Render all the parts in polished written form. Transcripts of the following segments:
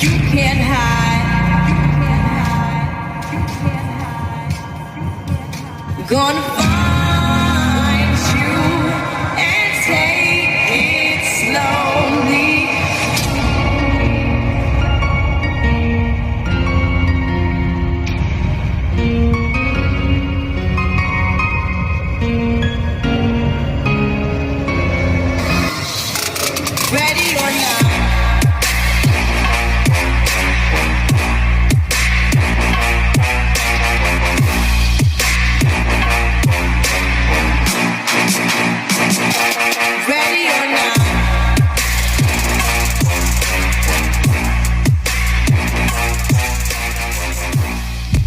You can't hide. Gonna find you and take it slowly. Ready or not. Ready or not.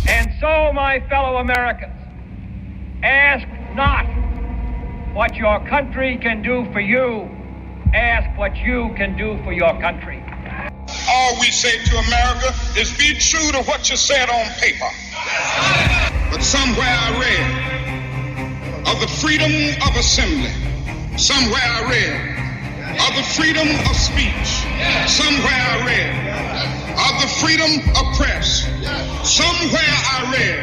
And so, my fellow Americans, ask not what your country can do for you. Ask what you can do for your country. All we say to America is be true to what you said on paper. But somewhere I read of the freedom of assembly. Somewhere I read of the freedom of speech. Somewhere I read of the freedom of press. Somewhere I read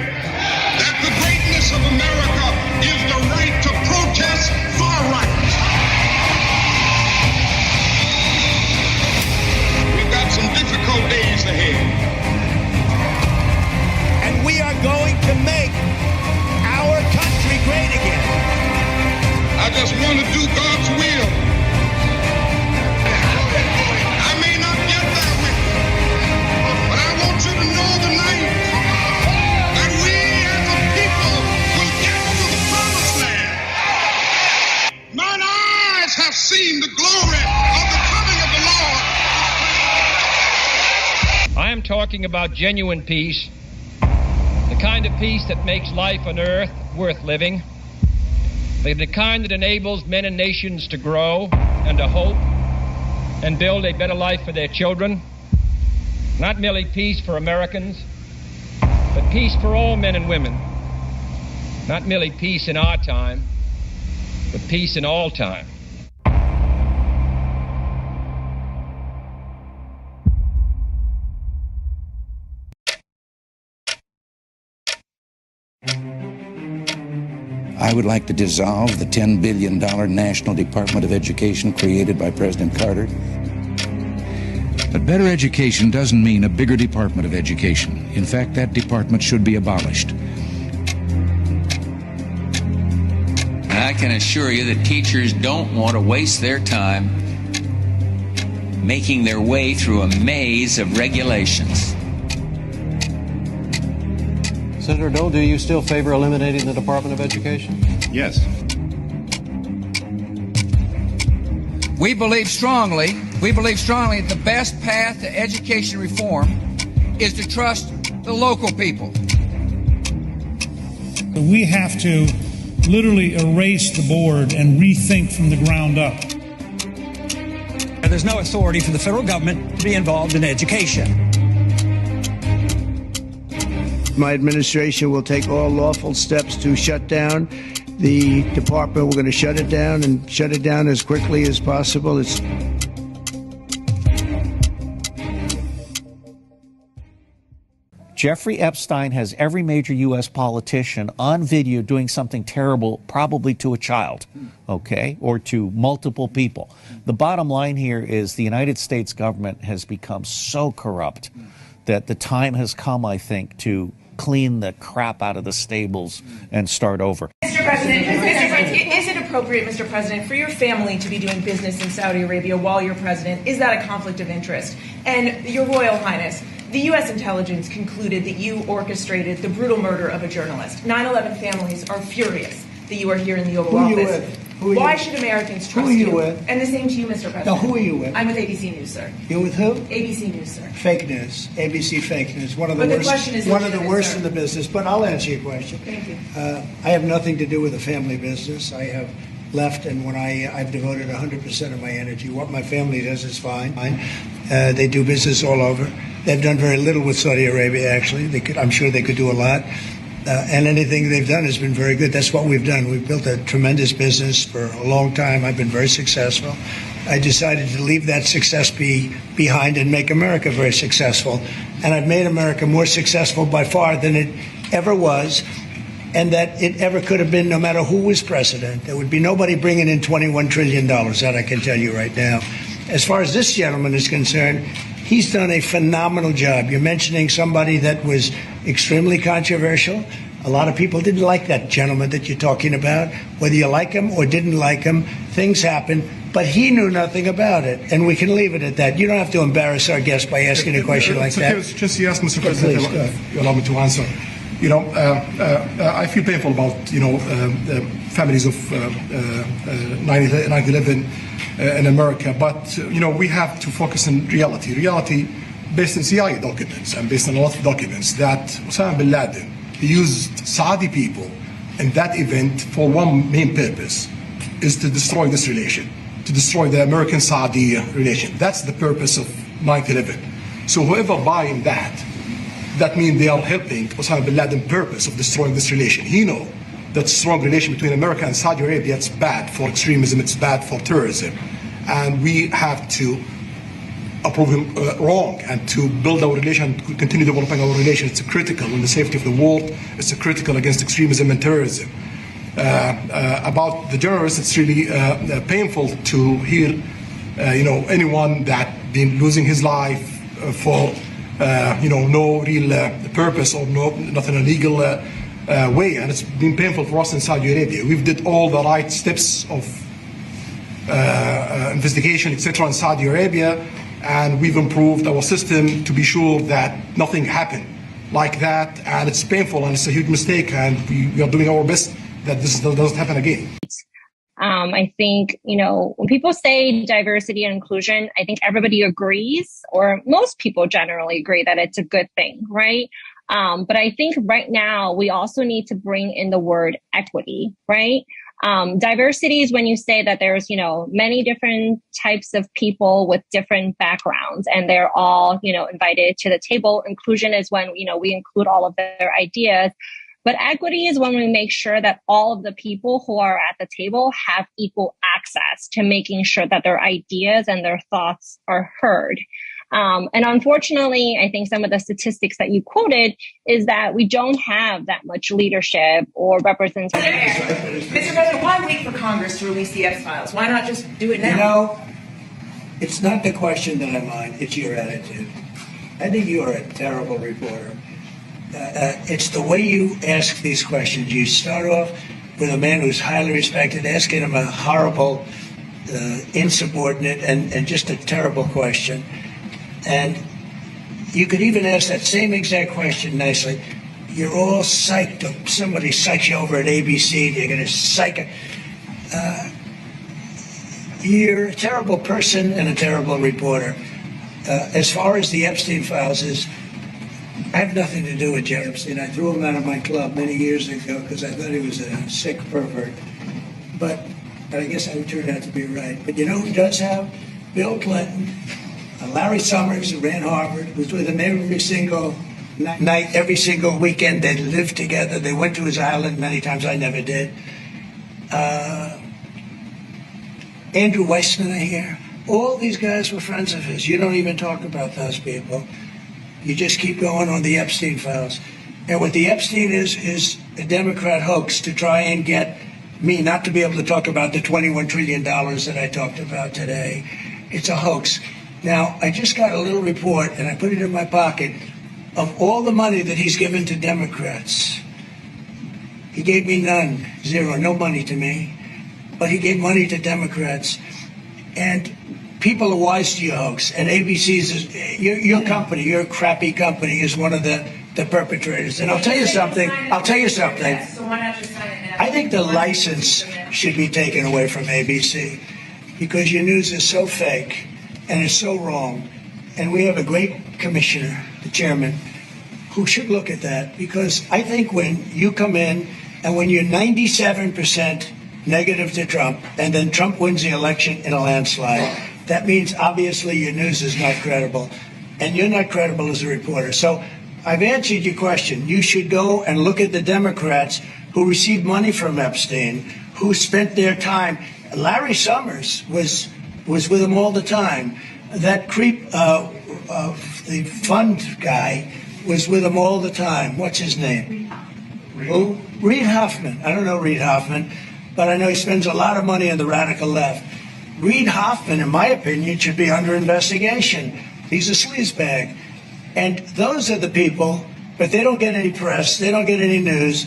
that the greatness of America is the right to protest far right. We've got some difficult days ahead. And we are going to make our country great again. I just want to do God's will. I may not get there with you, but I want you to know tonight that we as a people will get to the promised land. Mine eyes have seen the glory of the coming of the Lord. I am talking about genuine peace, the kind of peace that makes life on earth worth living, the kind that enables men and nations to grow and to hope and build a better life for their children. Not merely peace for Americans, but peace for all men and women. Not merely peace in our time, but peace in all time. I would like to dissolve the $10 billion National Department of Education created by President Carter. But better education doesn't mean a bigger Department of Education. In fact, that department should be abolished. I can assure you that teachers don't want to waste their time making their way through a maze of regulations. Senator Dole, do you still favor eliminating the Department of Education? Yes. We believe strongly that the best path to education reform is to trust the local people. We have to literally erase the board and rethink from the ground up. There's no authority for the federal government to be involved in education. My administration will take all lawful steps to shut down the department. We're going to shut it down and shut it down as quickly as possible. Jeffrey Epstein has every major U.S. politician on video doing something terrible, probably to a child, okay, or to multiple people. The bottom line here is the United States government has become so corrupt that the time has come, I think, to clean the crap out of the stables and start over. Mr. President, is it appropriate, Mr. President, for your family to be doing business in Saudi Arabia while you're president? Is that a conflict of interest? And Your Royal Highness, the U.S. intelligence concluded that you orchestrated the brutal murder of a journalist. 9/11 families are furious that you are here in the Oval Office. Why should Americans trust you? Who are you with? And the same to you, Mr. President. Now, who are you with? I'm with ABC News, sir. You're with who? ABC News, sir. Fake news. ABC fake news. One of the But the worst. question is One of the legitimate, worst sir. in the business. But I'll answer your question. Thank you. I have nothing to do with the family business. I have left, and when I've devoted 100% of my energy. What my family does is fine. They do business all over. They've done very little with Saudi Arabia, actually. I'm sure they could do a lot. And anything they've done has been very good. That's what we've done. We've built a tremendous business for a long time. I've been very successful. I decided to leave that success behind and make America very successful. And I've made America more successful by far than it ever was, and that it ever could have been, no matter who was president. There would be nobody bringing in $21 trillion, that I can tell you right now. As far as this gentleman is concerned, he's done a phenomenal job. You're mentioning somebody that was extremely controversial. A lot of people didn't like that gentleman that you're talking about. Whether you like him or didn't like him, things happen. But he knew nothing about it, and we can leave it at that. You don't have to embarrass our guest by asking a question like that. Just yes, Mr. President, if you allow me to answer. I feel painful about, the families of 9/11 in America. But, we have to focus on reality. Reality based on CIA documents and based on a lot of documents that Osama bin Laden used Saudi people in that event for one main purpose, is to destroy this relation, to destroy the American-Saudi relation. That's the purpose of 9/11. So whoever buying that means they are helping Osama bin Laden's purpose of destroying this relation. He knows that strong relation between America and Saudi Arabia, it's bad for extremism, it's bad for terrorism. And we have to approve him wrong and to build our relation, to continue developing our relation. It's critical in the safety of the world. It's critical against extremism and terrorism. About the journalists, it's really painful to hear, anyone that been losing his life for, no real purpose or nothing illegal way. And it's been painful for us in Saudi Arabia. We've did all the right steps of investigation, etc. in Saudi Arabia, and we've improved our system to be sure that nothing happened like that. And it's painful and it's a huge mistake, and we are doing our best that this doesn't happen again. I think, when people say diversity and inclusion, I think everybody agrees, or most people generally agree that it's a good thing, right? But I think right now we also need to bring in the word equity, right? Diversity is when you say that there's, many different types of people with different backgrounds, and they're all, invited to the table. Inclusion is when, we include all of their ideas. But equity is when we make sure that all of the people who are at the table have equal access to making sure that their ideas and their thoughts are heard. And unfortunately, I think some of the statistics that you quoted is that we don't have that much leadership or representation. Mr. President, why wait for Congress to release the X-Files? Why not just do it now? It's not the question that I mind, it's your attitude. I think you are a terrible reporter. It's the way you ask these questions. You start off with a man who's highly respected, asking him a horrible, insubordinate, and just a terrible question. And you could even ask that same exact question nicely. You're all psyched up. Somebody psychs you over at ABC. They're going to psych. You're a terrible person and a terrible reporter. As far as the Epstein files is, I have nothing to do with Jeffrey Epstein. I threw him out of my club many years ago because I thought he was a sick pervert. But I guess I turned out to be right. But you know who does have? Bill Clinton, Larry Summers, who ran Harvard, was with him every single night, every single weekend. They lived together. They went to his island many times. I never did. Andrew Weissman, I hear. All these guys were friends of his. You don't even talk about those people. You just keep going on the Epstein files. And what the Epstein is a Democrat hoax to try and get me not to be able to talk about the $21 trillion that I talked about today. It's a hoax. Now, I just got a little report, and I put it in my pocket, of all the money that he's given to Democrats. He gave me none, zero, no money to me. But he gave money to Democrats. And people are wise to your hoax, and ABC's your company, your crappy company, is one of the perpetrators. And I'll tell you something. I think the license should be taken away from ABC because your news is so fake and it's so wrong. And we have a great commissioner, the chairman, who should look at that, because I think when you come in and when you're 97% negative to Trump, and then Trump wins the election in a landslide, that means obviously your news is not credible, and you're not credible as a reporter. So I've answered your question. You should go and look at the Democrats who received money from Epstein, who spent their time. Larry Summers was was with him all the time. That creep, the fund guy, was with him all the time. What's his name? Who? Reid Hoffman. I don't know Reid Hoffman, but I know he spends a lot of money on the radical left. Reid Hoffman, in my opinion, should be under investigation. He's a sleazebag. And those are the people, but they don't get any press, they don't get any news,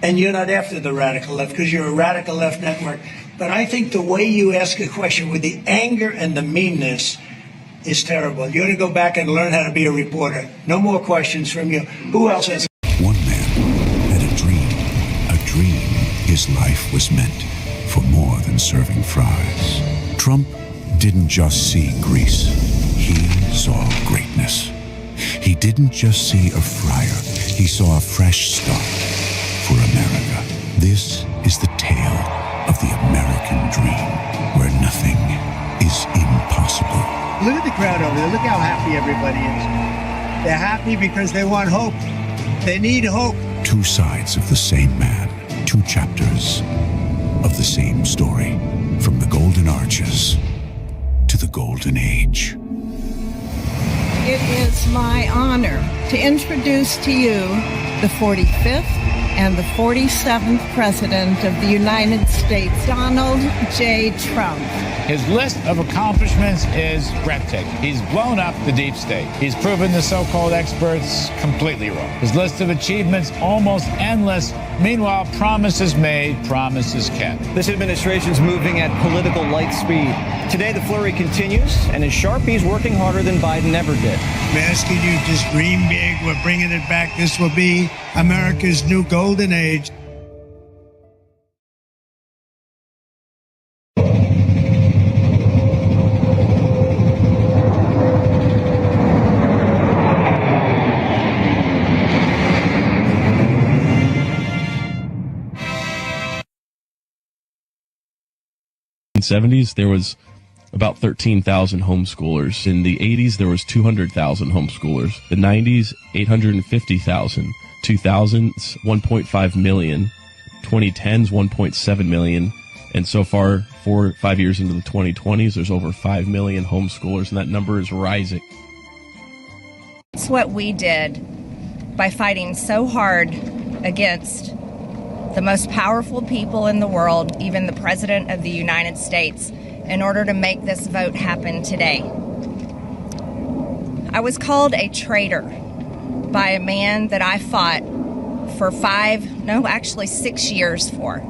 and you're not after the radical left because you're a radical left network. But I think the way you ask a question with the anger and the meanness is terrible. You ought to go back and learn how to be a reporter. No more questions from you. Who else has? One man had a dream. A dream his life was meant for more than serving fries. Trump didn't just see Greece. He saw greatness. He didn't just see a fryer. He saw a fresh start for America. This is the tale of the American dream, where nothing is impossible. Look at the crowd over there. Look how happy everybody is. They're happy because they want hope. They need hope. Two sides of the same man, two chapters of the same story, from the Golden Arches to the Golden Age. It is my honor to introduce to you the 45th and the 47th President of the United States, Donald J. Trump. His list of accomplishments is breathtaking. He's blown up the deep state. He's proven the so-called experts completely wrong. His list of achievements almost endless. Meanwhile, promises made, promises kept. This administration's moving at political light speed. Today, the flurry continues, and his Sharpie's working harder than Biden ever did. I'm asking you, just dream big. We're bringing it back. This will be America's new golden age. In the 70s, there was about 13,000 homeschoolers. In the 80s, there was 200,000 homeschoolers. The 90s, 850,000. 2000s, 1.5 million. 2010s, 1.7 million. And so far, 4 or 5 years into the 2020s, there's over 5 million homeschoolers, and that number is rising. It's what we did by fighting so hard against the most powerful people in the world, even the President of the United States, in order to make this vote happen today. I was called a traitor by a man that I fought for 6 years for.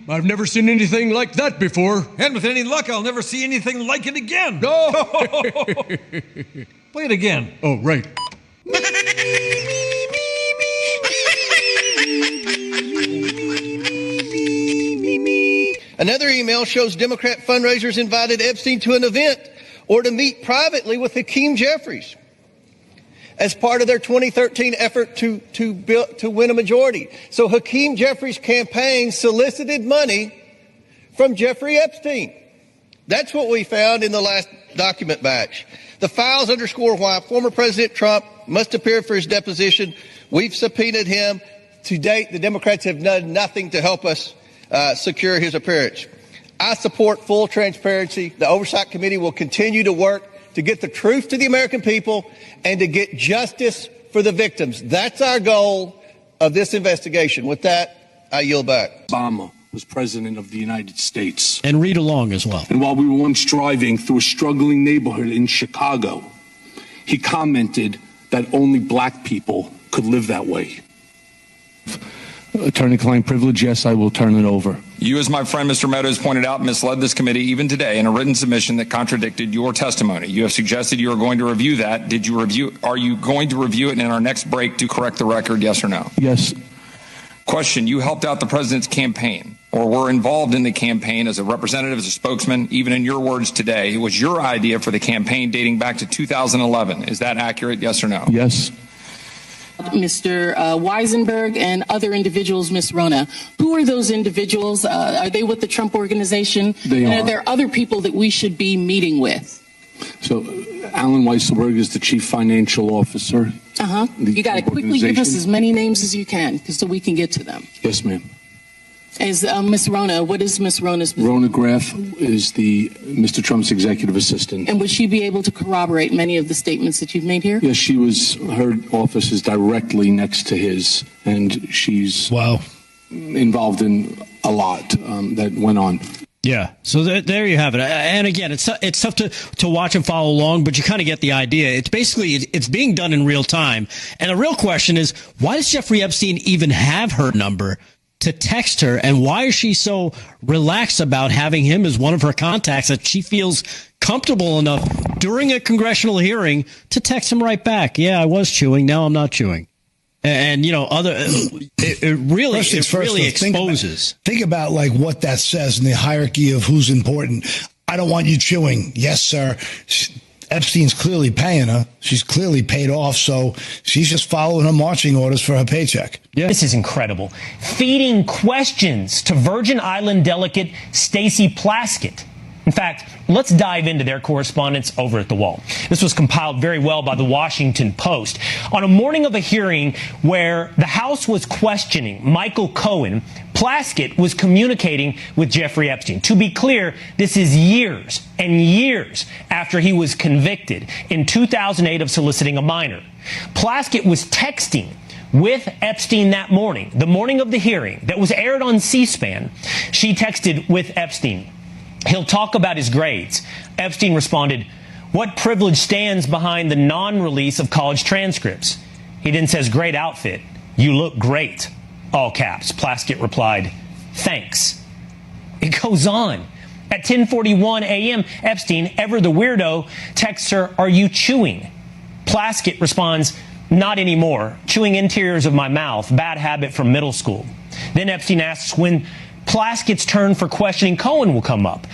I've never seen anything like that before. And with any luck, I'll never see anything like it again. No! Play it again. Oh, right. Another email shows Democrat fundraisers invited Epstein to an event or to meet privately with Hakeem Jeffries as part of their 2013 effort to win a majority. So Hakeem Jeffries' campaign solicited money from Jeffrey Epstein. That's what we found in the last document batch. The files underscore why former President Trump must appear for his deposition. We've subpoenaed him. To date, the Democrats have done nothing to help us secure his appearance. I support full transparency. The Oversight Committee will continue to work to get the truth to the American people and to get justice for the victims. That's our goal of this investigation. With that, I yield back. Obama was president of the United States. And read along as well. And while we were once driving through a struggling neighborhood in Chicago, he commented that only black people could live that way. Attorney-client privilege, yes, I will turn it over. You, as my friend Mr. Meadows pointed out, misled this committee even today in a written submission that contradicted your testimony. You have suggested you are going to review that. Are you going to review it in our next break to correct the record, yes or no? Yes. Question, you helped out the president's campaign or were involved in the campaign as a representative, as a spokesman, even in your words today. It was your idea for the campaign dating back to 2011. Is that accurate, yes or no? Yes. Mr. Weisenberg and other individuals, Ms. Rona. Who are those individuals? Are they with the Trump Organization? They and are. Are there other people that we should be meeting with? So, Alan Weisselberg is the chief financial officer. You got to quickly give us as many names as you can, so we can get to them. Yes, ma'am. Is Ms. Rona? What is Ms. Rona's position? Rona Graff is Mr. Trump's executive assistant. And would she be able to corroborate many of the statements that you've made here? Yes, her office is directly next to his, and she's involved in a lot that went on. Yeah, so there you have it. And again, it's tough to watch and follow along, but you kind of get the idea. It's basically, it's being done in real time. And the real question is, why does Jeffrey Epstein even have her number to text her? And why is she so relaxed about having him as one of her contacts that she feels comfortable enough during a congressional hearing to text him right back? Yeah, I was chewing. Now I'm not chewing. And, it really exposes. Think about like what that says in the hierarchy of who's important. I don't want you chewing. Yes, sir. Epstein's clearly paying her. She's clearly paid off. So she's just following her marching orders for her paycheck. Yeah. This is incredible. Feeding questions to Virgin Island delegate Stacey Plaskett. In fact, let's dive into their correspondence over at The Wall. This was compiled very well by the Washington Post. On a morning of a hearing where the House was questioning Michael Cohen, Plaskett was communicating with Jeffrey Epstein. To be clear, this is years and years after he was convicted in 2008 of soliciting a minor. Plaskett was texting with Epstein that morning, the morning of the hearing that was aired on C-SPAN. She texted with Epstein, "He'll talk about his grades." Epstein responded, "What privilege stands behind the non-release of college transcripts?" He then says, "Great outfit. You look great." All caps. Plaskett replied, "Thanks." It goes on. At 10:41 a.m., Epstein, ever the weirdo, texts her, "Are you chewing?" Plaskett responds, "Not anymore. Chewing interiors of my mouth. Bad habit from middle school." Then Epstein asks when Plaskett's turn for questioning Cohen will come up.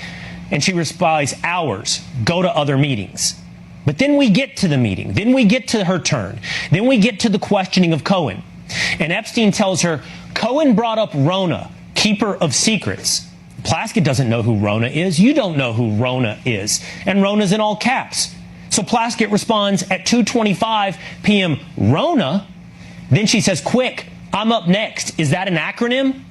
And she replies, "Hours. Go to other meetings." But then we get to the meeting. Then we get to her turn. Then we get to the questioning of Cohen. And Epstein tells her, "Cohen brought up Rona, keeper of secrets." Plaskett doesn't know who Rona is. You don't know who Rona is. And Rona's in all caps. So Plaskett responds at 2:25 p.m., "Rona?" Then she says, "Quick, I'm up next. Is that an acronym?"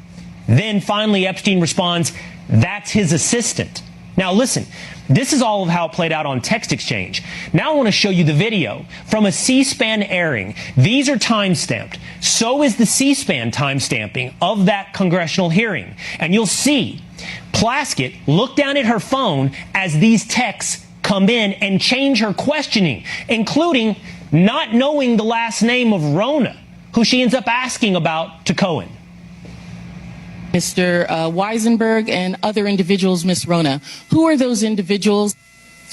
Then finally Epstein responds, "That's his assistant." Now listen, this is all of how it played out on text exchange. Now I want to show you the video from a C-SPAN airing. These are time-stamped. So is the C-SPAN time-stamping of that congressional hearing. And you'll see Plaskett look down at her phone as these texts come in and change her questioning, including not knowing the last name of Rona, who she ends up asking about to Cohen. Mr. Weisenberg and other individuals, Ms. Rona. Who are those individuals?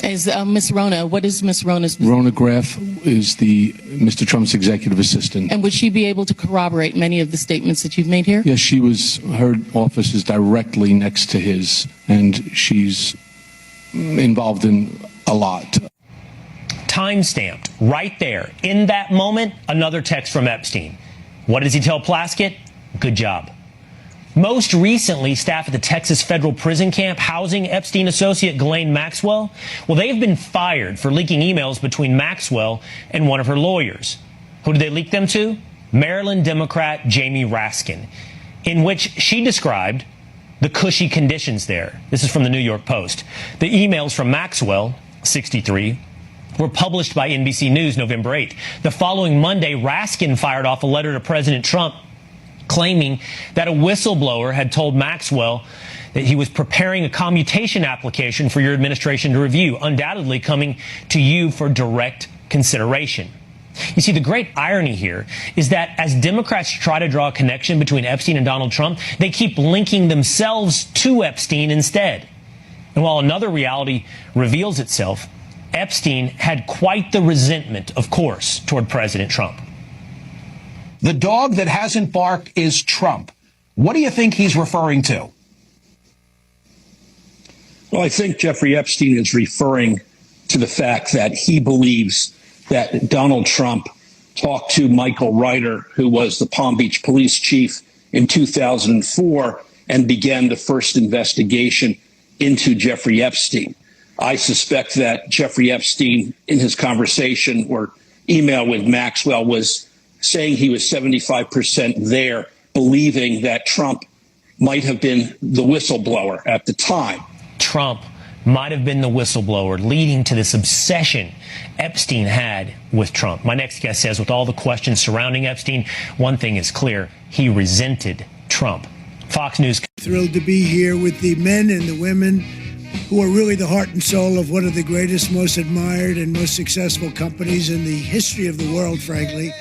Is Ms. Rona? What is Ms. Rona's position? Rona Graff is Mr. Trump's executive assistant. And would she be able to corroborate many of the statements that you've made here? Yes, her office is directly next to his, and she's involved in a lot. Time-stamped right there. In that moment, another text from Epstein. What does he tell Plaskett? Good job. Most recently, staff at the Texas federal prison camp housing Epstein associate Ghislaine Maxwell, well, they've been fired for leaking emails between Maxwell and one of her lawyers. Who did they leak them to? Maryland Democrat Jamie Raskin, in which she described the cushy conditions there. This is from the New York Post. The emails from Maxwell, 63, were published by NBC News November 8. The following Monday, Raskin fired off a letter to President Trump claiming that a whistleblower had told Maxwell that he was preparing a commutation application for your administration to review, undoubtedly coming to you for direct consideration. You see, the great irony here is that as Democrats try to draw a connection between Epstein and Donald Trump, they keep linking themselves to Epstein instead. And while another reality reveals itself, Epstein had quite the resentment, of course, toward President Trump. The dog that hasn't barked is Trump. What do you think he's referring to? Well, I think Jeffrey Epstein is referring to the fact that he believes that Donald Trump talked to Michael Ryder, who was the Palm Beach police chief in 2004 and began the first investigation into Jeffrey Epstein. I suspect that Jeffrey Epstein, in his conversation or email with Maxwell, was saying he was 75% there, believing that Trump might have been the whistleblower at the time. Trump might have been the whistleblower, leading to this obsession Epstein had with Trump. My next guest says, with all the questions surrounding Epstein, one thing is clear: he resented Trump. Fox News. Thrilled to be here with the men and the women who are really the heart and soul of one of the greatest, most admired, and most successful companies in the history of the world, frankly.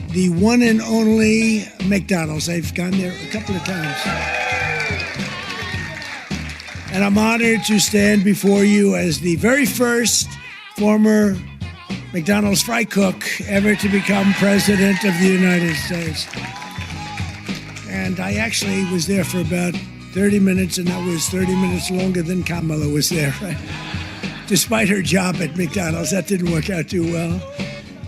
The one and only McDonald's. I've gone there a couple of times. And I'm honored to stand before you as the very first former McDonald's fry cook ever to become president of the United States. And I actually was there for about 30 minutes, and that was 30 minutes longer than Kamala was there. Despite her job at McDonald's, that didn't work out too well.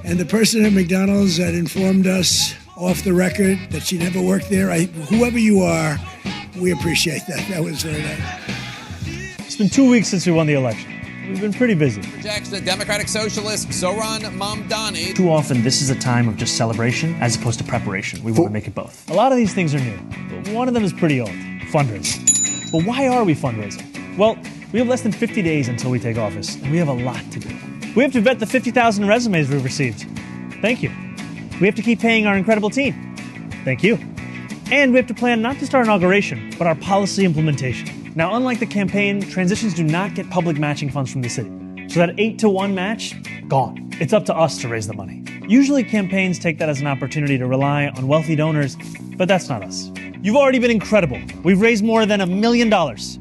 And the person at McDonald's that informed us off the record that she never worked there, whoever you are, we appreciate that. That was very nice. It's been 2 weeks since we won the election. We've been pretty busy. Projects the Democratic Socialist Zohran Mamdani. Too often, this is a time of just celebration as opposed to preparation. We want to make it both. A lot of these things are new, but one of them is pretty old: fundraising. But why are we fundraising? Well, we have less than 50 days until we take office, and we have a lot to do. We have to vet the 50,000 resumes we've received. Thank you. We have to keep paying our incredible team. Thank you. And we have to plan not just our inauguration, but our policy implementation. Now, unlike the campaign, transitions do not get public matching funds from the city. So that 8-to-1 match, gone. It's up to us to raise the money. Usually campaigns take that as an opportunity to rely on wealthy donors, but that's not us. You've already been incredible. We've raised more than $1 million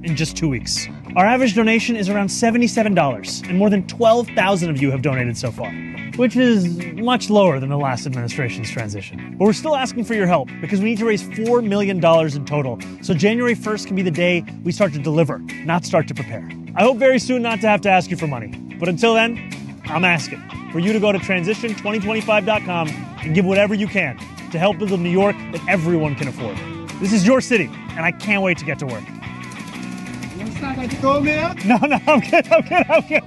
in just 2 weeks. Our average donation is around $77, and more than 12,000 of you have donated so far, which is much lower than the last administration's transition. But we're still asking for your help because we need to raise $4 million in total, so January 1st can be the day we start to deliver, not start to prepare. I hope very soon not to have to ask you for money, but until then, I'm asking for you to go to transition2025.com and give whatever you can to help build a New York that everyone can afford. This is your city, and I can't wait to get to work. No, I'm kidding.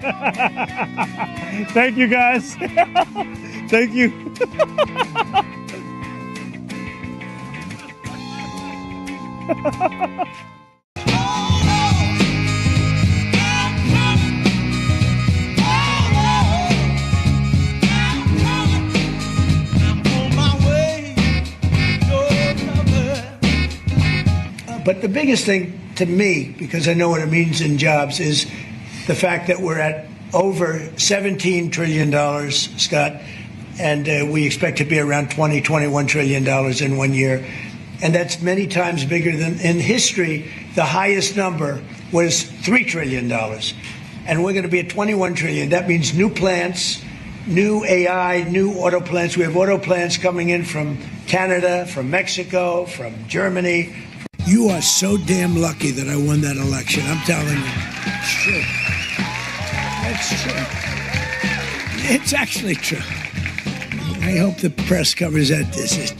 Thank you, guys. Thank you. But the biggest thing to me, because I know what it means in jobs, is the fact that we're at over $17 trillion, Scott, and we expect to be around $21 trillion in 1 year. And that's many times bigger than in history. The highest number was $3 trillion. And we're going to be at $21 trillion. That means new plants, new AI, new auto plants. We have auto plants coming in from Canada, from Mexico, from Germany. You are so damn lucky that I won that election. I'm telling you. It's true. It's true. It's actually true. I hope the press covers that. This is,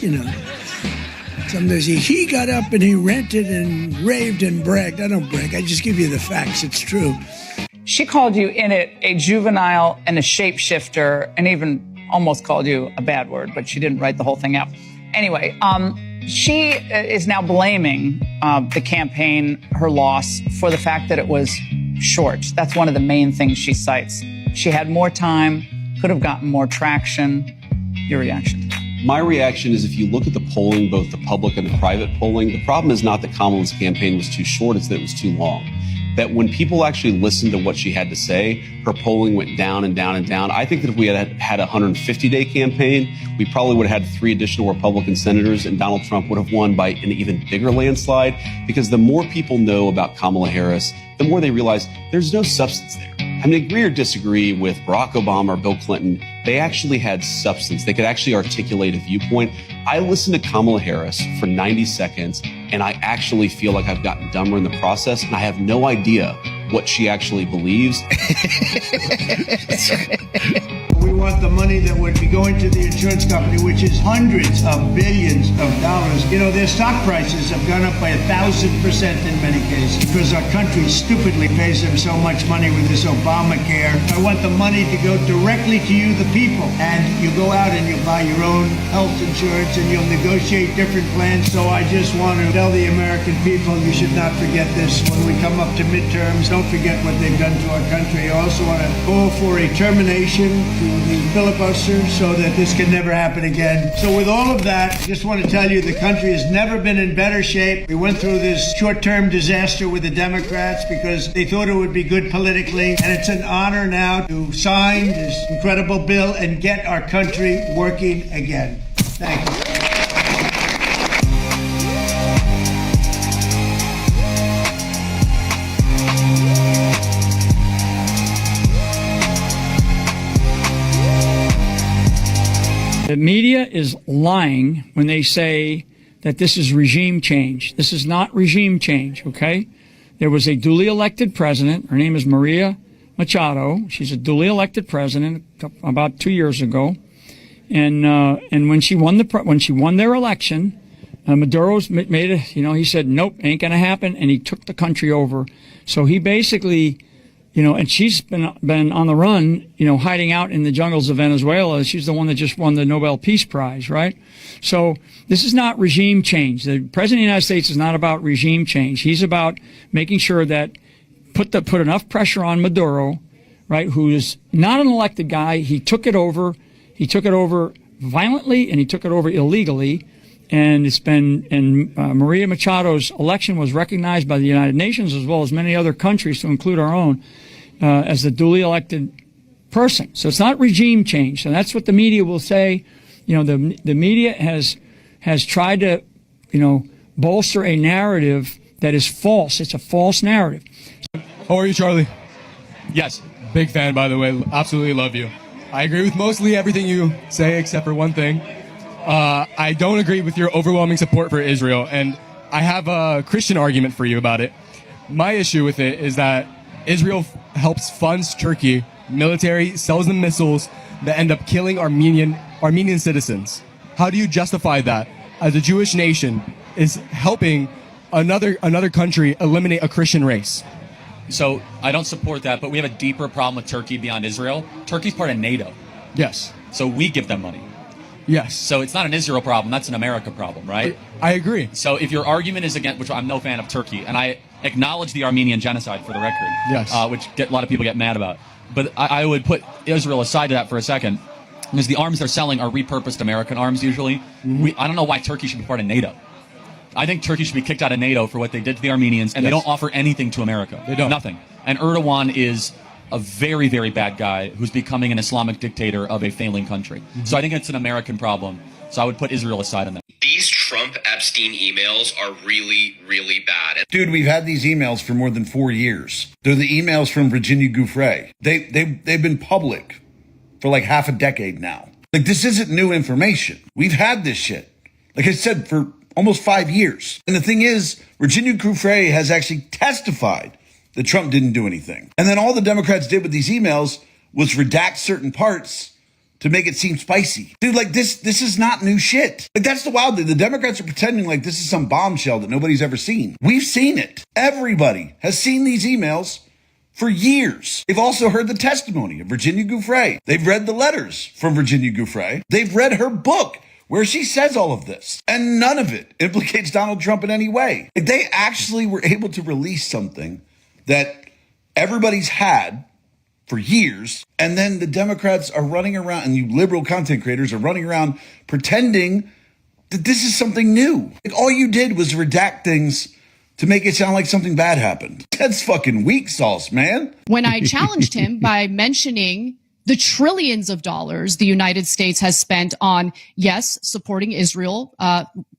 sometimes he got up and he ranted and raved and bragged. I don't brag. I just give you the facts. It's true. She called you in it a juvenile and a shapeshifter, and even almost called you a bad word, but she didn't write the whole thing out. Anyway, she is now blaming the campaign, her loss, for the fact that it was short. That's one of the main things she cites. She had more time, could have gotten more traction. Your reaction? My reaction is, if you look at the polling, both the public and the private polling, the problem is not that Kamala's campaign was too short, it's that it was too long. That when people actually listened to what she had to say, her polling went down and down and down. I think that if we had had a 150-day campaign, we probably would have had 3 additional Republican senators, and Donald Trump would have won by an even bigger landslide, because the more people know about Kamala Harris, the more they realize there's no substance there. I mean, agree or disagree with Barack Obama or Bill Clinton, they actually had substance. They could actually articulate a viewpoint. I listened to Kamala Harris for 90 seconds, and I actually feel like I've gotten dumber in the process, and I have no idea what she actually believes. We want the money that would be going to the insurance company, which is hundreds of billions of dollars. You know, their stock prices have gone up by 1,000% in many cases because our country stupidly pays them so much money with this Obamacare. I want the money to go directly to you, the people. And you go out and you buy your own health insurance and you'll negotiate different plans. So I just want to tell the American people, you should not forget this. When we come up to midterms, don't forget what they've done to our country. I also want to call for a termination to the filibuster so that this can never happen again. So with all of that, I just want to tell you the country has never been in better shape. We went through this short-term disaster with the Democrats because they thought it would be good politically. And it's an honor now to sign this incredible bill and get our country working again. Thank you. The media is lying when they say that this is regime change. This is not regime change, okay? There was a duly elected president. Her name is Maria Machado. She's a duly elected president about 2 years ago. And when she won their election, Maduro's made it, he said, nope, ain't gonna happen. And he took the country over. So he basically, and she's been on the run, hiding out in the jungles of Venezuela. She's the one that just won the Nobel Peace Prize, right? So this is not regime change. The President of the United States is not about regime change. He's about making sure that put enough pressure on Maduro, right, who is not an elected guy. He took it over. He took it over violently and he took it over illegally. And Maria Machado's election was recognized by the United Nations as well as many other countries, to include our own, as the duly elected person. So it's not regime change. And that's what the media will say. The media has tried to, bolster a narrative that is false. It's a false narrative. How are you, Charlie? Yes. Big fan, by the way. Absolutely love you. I agree with mostly everything you say except for one thing. I don't agree with your overwhelming support for Israel, and I have a Christian argument for you about it. My issue with it is that Israel helps funds Turkey, military, sells them missiles that end up killing Armenian citizens. How do you justify that as a Jewish nation is helping another country eliminate a Christian race? So I don't support that, but we have a deeper problem with Turkey beyond Israel. Turkey's part of NATO. Yes. So we give them money. Yes. So it's not an Israel problem, that's an America problem, right? I agree. So if your argument is against, which I'm no fan of Turkey, and I acknowledge the Armenian genocide for the record, yes, which a lot of people get mad about, but I would put Israel aside to that for a second, because the arms they're selling are repurposed American arms usually. Mm-hmm. I don't know why Turkey should be part of NATO. I think Turkey should be kicked out of NATO for what they did to the Armenians, and they don't offer anything to America. They don't. Nothing. And Erdogan is a very, very bad guy who's becoming an Islamic dictator of a failing country. Mm-hmm. So I think it's an American problem. So I would put Israel aside on that. These Trump-Epstein emails are really, really bad. Dude, we've had these emails for more than 4 years. They're the emails from Virginia Giuffre. They've been public for like half a decade now. Like, this isn't new information. We've had this shit, like I said, for almost 5 years. And the thing is, Virginia Giuffre has actually testified that Trump didn't do anything. And then all the Democrats did with these emails was redact certain parts to make it seem spicy. Dude, like this is not new shit. Like, that's the wild thing. The Democrats are pretending like this is some bombshell that nobody's ever seen. We've seen it. Everybody has seen these emails for years. They've also heard the testimony of Virginia Giuffre. They've read the letters from Virginia Giuffre. They've read her book where she says all of this. And none of it implicates Donald Trump in any way. Like, they actually were able to release something that everybody's had for years, and then the Democrats are running around, and you liberal content creators are running around pretending that this is something new. Like, all you did was redact things to make it sound like something bad happened. That's fucking weak sauce, man. When I challenged him by mentioning the trillions of dollars the United States has spent on, yes, supporting Israel,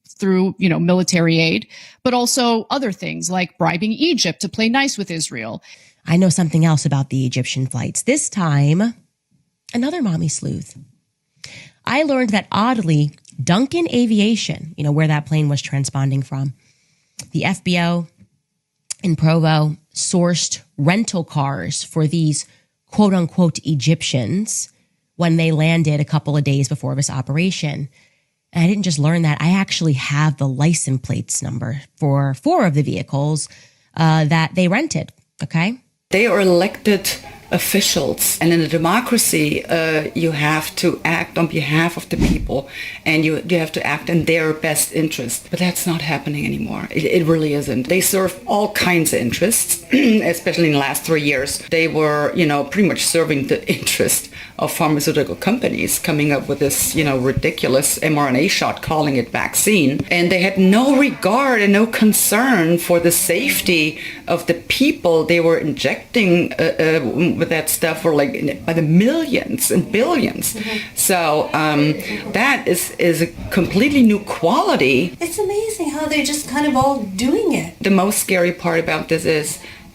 through, military aid, but also other things like bribing Egypt to play nice with Israel. I know something else about the Egyptian flights. This time, another mommy sleuth. I learned that oddly, Duncan Aviation, where that plane was transponding from, the FBO in Provo sourced rental cars for these quote unquote Egyptians when they landed a couple of days before this operation. And I didn't just learn that. I actually have the license plates number for 4 of the vehicles that they rented. Okay. They are elected officials, and in a democracy, you have to act on behalf of the people, and you have to act in their best interest. But that's not happening anymore. It really isn't. They serve all kinds of interests, especially in the last 3 years. They were, pretty much serving the interest of pharmaceutical companies, coming up with this, ridiculous mRNA shot, calling it vaccine. And they had no regard and no concern for the safety of the people they were injecting with that stuff for by the millions and billions. So that is a completely new quality. It's amazing how they're just kind of all doing it. The most scary part about this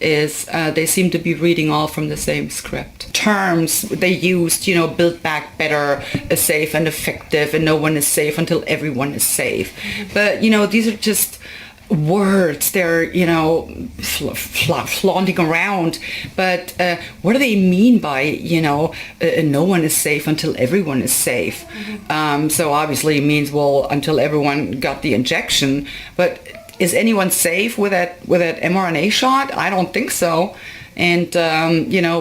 is they seem to be reading all from the same script. Terms they used, build back better, safe and effective, and no one is safe until everyone is safe. But, these are just words. They're, flaunting around. But what do they mean by, no one is safe until everyone is safe? So obviously it means, well, until everyone got the injection. But is anyone safe with that mRNA shot? I don't think so. And,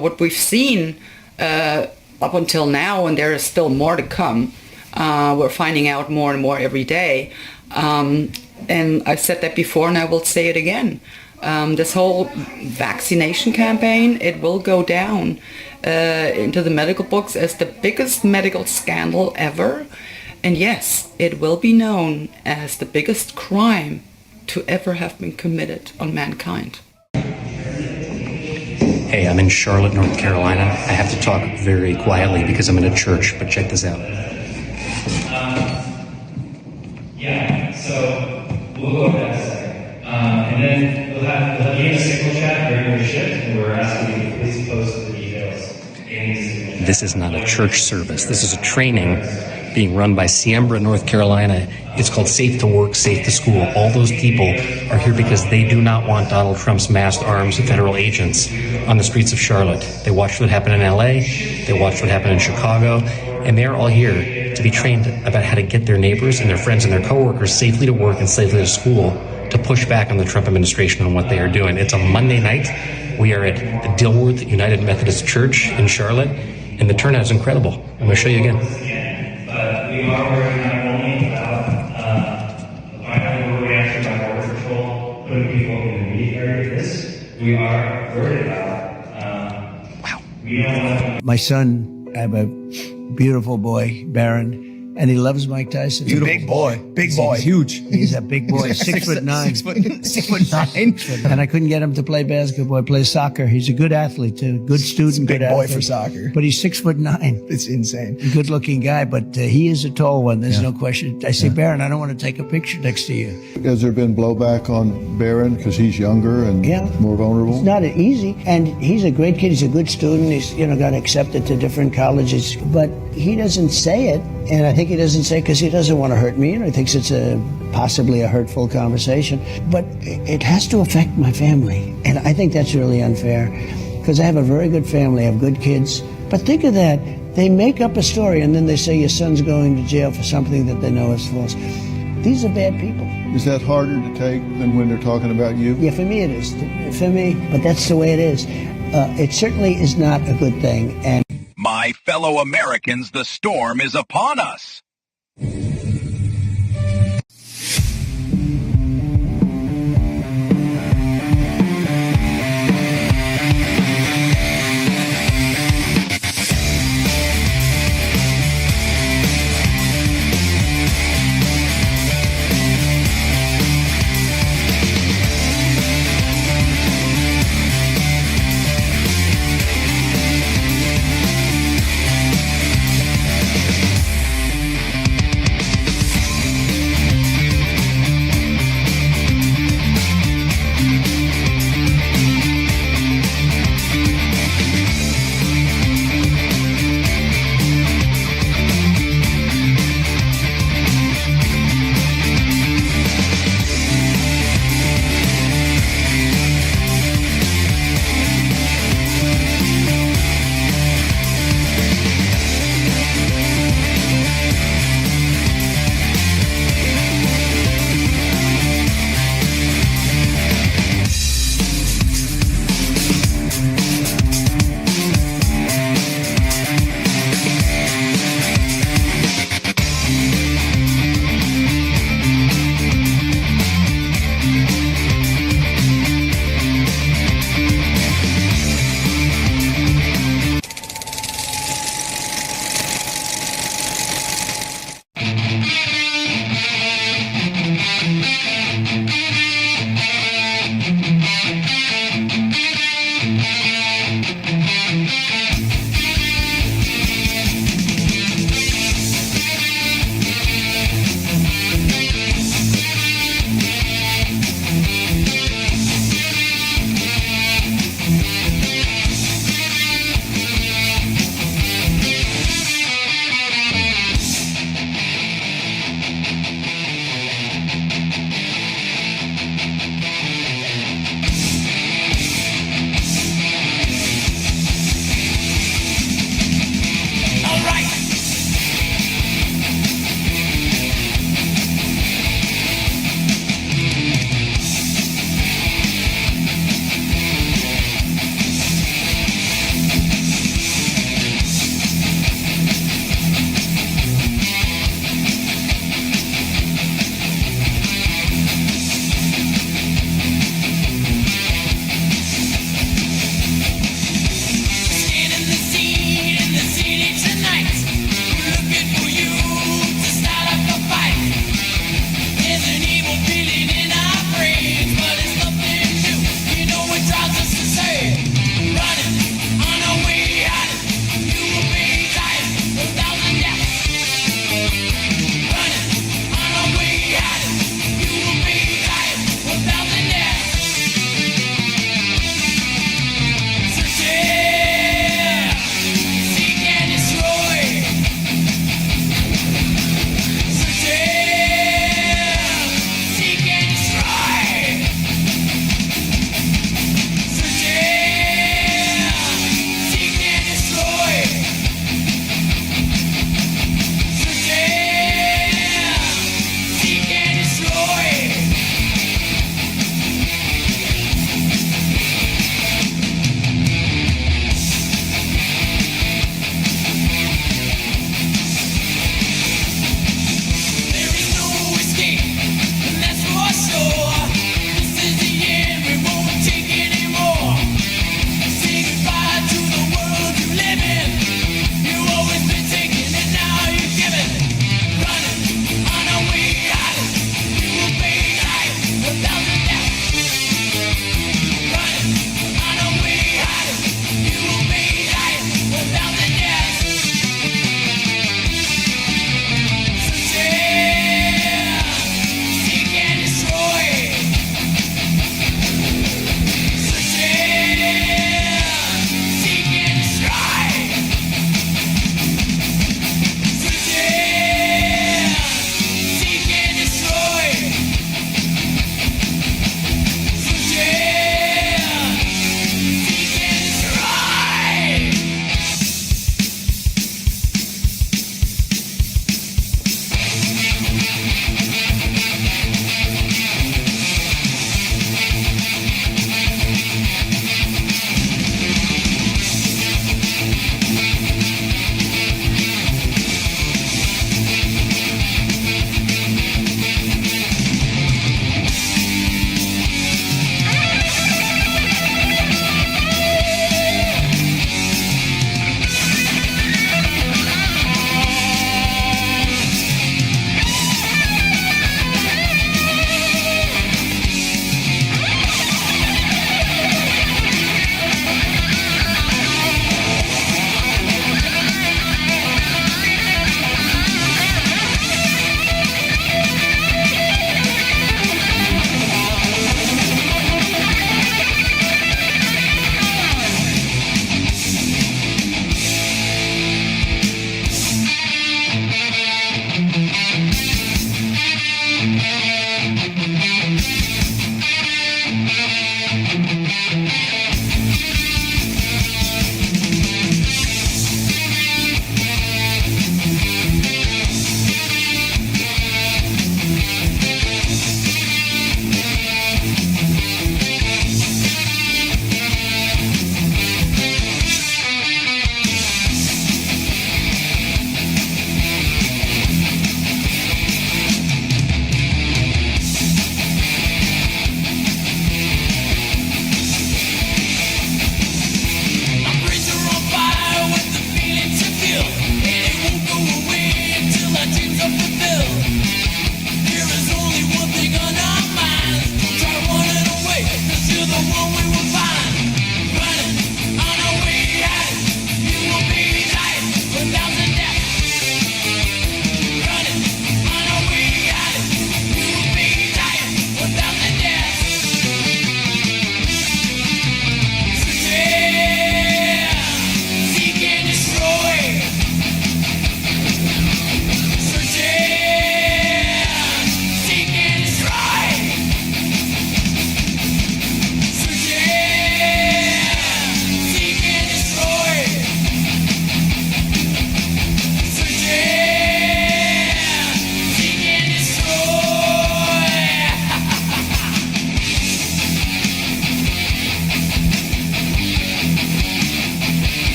what we've seen up until now, and there is still more to come, we're finding out more and more every day. And I've said that before, and I will say it again. This whole vaccination campaign, it will go down into the medical books as the biggest medical scandal ever. And yes, it will be known as the biggest crime to ever have been committed on mankind. Hey, I'm in Charlotte, North Carolina. I have to talk very quietly because I'm in a church, but check this out. So we'll go over that in a second. And then we'll have you in a signal chat during your shift, and we're asking you to please post the details in the signal chat. This is not a church service. This is a training being run by Siembra, North Carolina. It's called Safe to Work, Safe to School. All those people are here because they do not want Donald Trump's masked armed federal agents on the streets of Charlotte. They watched what happened in LA. They watched what happened in Chicago. And they're all here to be trained about how to get their neighbors and their friends and their coworkers safely to work and safely to school to push back on the Trump administration on what they are doing. It's a Monday night. We are at the Dilworth United Methodist Church in Charlotte, and the turnout is incredible. I'm going to show you again. But we are worried not only about the final reaction by Border Patrol putting people in the immediate area of this, we are worried about we don't want My son, I have a beautiful boy, Barron, and he loves Mike Tyson. He's a big boy. Big boy. He's huge. He's a big boy, 6'9". 6'9". And I couldn't get him to play basketball, play soccer. He's a good athlete too. Good student, Big good boy athlete. for soccer. But he's 6'9". It's insane. Good looking guy, but he is a tall one. There's no question. I say, Barron, I don't want to take a picture next to you. Has there been blowback on Barron because he's younger and more vulnerable? It's not easy, and he's a great kid. He's a good student. He's got accepted to different colleges, but he doesn't say it, and I think he doesn't say it because he doesn't want to hurt me, and he thinks it's possibly a hurtful conversation. But it has to affect my family, and I think that's really unfair because I have a very good family. I have good kids. But think of that. They make up a story, and then they say your son's going to jail for something that they know is false. These are bad people. Is that harder to take than when they're talking about you? Yeah, for me it is. For me, but that's the way it is. It certainly is not a good thing. And my fellow Americans, the storm is upon us.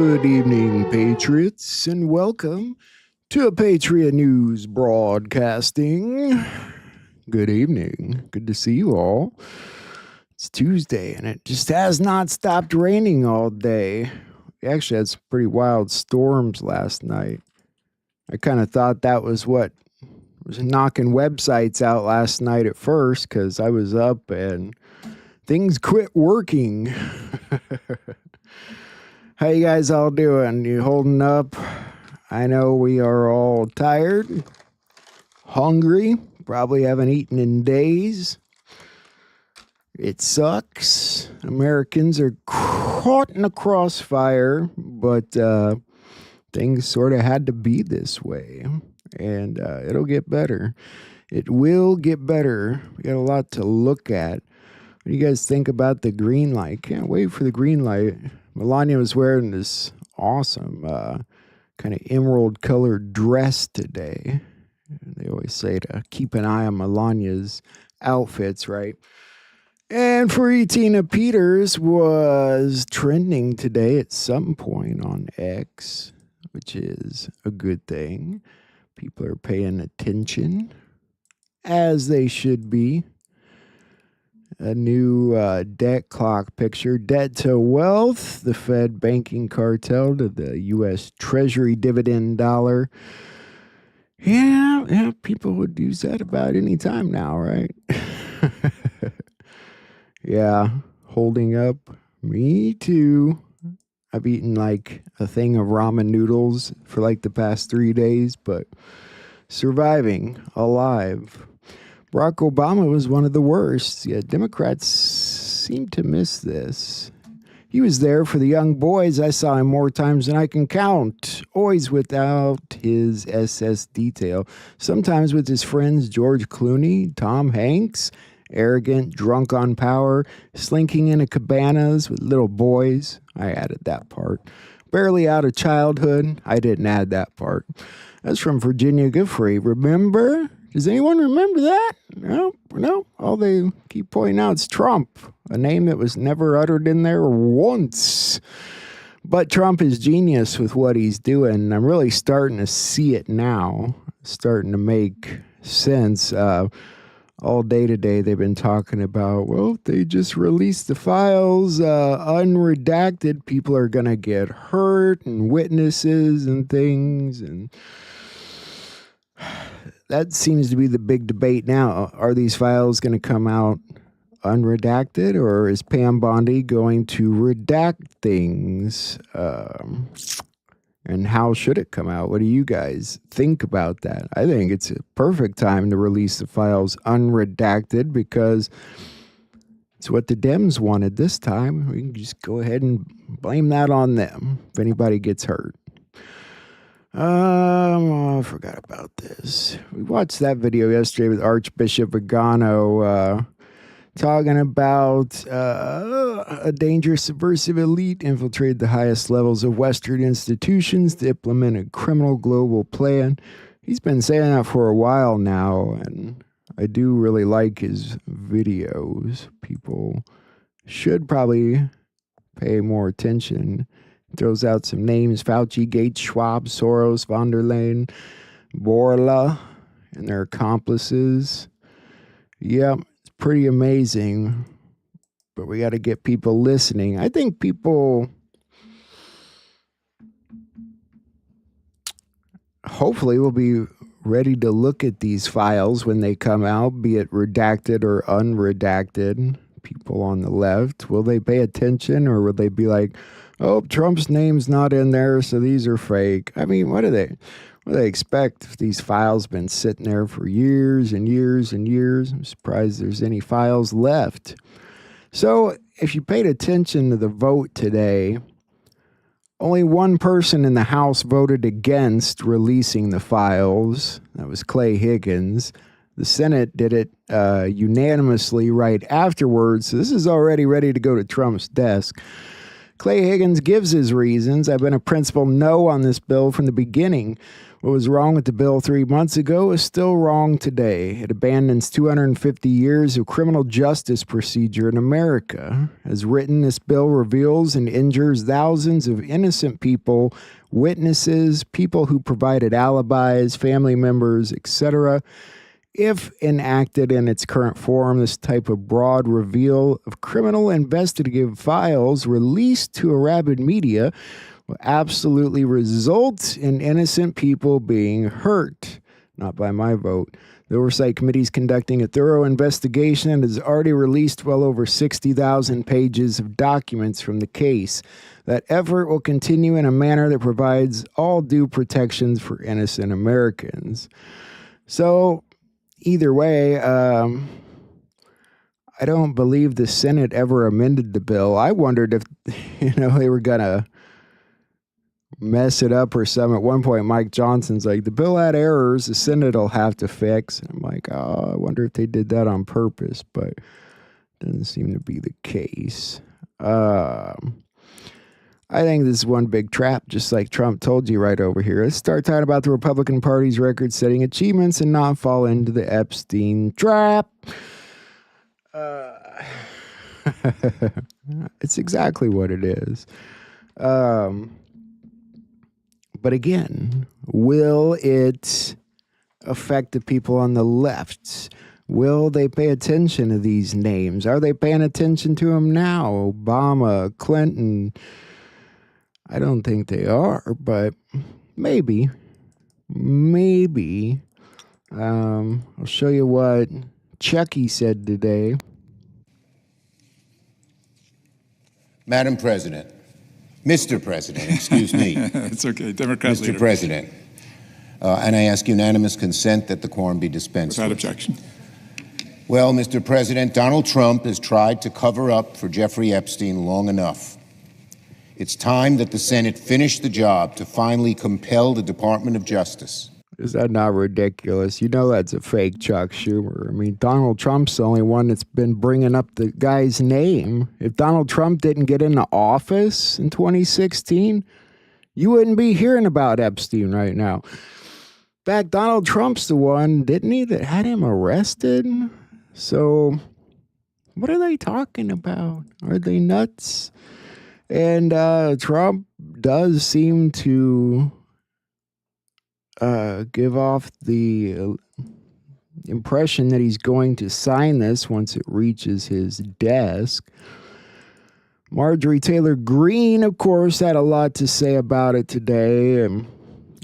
Good evening, Patriots, and welcome to Patriot News Broadcasting. Good evening. Good to see you all. It's Tuesday, and it just has not stopped raining all day. We actually had some pretty wild storms last night. I kind of thought that was what was knocking websites out last night at first, because I was up and things quit working. How you guys all doing? You holding up? I know we are all tired, hungry, probably haven't eaten in days. It sucks. Americans are caught in a crossfire, but things sort of had to be this way, and it'll get better. It will get better. We got a lot to look at. What do you guys think about the green light? Can't wait for the green light. Melania was wearing this awesome kind of emerald colored dress today. They always say to keep an eye on Melania's outfits, right? And Freetina Peters was trending today at some point on X, which is a good thing. People are paying attention, as they should be. A new debt clock picture. Debt to wealth, the Fed banking cartel to the U.S. Treasury dividend dollar. Yeah, people would use that about any time now, right? Yeah, holding up. Me too. I've eaten like a thing of ramen noodles for like the past 3 days, but surviving, alive. Barack Obama was one of the worst. Yeah, Democrats seem to miss this. He was there for the young boys. I saw him more times than I can count. Always without his SS detail. Sometimes with his friends George Clooney, Tom Hanks, arrogant, drunk on power, slinking into cabanas with little boys. I added that part. Barely out of childhood. I didn't add that part. That's from Virginia Giuffre. Remember? Does anyone remember that? No. All they keep pointing out is Trump, a name that was never uttered in there once. But Trump is genius with what he's doing. I'm really starting to see it now. Starting to make sense. All day today, they've been talking about, well, they just released the files, unredacted. People are going to get hurt, and witnesses and things. And that seems to be the big debate now. Are these files going to come out unredacted, or is Pam Bondi going to redact things? And how should it come out? What do you guys think about that? I think it's a perfect time to release the files unredacted because it's what the Dems wanted this time. We can just go ahead and blame that on them if anybody gets hurt. I forgot about this. We watched that video yesterday with Archbishop Vigano talking about a dangerous subversive elite infiltrated the highest levels of Western institutions to implement a criminal global plan. He's been saying that for a while now, and I do really like his videos. People should probably pay more attention. Throws out some names: Fauci, Gates, Schwab, Soros, von der Leyen, Borla, and their accomplices. Yep, it's pretty amazing. But we got to get people listening. I think people hopefully will be ready to look at these files when they come out, be it redacted or unredacted. People on the left, will they pay attention, or will they be like, oh, Trump's name's not in there, so these are fake? I mean, what do they expect if these files been sitting there for years and years and years? I'm surprised there's any files left. So if you paid attention to the vote today, only one person in the House voted against releasing the files. That was Clay Higgins. The Senate did it unanimously right afterwards. So this is already ready to go to Trump's desk. Clay Higgins gives his reasons. I've been a principal no on this bill from the beginning. What was wrong with the bill 3 months ago is still wrong today. It abandons 250 years of criminal justice procedure in America. As written, this bill reveals and injures thousands of innocent people, witnesses, people who provided alibis, family members, etc. If enacted in its current form, this type of broad reveal of criminal investigative files released to a rabid media will absolutely result in innocent people being hurt. Not by my vote. The Oversight Committee is conducting a thorough investigation and has already released well over 60,000 pages of documents from the case. That effort will continue in a manner that provides all due protections for innocent Americans. So, either way, I don't believe the Senate ever amended the bill. I wondered if, they were going to mess it up or something. At one point, Mike Johnson's like, the bill had errors, the Senate will have to fix. I'm like, I wonder if they did that on purpose, but doesn't seem to be the case. I think this is one big trap, just like Trump told you right over here. Let's start talking about the Republican Party's record-setting achievements and not fall into the Epstein trap. It's exactly what it is. But again, will it affect the people on the left? Will they pay attention to these names? Are they paying attention to them now? Obama, Clinton. I don't think they are, but maybe. I'll show you what Chucky said today. Madam President. Mr. President, excuse me. It's okay, Democrat Mr. leader. President, and I ask unanimous consent that the quorum be dispensed Without with. objection. Well, Mr. President, Donald Trump has tried to cover up for Jeffrey Epstein long enough. It's time that the Senate finish the job to finally compel the Department of Justice. Is that not ridiculous? You know that's a fake Chuck Schumer. I mean, Donald Trump's the only one that's been bringing up the guy's name. If Donald Trump didn't get into office in 2016, you wouldn't be hearing about Epstein right now. In fact, Donald Trump's the one, didn't he, that had him arrested? So, what are they talking about? Are they nuts? And Trump does seem to give off the impression that he's going to sign this once it reaches his desk. Marjorie Taylor Greene, of course, had a lot to say about it today. And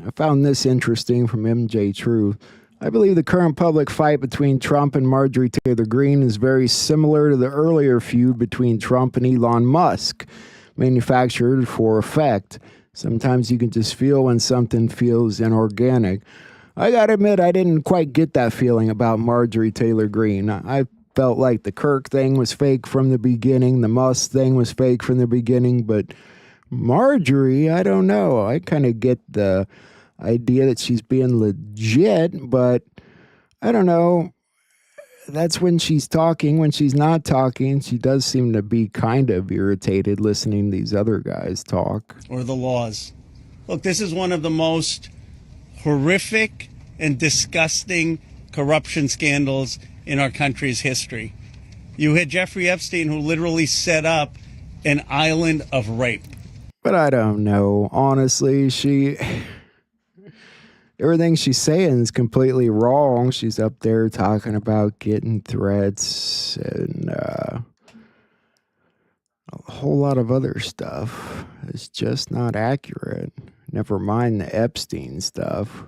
I found this interesting from MJ Truth. I believe the current public fight between Trump and Marjorie Taylor Greene is very similar to the earlier feud between Trump and Elon Musk, manufactured for effect. Sometimes you can just feel when something feels inorganic. I gotta admit, I didn't quite get that feeling about Marjorie Taylor Greene. I felt like the Kirk thing was fake from the beginning, the Musk thing was fake from the beginning, but Marjorie, I don't know. I kind of get the idea that she's being legit, but I don't know. That's when she's talking. When she's not talking, she does seem to be kind of irritated listening to these other guys talk. Or the laws. Look, this is one of the most horrific and disgusting corruption scandals in our country's history. You had Jeffrey Epstein, who literally set up an island of rape. But I don't know. Honestly, everything she's saying is completely wrong. She's up there talking about getting threats and a whole lot of other stuff. It's just not accurate. Never mind the Epstein stuff.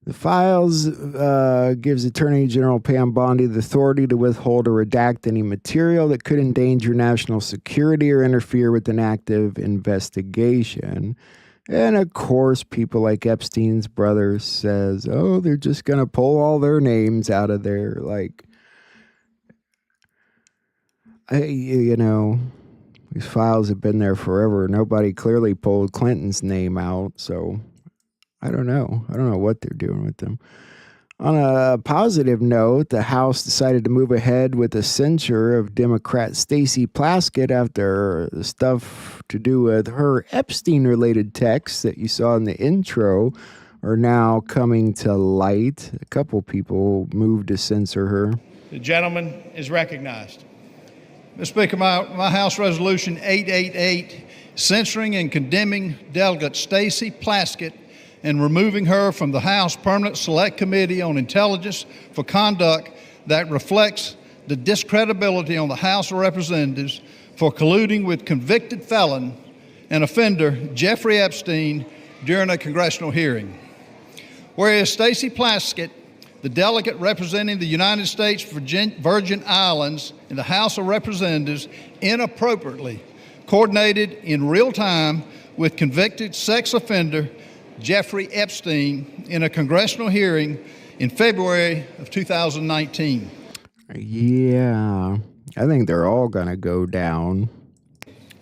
The files gives Attorney General Pam Bondi the authority to withhold or redact any material that could endanger national security or interfere with an active investigation. And of course, people like Epstein's brother says, oh, they're just going to pull all their names out of there. Like, these files have been there forever. Nobody clearly pulled Clinton's name out. So I don't know. I don't know what they're doing with them. On a positive note, the House decided to move ahead with a censure of Democrat Stacey Plaskett after the stuff to do with her Epstein-related texts that you saw in the intro are now coming to light. A couple people moved to censor her. The gentleman is recognized. Mr. Speaker, my House Resolution 888, censoring and condemning Delegate Stacey Plaskett and removing her from the House Permanent Select Committee on Intelligence for conduct that reflects the discredibility on the House of Representatives for colluding with convicted felon and offender Jeffrey Epstein during a congressional hearing. Whereas Stacey Plaskett, the delegate representing the United States Virgin Islands in the House of Representatives, inappropriately coordinated in real time with convicted sex offender Jeffrey Epstein in a congressional hearing in February of 2019. Yeah, I think they're all going to go down.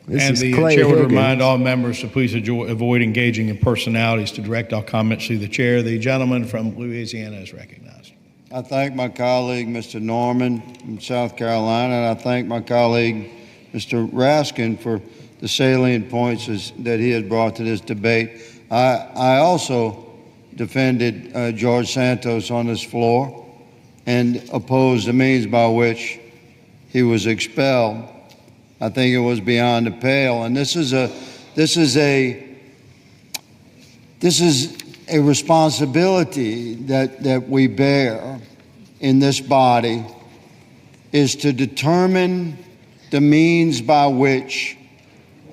And the chair would remind all members to please avoid engaging in personalities to direct all comments to the chair. The gentleman from Louisiana is recognized. I thank my colleague, Mr. Norman from South Carolina, and I thank my colleague, Mr. Raskin, for the salient points that he has brought to this debate. I also defended George Santos on this floor and opposed the means by which he was expelled. I think it was beyond the pale, and this is a responsibility that we bear in this body, is to determine the means by which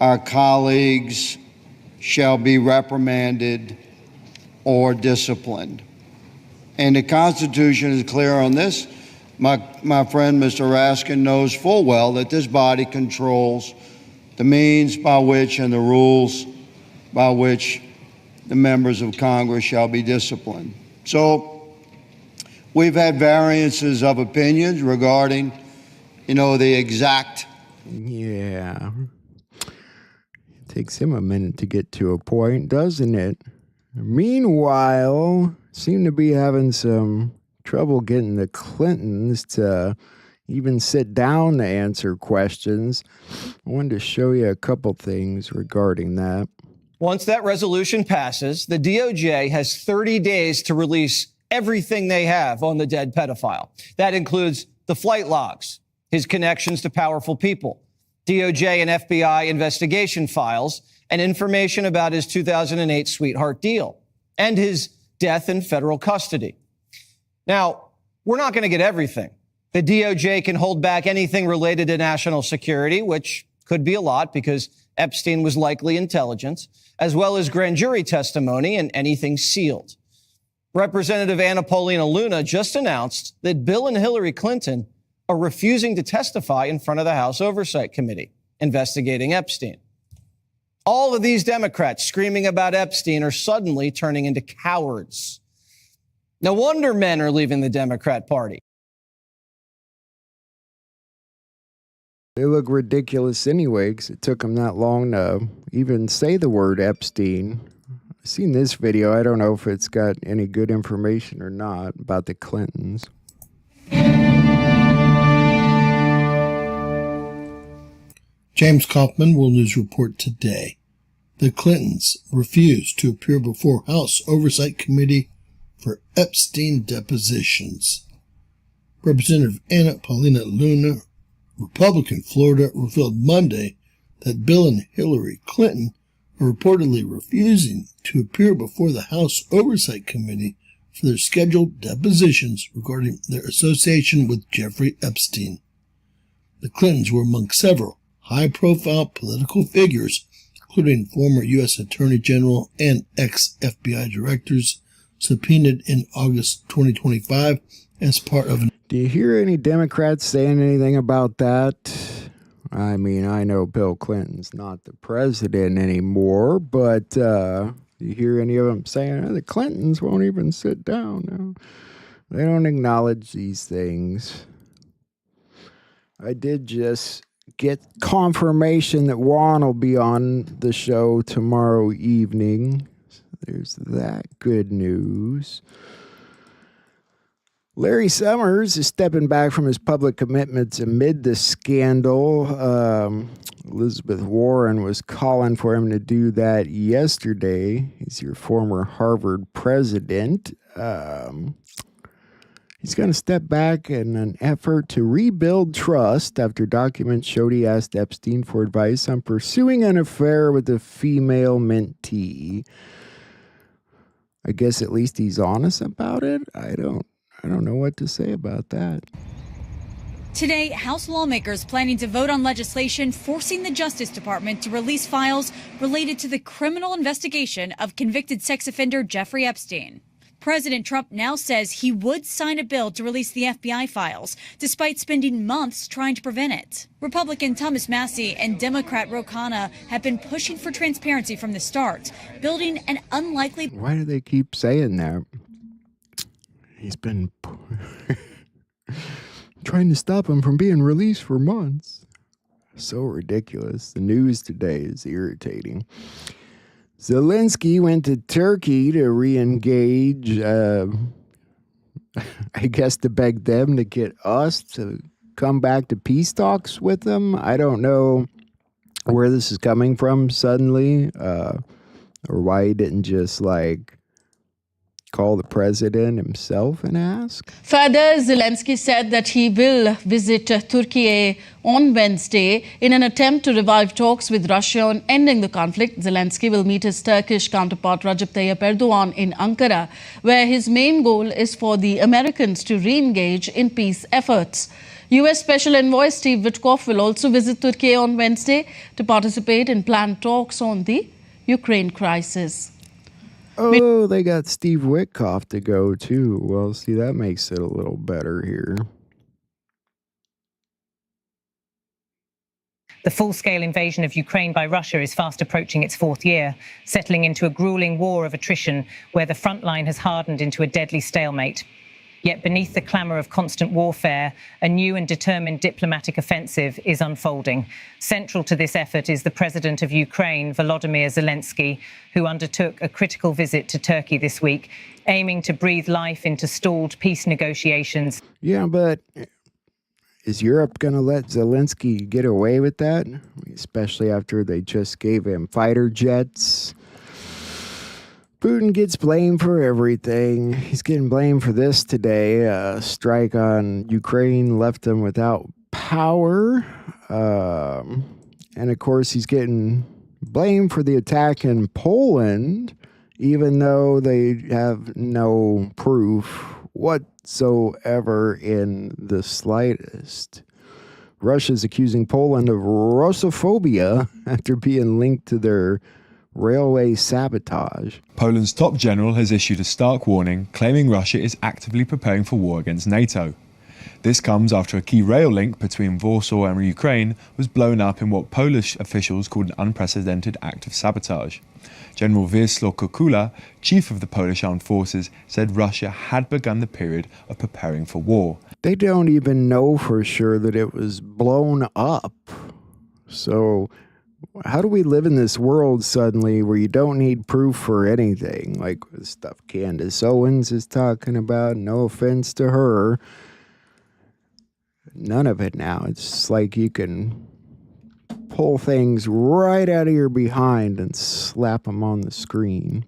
our colleagues shall be reprimanded or disciplined. And the Constitution is clear on this. My friend, Mr. Raskin, knows full well that this body controls the means by which and the rules by which the members of Congress shall be disciplined. So we've had variances of opinions regarding, the exact. Yeah. It takes him a minute to get to a point, doesn't it? Meanwhile, seem to be having some trouble getting the Clintons to even sit down to answer questions. I wanted to show you a couple things regarding that. Once that resolution passes, the DOJ has 30 days to release everything they have on the dead pedophile. That includes the flight logs, his connections to powerful people, DOJ and FBI investigation files, and information about his 2008 sweetheart deal and his death in federal custody. Now, we're not going to get everything. The DOJ can hold back anything related to national security, which could be a lot because Epstein was likely intelligence, as well as grand jury testimony and anything sealed. Representative Anna Paulina Luna just announced that Bill and Hillary Clinton are refusing to testify in front of the House Oversight Committee investigating Epstein. All of these Democrats screaming about Epstein are suddenly turning into cowards. No wonder men are leaving the Democrat Party. They look ridiculous anyway because it took them that long to even say the word Epstein. I've seen this video. I don't know if it's got any good information or not about the Clintons. James Kaufman, World News Report today. The Clintons refused to appear before House Oversight Committee for Epstein depositions. Representative Anna Paulina Luna, Republican Florida, revealed Monday that Bill and Hillary Clinton are reportedly refusing to appear before the House Oversight Committee for their scheduled depositions regarding their association with Jeffrey Epstein. The Clintons were among several high-profile political figures, including former U.S. Attorney General and ex-FBI directors, subpoenaed in August 2025 as part of an... Do you hear any Democrats saying anything about that? I mean, I know Bill Clinton's not the president anymore, but do you hear any of them saying the Clintons won't even sit down? No, they don't acknowledge these things. I did just get confirmation that Juan will be on the show tomorrow evening. There's that good news. Larry Summers is stepping back from his public commitments amid the scandal. Elizabeth Warren was calling for him to do that yesterday. He's your former Harvard president. He's going to step back in an effort to rebuild trust after documents showed he asked Epstein for advice on pursuing an affair with a female mentee. I guess at least he's honest about it. I don't know what to say about that. Today, House lawmakers planning to vote on legislation forcing the Justice Department to release files related to the criminal investigation of convicted sex offender Jeffrey Epstein. President Trump now says he would sign a bill to release the FBI files, despite spending months trying to prevent it. Republican Thomas Massie and Democrat Ro Khanna have been pushing for transparency from the start, building an unlikely... Why do they keep saying that? He's been trying to stop him from being released for months. So ridiculous. The news today is irritating. Zelensky went to Turkey to re-engage, I guess to beg them to get us to come back to peace talks with them. I don't know where this is coming from suddenly, or why he didn't just call the president himself and ask. Further, Zelensky said that he will visit Turkey on Wednesday in an attempt to revive talks with Russia on ending the conflict. Zelensky will meet his Turkish counterpart Recep Tayyip Erdogan in Ankara, where his main goal is for the Americans to re-engage in peace efforts. U.S. Special Envoy Steve Witkoff will also visit Turkey on Wednesday to participate in planned talks on the Ukraine crisis. Oh, they got Steve Witkoff to go too. Well, see, that makes it a little better here. The full-scale invasion of Ukraine by Russia is fast approaching its fourth year, settling into a grueling war of attrition where the front line has hardened into a deadly stalemate. Yet beneath the clamour of constant warfare, a new and determined diplomatic offensive is unfolding. Central to this effort is the president of Ukraine, Volodymyr Zelensky, who undertook a critical visit to Turkey this week, aiming to breathe life into stalled peace negotiations. Yeah, but is Europe going to let Zelensky get away with that? Especially after they just gave him fighter jets. Putin gets blamed for everything. He's getting blamed for this today. A strike on Ukraine left him without power. And of course, he's getting blamed for the attack in Poland, even though they have no proof whatsoever in the slightest. Russia's accusing Poland of Russophobia after being linked to their railway sabotage. Poland's top general has issued a stark warning, claiming Russia is actively preparing for war against NATO. This comes after a key rail link between Warsaw and Ukraine was blown up in what Polish officials called an unprecedented act of sabotage. General Wiesław Kukula, chief of the Polish Armed Forces, said Russia had begun the period of preparing for war. They don't even know for sure that it was blown up. So how do we live in this world suddenly where you don't need proof for anything? Like the stuff Candace Owens is talking about, no offense to her. None of it now. It's just like you can pull things right out of your behind and slap them on the screen.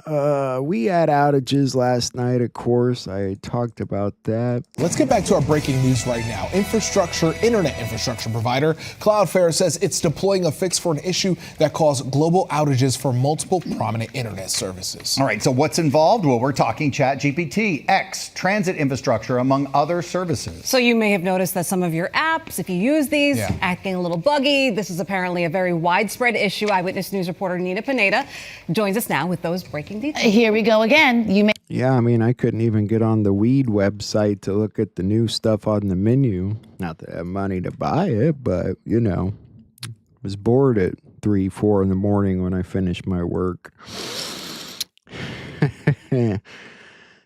We had outages last night, of course. I talked about that. Let's get back to our breaking news right now. Internet infrastructure provider Cloudflare says it's deploying a fix for an issue that caused global outages for multiple prominent internet services. All right, so what's involved? Well, we're talking ChatGPT, X, transit infrastructure, among other services. So you may have noticed that some of your apps, if you use these, acting a little buggy. This is apparently a very widespread issue. Eyewitness News reporter Nina Pineda joins us now with those breaking details. Here we go again. Yeah, I mean, I couldn't even get on the weed website to look at the new stuff on the menu. Not that I have money to buy it, but, you know, I was bored at 3, 4 in the morning when I finished my work.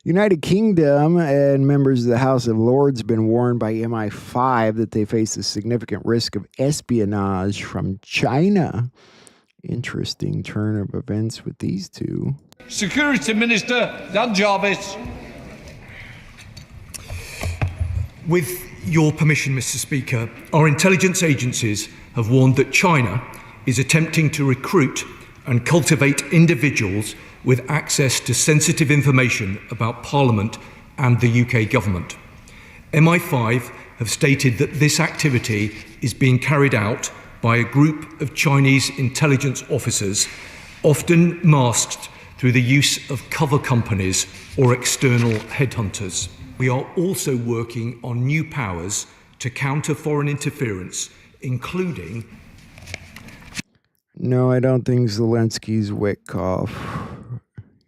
United Kingdom and members of the House of Lords have been warned by MI5 that they face a significant risk of espionage from China. Interesting turn of events with these two. Security Minister Dan Jarvis With your permission, Mr. Speaker, our intelligence agencies have warned that China is attempting to recruit and cultivate individuals with access to sensitive information about Parliament and the UK government. MI5 have stated that this activity is being carried out by a group of Chinese intelligence officers, often masked through the use of cover companies or external headhunters. We are also working on new powers to counter foreign interference, including... No, I don't think Zelensky's Witkoff.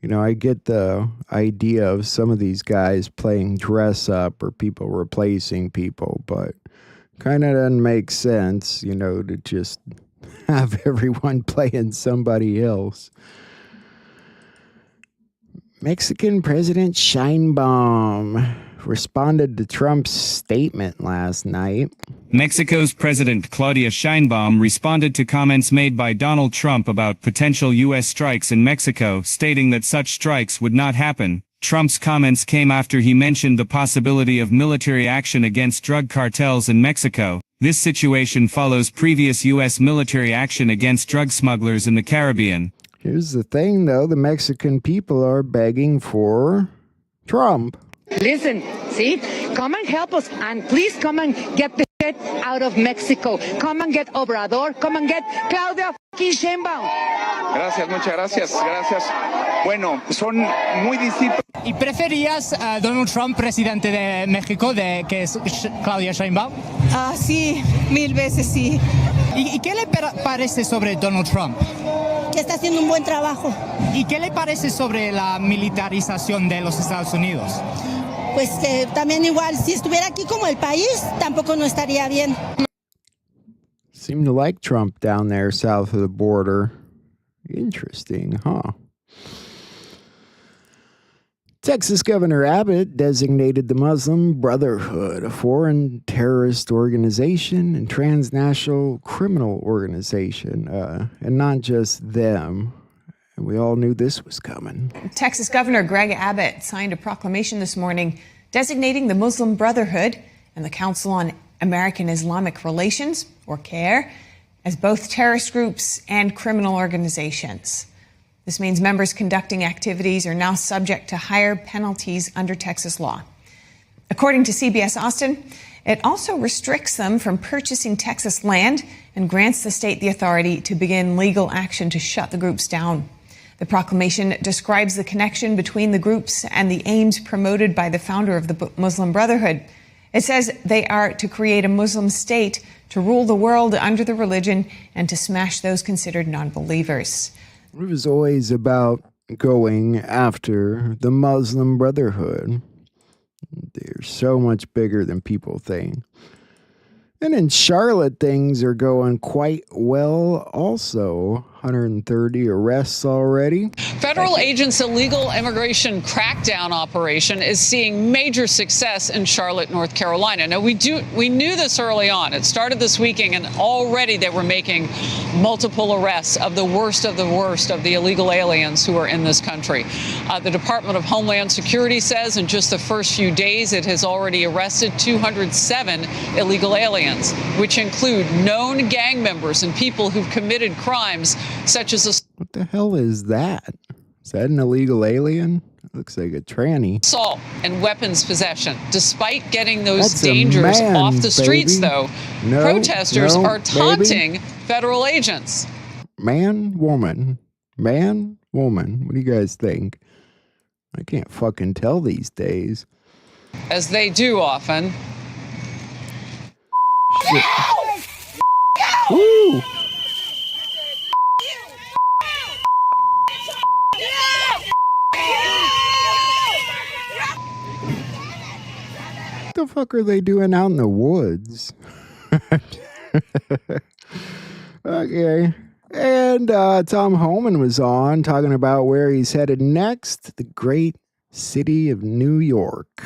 You know, I get the idea of some of these guys playing dress up or people replacing people, but kind of doesn't make sense, you know, to just have everyone playing somebody else. Mexican President Sheinbaum responded to Trump's statement last night. Mexico's President Claudia Sheinbaum responded to comments made by Donald Trump about potential U.S. strikes in Mexico, stating that such strikes would not happen. Trump's comments came after he mentioned the possibility of military action against drug cartels in Mexico. This situation follows previous U.S. military action against drug smugglers in the Caribbean. Here's the thing, though. The Mexican people are begging for Trump. Listen, see? Come and help us, and please come and get the shit out of Mexico. Come and get Obrador. Come and get Claudia Sheinbaum. Gracias, muchas gracias, gracias. Bueno, son muy distintos. ¿Y preferías a Donald Trump, presidente de México, que es Claudia Sheinbaum? Ah, sí, 1000 veces sí. ¿Y qué le parece sobre Donald Trump? Que está haciendo un buen trabajo. ¿Y qué le parece sobre la militarización de los Estados Unidos? Pues también igual, si estuviera aquí como el país, tampoco no estaría bien. Seem to like Trump down there south of the border. Interesting, huh? Texas Governor Abbott designated the Muslim Brotherhood a foreign terrorist organization and transnational criminal organization, and not just them. And we all knew this was coming. Texas Governor Greg Abbott signed a proclamation this morning designating the Muslim Brotherhood and the Council on American Islamic Relations, or CAIR, as both terrorist groups and criminal organizations. This means members conducting activities are now subject to higher penalties under Texas law. According to CBS Austin, it also restricts them from purchasing Texas land and grants the state the authority to begin legal action to shut the groups down. The proclamation describes the connection between the groups and the aims promoted by the founder of the Muslim Brotherhood. It says they are to create a Muslim state, to rule the world under the religion, and to smash those considered non-believers. It was always about going after the Muslim Brotherhood. They're so much bigger than people think. And in Charlotte, things are going quite well also. 130 arrests already. Federal agents' illegal immigration crackdown operation is seeing major success in Charlotte, North Carolina. Now, we knew this early on. It started this weekend, and already they were making multiple arrests of the worst of the illegal aliens who are in this country. The Department of Homeland Security says in just the first few days it has already arrested 207 illegal aliens, which include known gang members and people who've committed crimes such as what the hell is that? Is that an illegal alien? It looks like a tranny. Assault and weapons possession. Despite getting those dangers off the streets, though, protesters are taunting federal agents. Man, woman. Man, woman. What do you guys think? I can't fucking tell these days. As they do often. Shit. Woo! What the fuck are they doing out in the woods? Okay. And Tom Homan was on talking about where he's headed next, the great city of New York.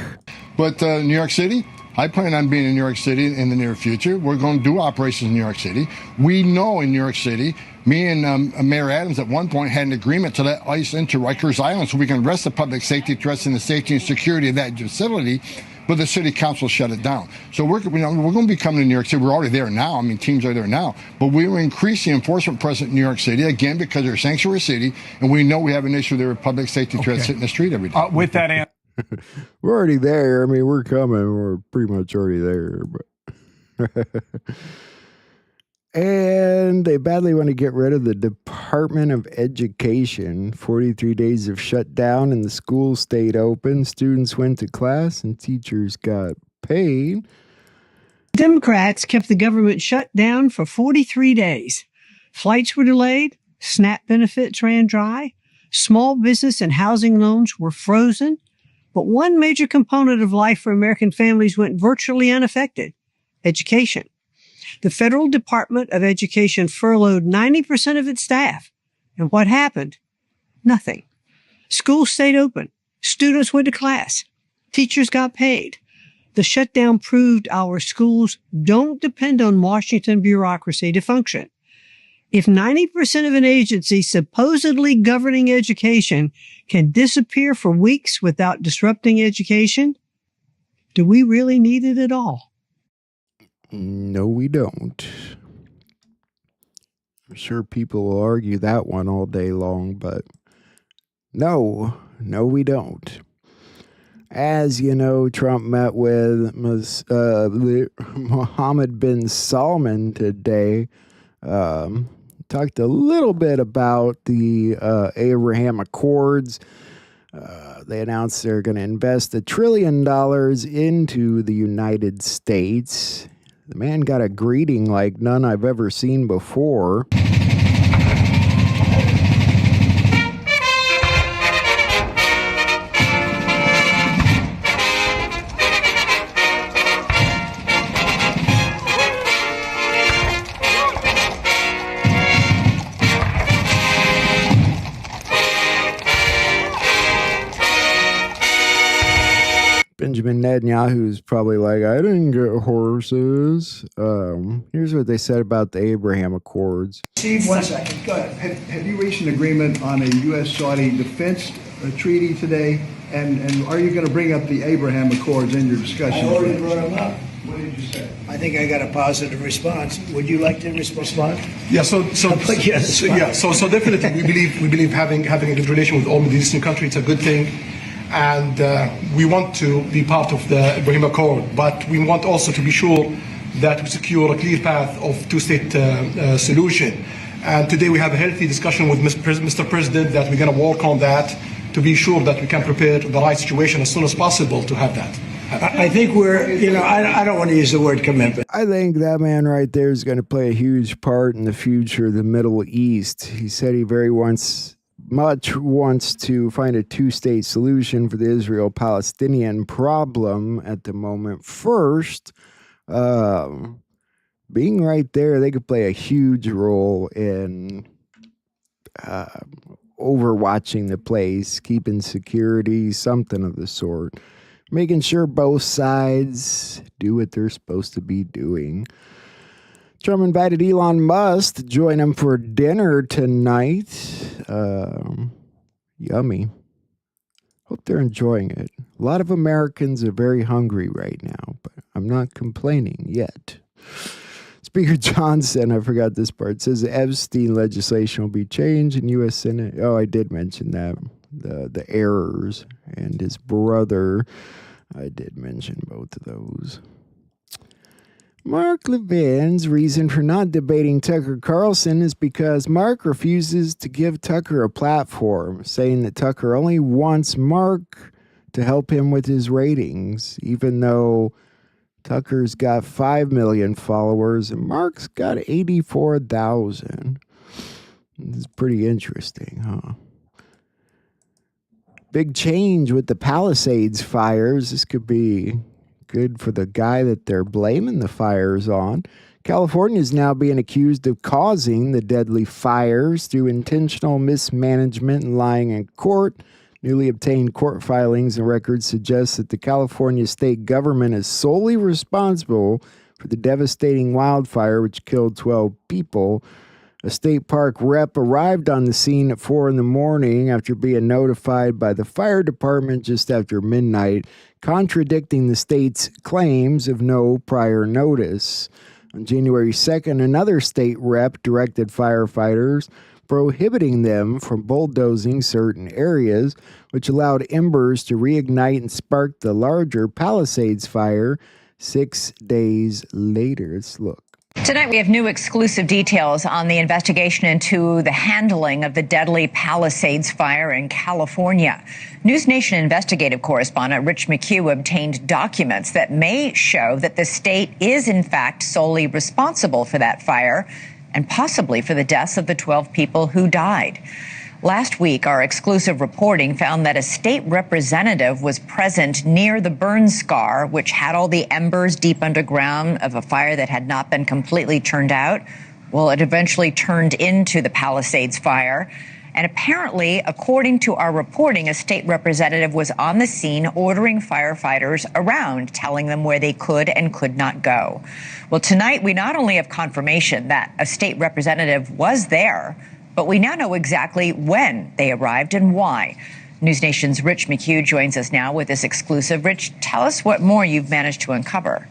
But New York City, I plan on being in New York City in the near future. We're going to do operations in New York City. We know in New York City, me and Mayor Adams at one point had an agreement to let ICE into Rikers Island so we can arrest the public safety threats and the safety and security of that facility. but the city council shut it down. So we're going to be coming to New York City. We're already there now. I mean, teams are there now. But we will increase the enforcement presence in New York City, again, because they're a sanctuary city, and we know we have an issue there with public safety threats sitting in the street every day. With that answer. We're already there. I mean, we're coming. We're pretty much already there. But and they badly want to get rid of the Department of Education. 43 days of shutdown and the schools stayed open. Students went to class and teachers got paid. Democrats kept the government shut down for 43 days. Flights were delayed. SNAP benefits ran dry. Small business and housing loans were frozen. But one major component of life for American families went virtually unaffected: education. The Federal Department of Education furloughed 90% of its staff. And what happened? Nothing. Schools stayed open. Students went to class. Teachers got paid. The shutdown proved our schools don't depend on Washington bureaucracy to function. If 90% of an agency supposedly governing education can disappear for weeks without disrupting education, do we really need it at all? No, we don't. I'm sure people will argue that one all day long, but no, we don't. As you know, Trump met with Mohammed bin Salman today. Talked a little bit about the Abraham Accords. They announced they're going to invest $1 trillion into the United States. The man got a greeting like none I've ever seen before. Benjamin Netanyahu's probably like, I didn't get horses. Here's what they said about the Abraham Accords. Steve, 1 second. Go ahead. Have you reached an agreement on a U.S.-Saudi defense treaty today? And are you going to bring up the Abraham Accords in your discussion? I already brought them up. What did you say? I think I got a positive response. Would you like to respond? Yeah. So definitely, we believe having a good relation with all Middle Eastern countries is a good thing. And we want to be part of the Abraham Accord, but we want also to be sure that we secure a clear path of two-state solution. And today we have a healthy discussion with Mr. President that we're going to work on that to be sure that we can prepare the right situation as soon as possible to have that. I think I don't want to use the word commitment. I think that man right there is going to play a huge part in the future of the Middle East. He said he very much wants to find a two-state solution for the Israel-Palestinian problem at the moment. First, being right there, they could play a huge role in overwatching the place, keeping security, something of the sort, making sure both sides do what they're supposed to be doing. Trump invited Elon Musk to join him for dinner tonight. Yummy. Hope they're enjoying it. A lot of Americans are very hungry right now, but I'm not complaining yet. Speaker Johnson, I forgot this part, says the Epstein legislation will be changed in U.S. Senate. Oh, I did mention that. The errors and his brother. I did mention both of those. Mark Levin's reason for not debating Tucker Carlson is because Mark refuses to give Tucker a platform, saying that Tucker only wants Mark to help him with his ratings, even though Tucker's got 5 million followers and Mark's got 84,000. It's pretty interesting, huh? Big change with the Palisades fires. This could be good for the guy that they're blaming the fires on. California is now being accused of causing the deadly fires through intentional mismanagement and lying in court. Newly obtained court filings and records suggest that the California state government is solely responsible for the devastating wildfire which killed 12 people. A state park rep arrived on the scene at 4 a.m. after being notified by the fire department just after midnight, contradicting the state's claims of no prior notice. On January 2nd, another state rep directed firefighters, prohibiting them from bulldozing certain areas, which allowed embers to reignite and spark the larger Palisades fire 6 days later. Let's look. Tonight, we have new exclusive details on the investigation into the handling of the deadly Palisades fire in California. News Nation investigative correspondent Rich McHugh obtained documents that may show that the state is, in fact, solely responsible for that fire and possibly for the deaths of the 12 people who died. Last week, our exclusive reporting found that a state representative was present near the burn scar, which had all the embers deep underground of a fire that had not been completely turned out. Well, it eventually turned into the Palisades fire. And apparently, according to our reporting, a state representative was on the scene ordering firefighters around, telling them where they could and could not go. Well, tonight, we not only have confirmation that a state representative was there, but we now know exactly when they arrived and why. News Nation's Rich McHugh joins us now with this exclusive. Rich, tell us what more you've managed to uncover.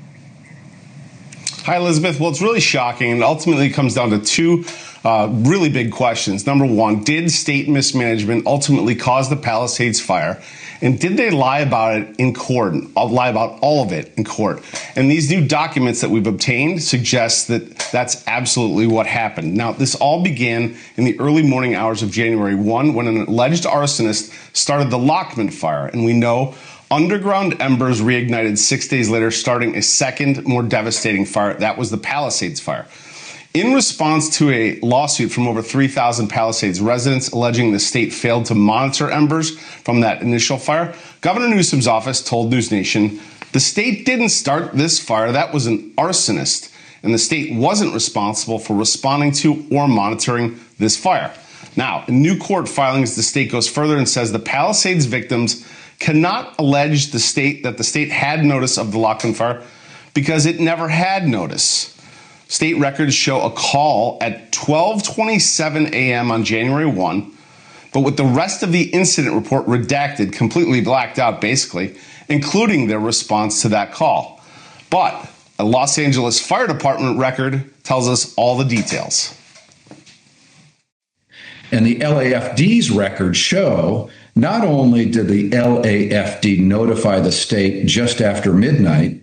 Hi, Elizabeth. Well, it's really shocking, and ultimately it comes down to two really big questions. Number one, did state mismanagement ultimately cause the Palisades fire? And did they lie about it in court, lie about all of it in court? And these new documents that we've obtained suggest that that's absolutely what happened. Now, this all began in the early morning hours of January 1 when an alleged arsonist started the Lockman fire. And we know underground embers reignited 6 days later, starting a second, more devastating fire. That was the Palisades fire. In response to a lawsuit from over 3,000 Palisades residents alleging the state failed to monitor embers from that initial fire, Governor Newsom's office told News Nation the state didn't start this fire. That was an arsonist, and the state wasn't responsible for responding to or monitoring this fire. Now, in new court filings, the state goes further and says the Palisades victims cannot allege the state that the state had notice of the Lockman fire because it never had notice. State records show a call at 12:27 a.m. on January 1, but with the rest of the incident report redacted, completely blacked out basically, including their response to that call. But a Los Angeles Fire Department record tells us all the details. And the LAFD's records show not only did the LAFD notify the state just after midnight,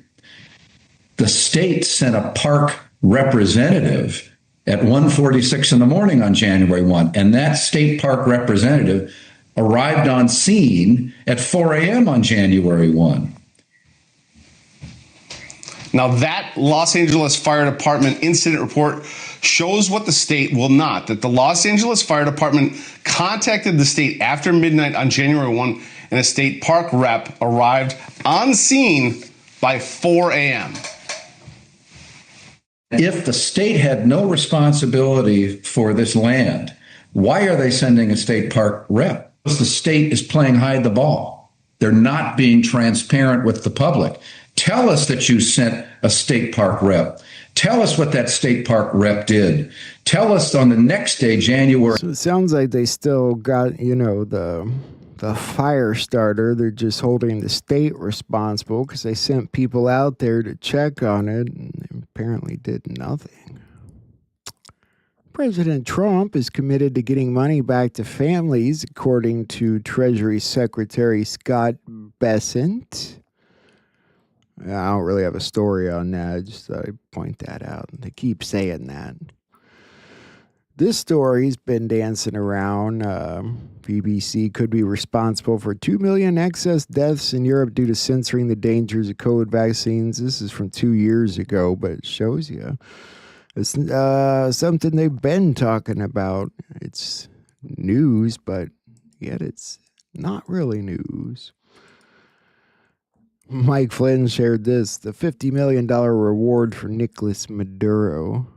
the state sent a park representative at 1:46 in the morning on January 1, and that state park representative arrived on scene at 4 a.m. on January 1. Now, that Los Angeles Fire Department incident report shows what the state will not, that the Los Angeles Fire Department contacted the state after midnight on January 1, and a state park rep arrived on scene by 4 a.m. If the state had no responsibility for this land, why are they sending a state park rep? The state is playing hide the ball. They're not being transparent with the public. Tell us that you sent a state park rep. Tell us what that state park rep did. Tell us on the next day, January. So it sounds like they still got, the fire starter. They're just holding the state responsible because they sent people out there to check on it and apparently did nothing. President Trump is committed to getting money back to families, according to Treasury Secretary Scott Bessent. I don't really have a story on that. I just thought I'd point that out. They keep saying that. This story's been dancing around. BBC could be responsible for 2 million excess deaths in Europe due to censoring the dangers of COVID vaccines. This is from 2 years ago, but it shows you. It's something they've been talking about. It's news, but yet it's not really news. Mike Flynn shared this, the $50 million reward for Nicolas Maduro.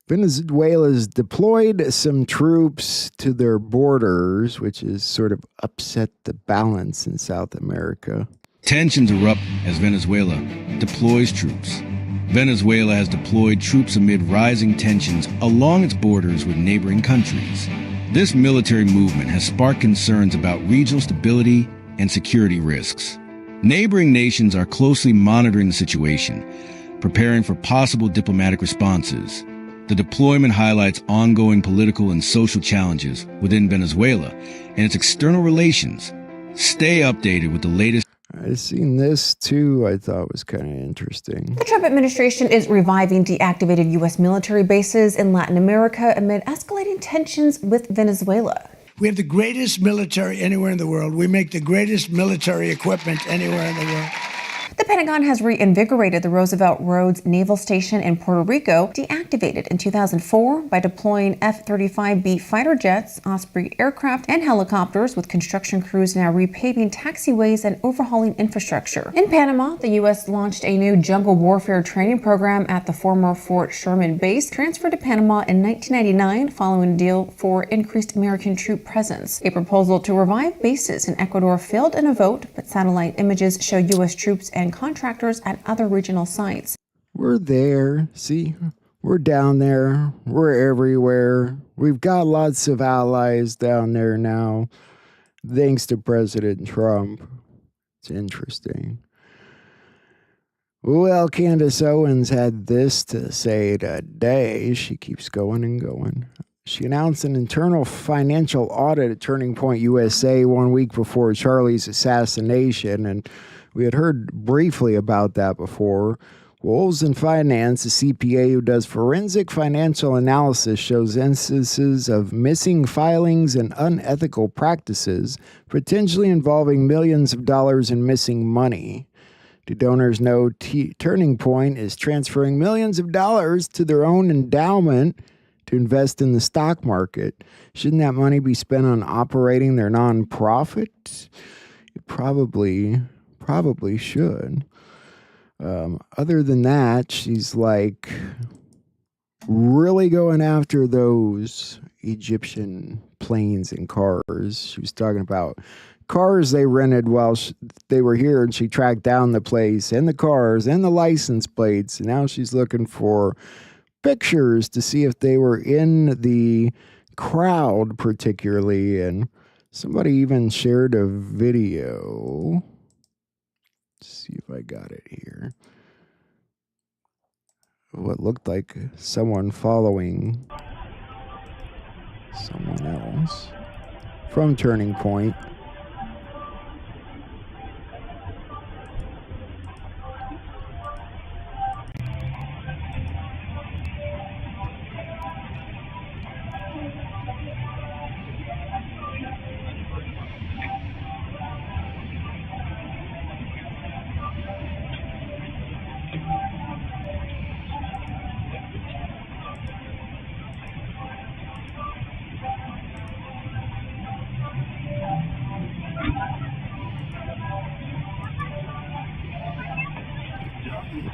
Venezuela's deployed some troops to their borders, which has sort of upset the balance in South America. Tensions erupt as Venezuela deploys troops. Venezuela has deployed troops amid rising tensions along its borders with neighboring countries. This military movement has sparked concerns about regional stability and security risks. Neighboring nations are closely monitoring the situation, preparing for possible diplomatic responses. The deployment highlights ongoing political and social challenges within Venezuela and its external relations. Stay updated with the latest. I've seen this too. I thought was kind of interesting. The Trump administration is reviving deactivated U.S. military bases in Latin America amid escalating tensions with Venezuela. We have the greatest military anywhere in the world. We make the greatest military equipment anywhere in the world. The Pentagon has reinvigorated the Roosevelt Roads Naval Station in Puerto Rico, deactivated in 2004 by deploying F-35B fighter jets, Osprey aircraft, and helicopters, with construction crews now repaving taxiways and overhauling infrastructure. In Panama, the U.S. launched a new jungle warfare training program at the former Fort Sherman base, transferred to Panama in 1999 following a deal for increased American troop presence. A proposal to revive bases in Ecuador failed in a vote, but satellite images show U.S. troops and contractors at other regional sites. We're there. See, we're down there. We're everywhere. We've got lots of allies down there now, thanks to President Trump. It's interesting. Well, Candace Owens had this to say today. She keeps going and going. She announced an internal financial audit at Turning Point USA 1 week before Charlie's assassination, and we had heard briefly about that before. Wolves in Finance, a CPA who does forensic financial analysis, shows instances of missing filings and unethical practices, potentially involving millions of dollars in missing money. Do donors know Turning Point is transferring millions of dollars to their own endowment to invest in the stock market? Shouldn't that money be spent on operating their nonprofit? It probably should. Other than that, she's like really going after those Egyptian planes and cars. She was talking about cars they rented while they were here, and she tracked down the place and the cars and the license plates. And now she's looking for pictures to see if they were in the crowd particularly. And somebody even shared a video. Let's see if I got it here. What looked like someone following someone else from Turning Point.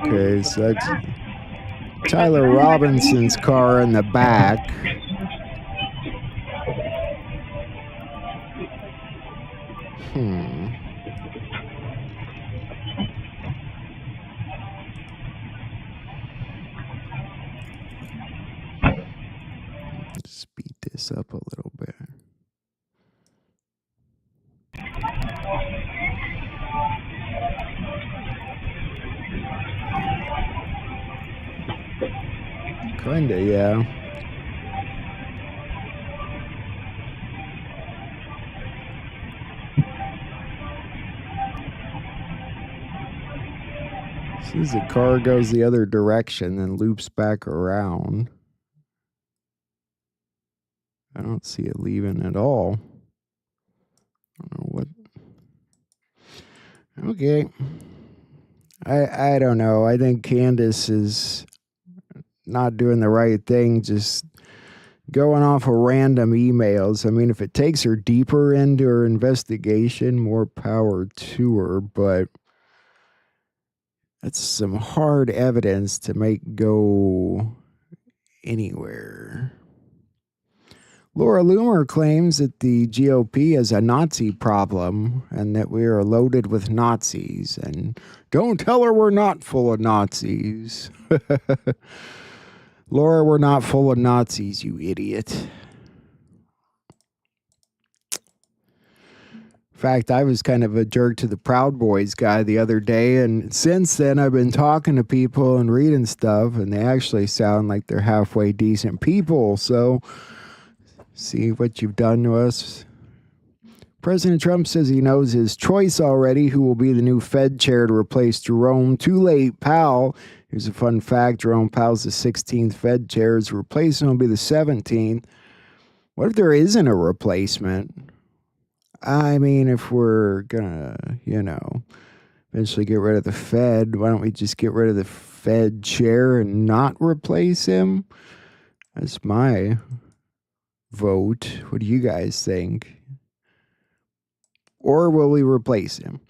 Okay, so that's Tyler Robinson's car in the back. Speed this up a little bit. Kinda, yeah. As the car goes the other direction, then loops back around. I don't see it leaving at all. I don't know what. Okay. I don't know. I think Candace is not doing the right thing, just going off of random emails. I mean, if it takes her deeper into her investigation, more power to her, but that's some hard evidence to make go anywhere. Laura Loomer claims that the GOP is a Nazi problem and that we are loaded with Nazis. And don't tell her we're not full of Nazis. Laura, we're not full of Nazis, you idiot. In fact, I was kind of a jerk to the Proud Boys guy the other day, and since then I've been talking to people and reading stuff, and they actually sound like they're halfway decent people, so see what you've done to us. President Trump says he knows his choice already, who will be the new Fed chair to replace Jerome Too Late Powell. Here's a fun fact. Jerome Powell's the 16th Fed chair. His replacement will be the 17th. What if there isn't a replacement? I mean, if we're gonna, eventually get rid of the Fed, why don't we just get rid of the Fed chair and not replace him? That's my vote. What do you guys think? Or will we replace him?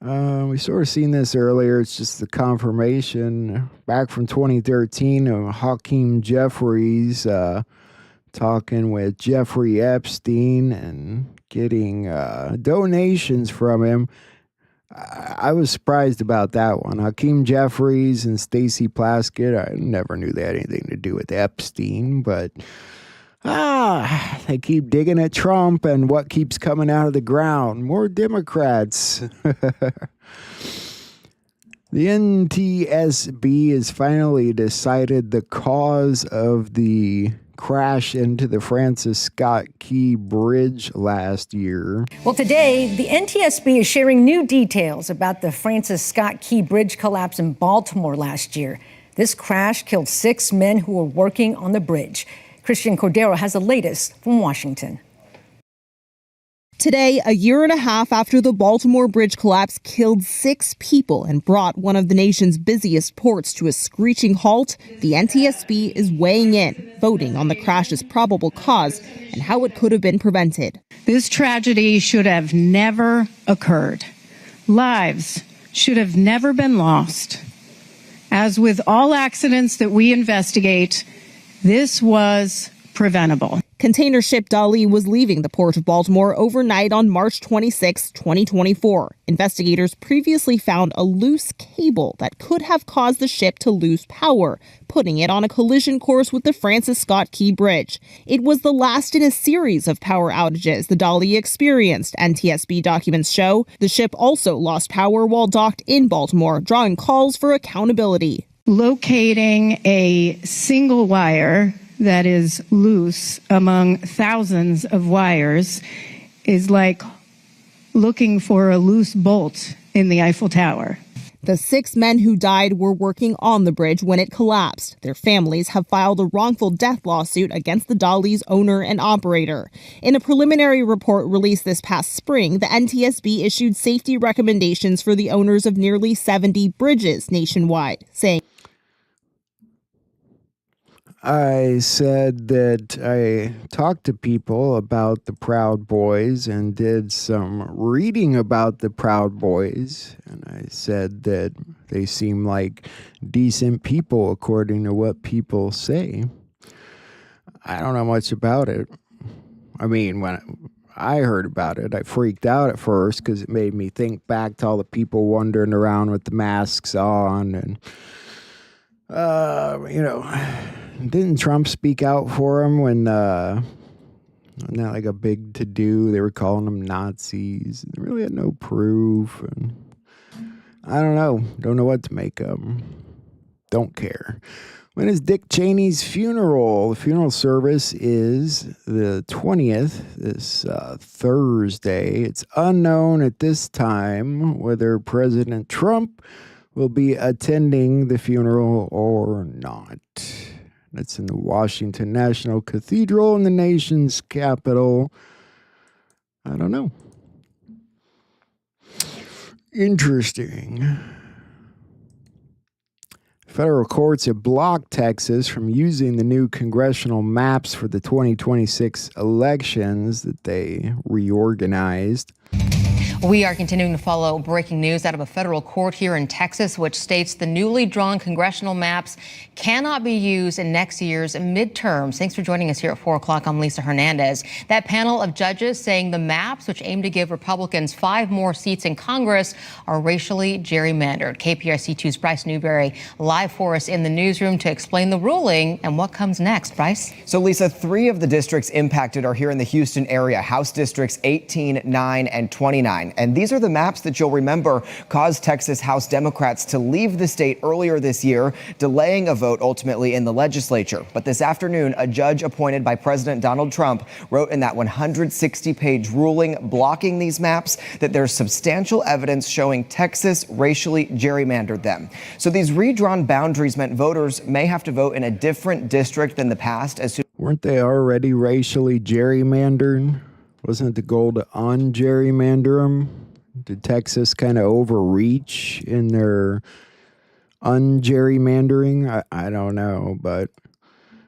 We sort of seen this earlier. It's just the confirmation back from 2013 of Hakeem Jeffries talking with Jeffrey Epstein and getting donations from him. I was surprised about that one. Hakeem Jeffries and Stacey Plaskett, I never knew they had anything to do with Epstein, but they keep digging at Trump, and what keeps coming out of the ground? More Democrats. The NTSB has finally decided the cause of the crash into the Francis Scott Key Bridge last year. Well, today, the NTSB is sharing new details about the Francis Scott Key Bridge collapse in Baltimore last year. This crash killed 6 men who were working on the bridge. Christian Cordero has the latest from Washington. Today, a year and a half after the Baltimore Bridge collapse killed 6 people and brought one of the nation's busiest ports to a screeching halt, the NTSB is weighing in, voting on the crash's probable cause and how it could have been prevented. This tragedy should have never occurred. Lives should have never been lost. As with all accidents that we investigate, this was preventable. Container ship Dali was leaving the port of Baltimore overnight on March 26, 2024. Investigators previously found a loose cable that could have caused the ship to lose power, putting it on a collision course with the Francis Scott Key Bridge. It was the last in a series of power outages the Dali experienced, NTSB documents show. The ship also lost power while docked in Baltimore, drawing calls for accountability. Locating a single wire that is loose among thousands of wires is like looking for a loose bolt in the Eiffel Tower. The 6 men who died were working on the bridge when it collapsed. Their families have filed a wrongful death lawsuit against the Dali's owner and operator. In a preliminary report released this past spring, the NTSB issued safety recommendations for the owners of nearly 70 bridges nationwide, saying, I said that I talked to people about the Proud Boys and did some reading about the Proud Boys. And I said that they seem like decent people according to what people say. I don't know much about it. I mean, when I heard about it, I freaked out at first because it made me think back to all the people wandering around with the masks on and, didn't Trump speak out for him when, not like a big to-do, they were calling them Nazis. They really had no proof. And I don't know what to make of them. Don't care. When is Dick Cheney's funeral? The funeral service is the 20th, this Thursday. It's unknown at this time whether President Trump will be attending the funeral or not. It's in the Washington National Cathedral in the nation's capital. I don't know. Interesting. Federal courts have blocked Texas from using the new congressional maps for the 2026 elections that they reorganized. We are continuing to follow breaking news out of a federal court here in Texas, which states the newly drawn congressional maps cannot be used in next year's midterms. Thanks for joining us here at 4 o'clock. I'm Lisa Hernandez. That panel of judges saying the maps, which aim to give Republicans 5 more seats in Congress, are racially gerrymandered. KPRC2's Bryce Newberry live for us in the newsroom to explain the ruling and what comes next. Bryce? So, Lisa, 3 of the districts impacted are here in the Houston area, House Districts 18, 9, and 29. And these are the maps that you'll remember caused Texas House Democrats to leave the state earlier this year, delaying a vote ultimately in the legislature. But this afternoon, a judge appointed by President Donald Trump wrote in that 160-page ruling blocking these maps that there's substantial evidence showing Texas racially gerrymandered them. So these redrawn boundaries meant voters may have to vote in a different district than the past. Weren't they already racially gerrymandered? Wasn't the goal to un-gerrymander them? Did Texas kind of overreach in their un-gerrymandering? I don't know, but I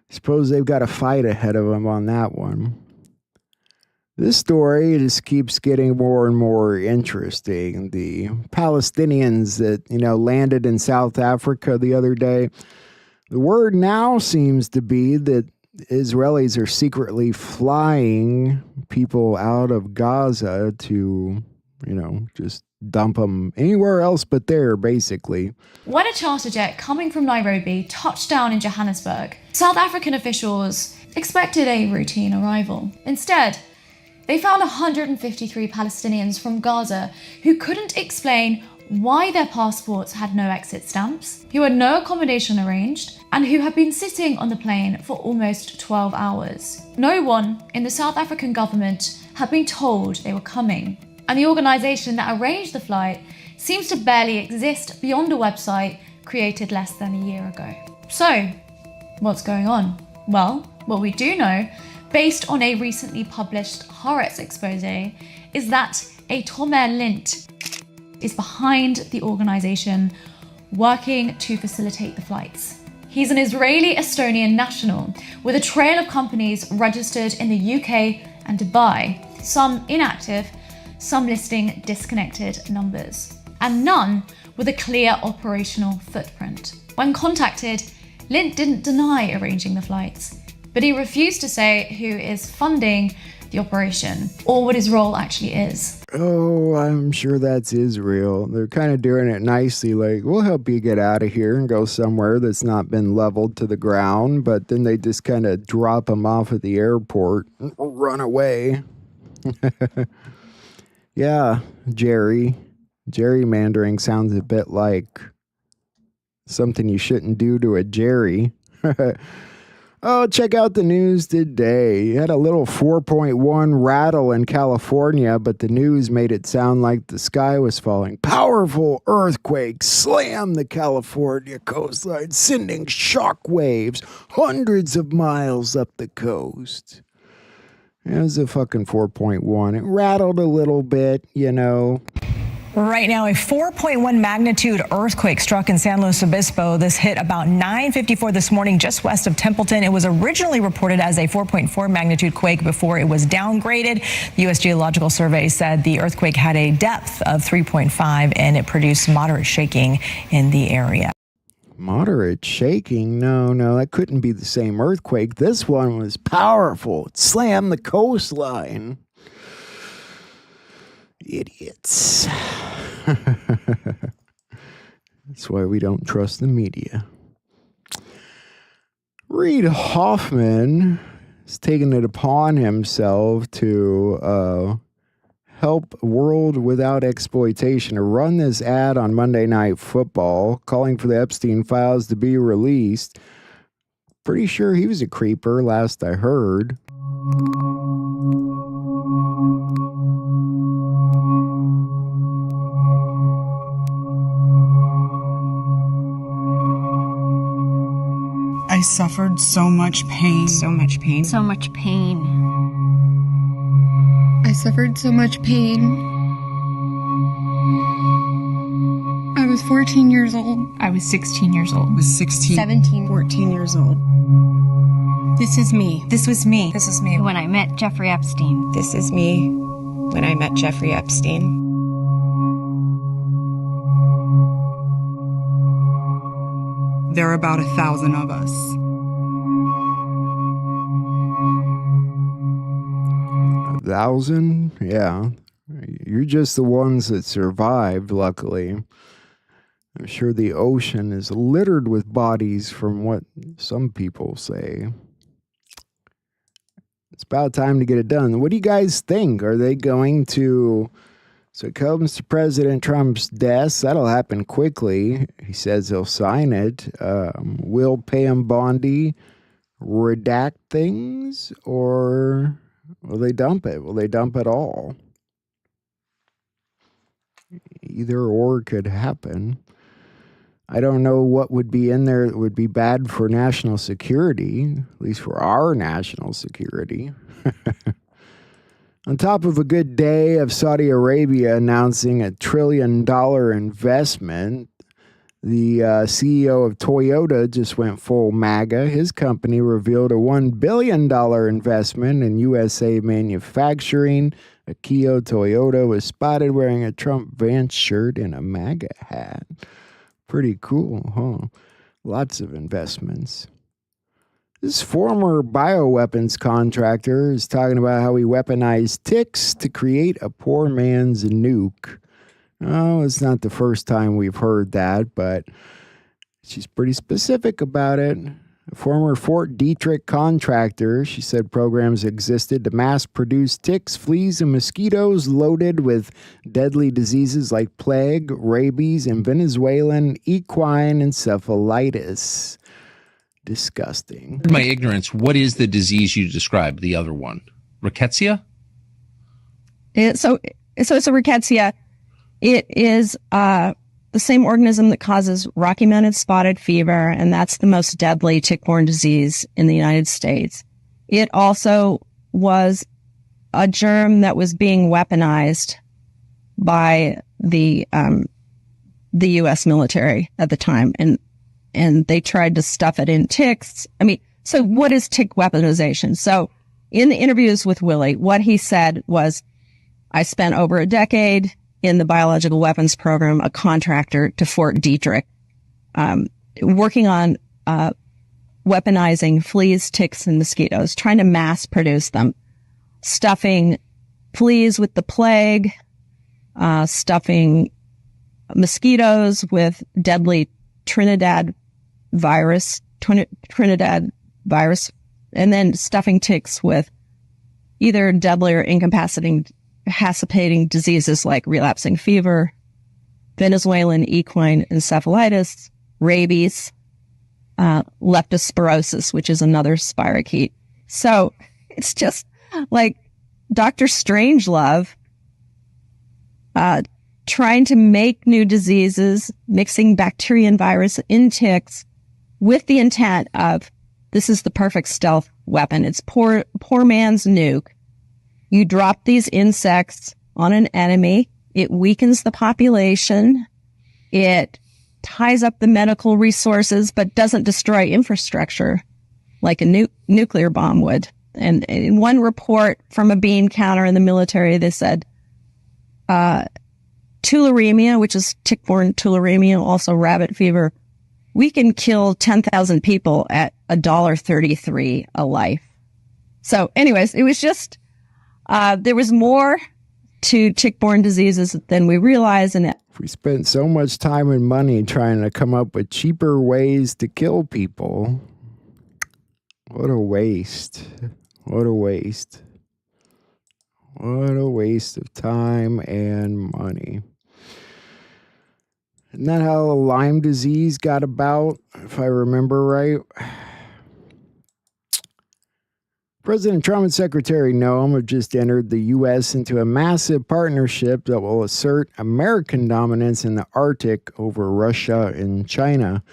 suppose they've got a fight ahead of them on that one. This story just keeps getting more and more interesting. The Palestinians that, landed in South Africa the other day, the word now seems to be that Israelis are secretly flying people out of Gaza to, just dump them anywhere else but there, basically. When a charter jet coming from Nairobi touched down in Johannesburg, South African officials expected a routine arrival. Instead, they found 153 Palestinians from Gaza who couldn't explain why their passports had no exit stamps, who had no accommodation arranged, and who had been sitting on the plane for almost 12 hours. No one in the South African government had been told they were coming, and the organisation that arranged the flight seems to barely exist beyond a website created less than a year ago. So, what's going on? Well, what we do know, based on a recently published Haaretz expose, is that a Tomer Lint is behind the organisation working to facilitate the flights. He's an Israeli-Estonian national with a trail of companies registered in the UK and Dubai, some inactive, some listing disconnected numbers, and none with a clear operational footprint. When contacted, Lint didn't deny arranging the flights, but he refused to say who is funding the operation or what his role actually is. Oh, I'm sure that's Israel. They're kind of doing it nicely, like, we'll help you get out of here and go somewhere that's not been leveled to the ground, but then they just kind of drop them off at the airport and run away. Yeah, gerrymandering sounds a bit like something you shouldn't do to a Jerry. Oh, check out the news today. You had a little 4.1 rattle in California, but the news made it sound like the sky was falling. Powerful earthquake slammed the California coastline, sending shock waves hundreds of miles up the coast. It was a fucking 4.1. It rattled a little bit, Right now, a 4.1 magnitude earthquake struck in San Luis Obispo. This hit about 9:54 this morning, just west of Templeton. It was originally reported as a 4.4 magnitude quake before it was downgraded. The U.S. Geological Survey said the earthquake had a depth of 3.5 and it produced moderate shaking in the area. Moderate shaking? No, that couldn't be the same earthquake. This one was powerful. It slammed the coastline. Idiots. That's why we don't trust the media. Reid Hoffman is taking it upon himself to help World Without Exploitation to run this ad on Monday Night Football, calling for the Epstein files to be released. Pretty sure he was a creeper, last I heard. I suffered so much pain. So much pain. So much pain. I suffered so much pain. I was 14 years old. I was 16 years old. I was 16. 17. 14 years old. This is me. This was me. This is me. When I met Jeffrey Epstein. This is me when I met Jeffrey Epstein. there are about 1,000 of us. A 1,000? Yeah. You're just the ones that survived, luckily. I'm sure the ocean is littered with bodies from what some people say. It's about time to get it done. What do you guys think? Are they going to... So it comes to President Trump's desk. That'll happen quickly. He says he'll sign it. Will Pam Bondi redact things? Or will they dump it? Will they dump it all? Either or could happen. I don't know what would be in there that would be bad for national security, at least for our national security. On top of a good day of Saudi Arabia announcing $1 trillion investment, the CEO of Toyota just went full MAGA. His company revealed a $1 billion investment in USA manufacturing. Akio Toyoda was spotted wearing a Trump Vance shirt and a MAGA hat. Pretty cool, huh? Lots of investments. This former bioweapons contractor is talking about how he weaponized ticks to create a poor man's nuke. Oh, it's not the first time we've heard that, but she's pretty specific about it. A former Fort Detrick contractor, she said programs existed to mass produce ticks, fleas, and mosquitoes loaded with deadly diseases like plague, rabies, and Venezuelan equine encephalitis. Disgusting. My ignorance, what is the disease you described, the other one? Rickettsia? So it's a rickettsia. It is the same organism that causes Rocky Mountain spotted fever, and that's the most deadly tick-borne disease in the United States. It also was a germ that was being weaponized by the U.S. military at the time, and they tried to stuff it in ticks. I mean, so what is tick weaponization? So in the interviews with Willie, what he said was, I spent over a decade in the biological weapons program, a contractor to Fort Detrick, working on weaponizing fleas, ticks, and mosquitoes, trying to mass produce them, stuffing fleas with the plague, stuffing mosquitoes with deadly Trinidad virus, and then stuffing ticks with either deadly or incapacitating diseases like relapsing fever, Venezuelan equine encephalitis, rabies, leptospirosis, which is another spirochete. So it's just like Dr. Strangelove trying to make new diseases, mixing bacteria and virus in ticks with the intent of, this is the perfect stealth weapon. It's poor man's nuke. You drop these insects on an enemy. It weakens the population. It ties up the medical resources, but doesn't destroy infrastructure like a nuclear bomb would. And in one report from a bean counter in the military, they said, tularemia, which is tick-borne tularemia, also rabbit fever, we can kill 10,000 people at $1.33 a life. So anyways, it was just, there was more to tick-borne diseases than we realize. And we spent so much time and money trying to come up with cheaper ways to kill people. What a waste. What a waste. What a waste of time and money. Isn't that how Lyme disease got about, if I remember right? President Trump and Secretary Noem have just entered the U.S. into a massive partnership that will assert American dominance in the Arctic over Russia and China.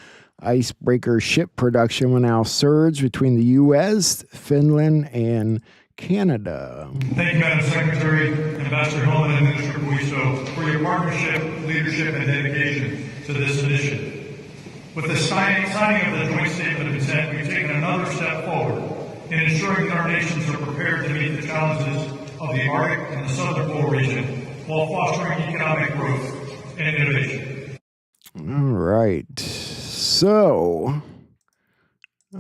Icebreaker ship production will now surge between the U.S., Finland, and Canada. Thank you, Madam Secretary, Ambassador Hillman, and Minister Buiso, for your partnership, leadership, and dedication to this initiative. With the signing of the joint statement of intent, we've taken another step forward in ensuring that our nations are prepared to meet the challenges of the Arctic and the Southern Pole region while fostering economic growth and innovation. All right. So,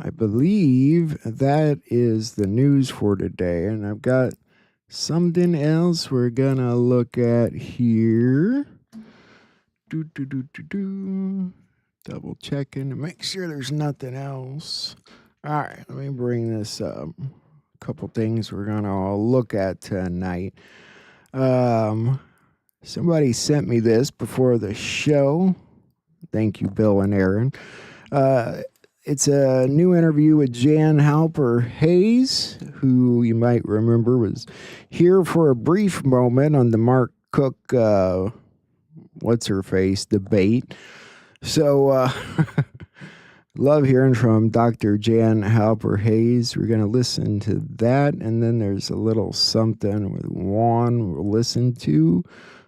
I believe that is the news for today. And I've got something else we're going to look at here. Double checking to make sure there's nothing else. All right, let me bring this up. A couple things we're going to look at tonight. Somebody sent me this before the show. Thank you, Bill and Aaron. It's a new interview with Jan Halper Hayes, who you might remember was here for a brief moment on the Mark Cook, what's-her-face debate. So, love hearing from Dr. Jan Halper Hayes. We're going to listen to that, and then there's a little something with Juan we'll listen to.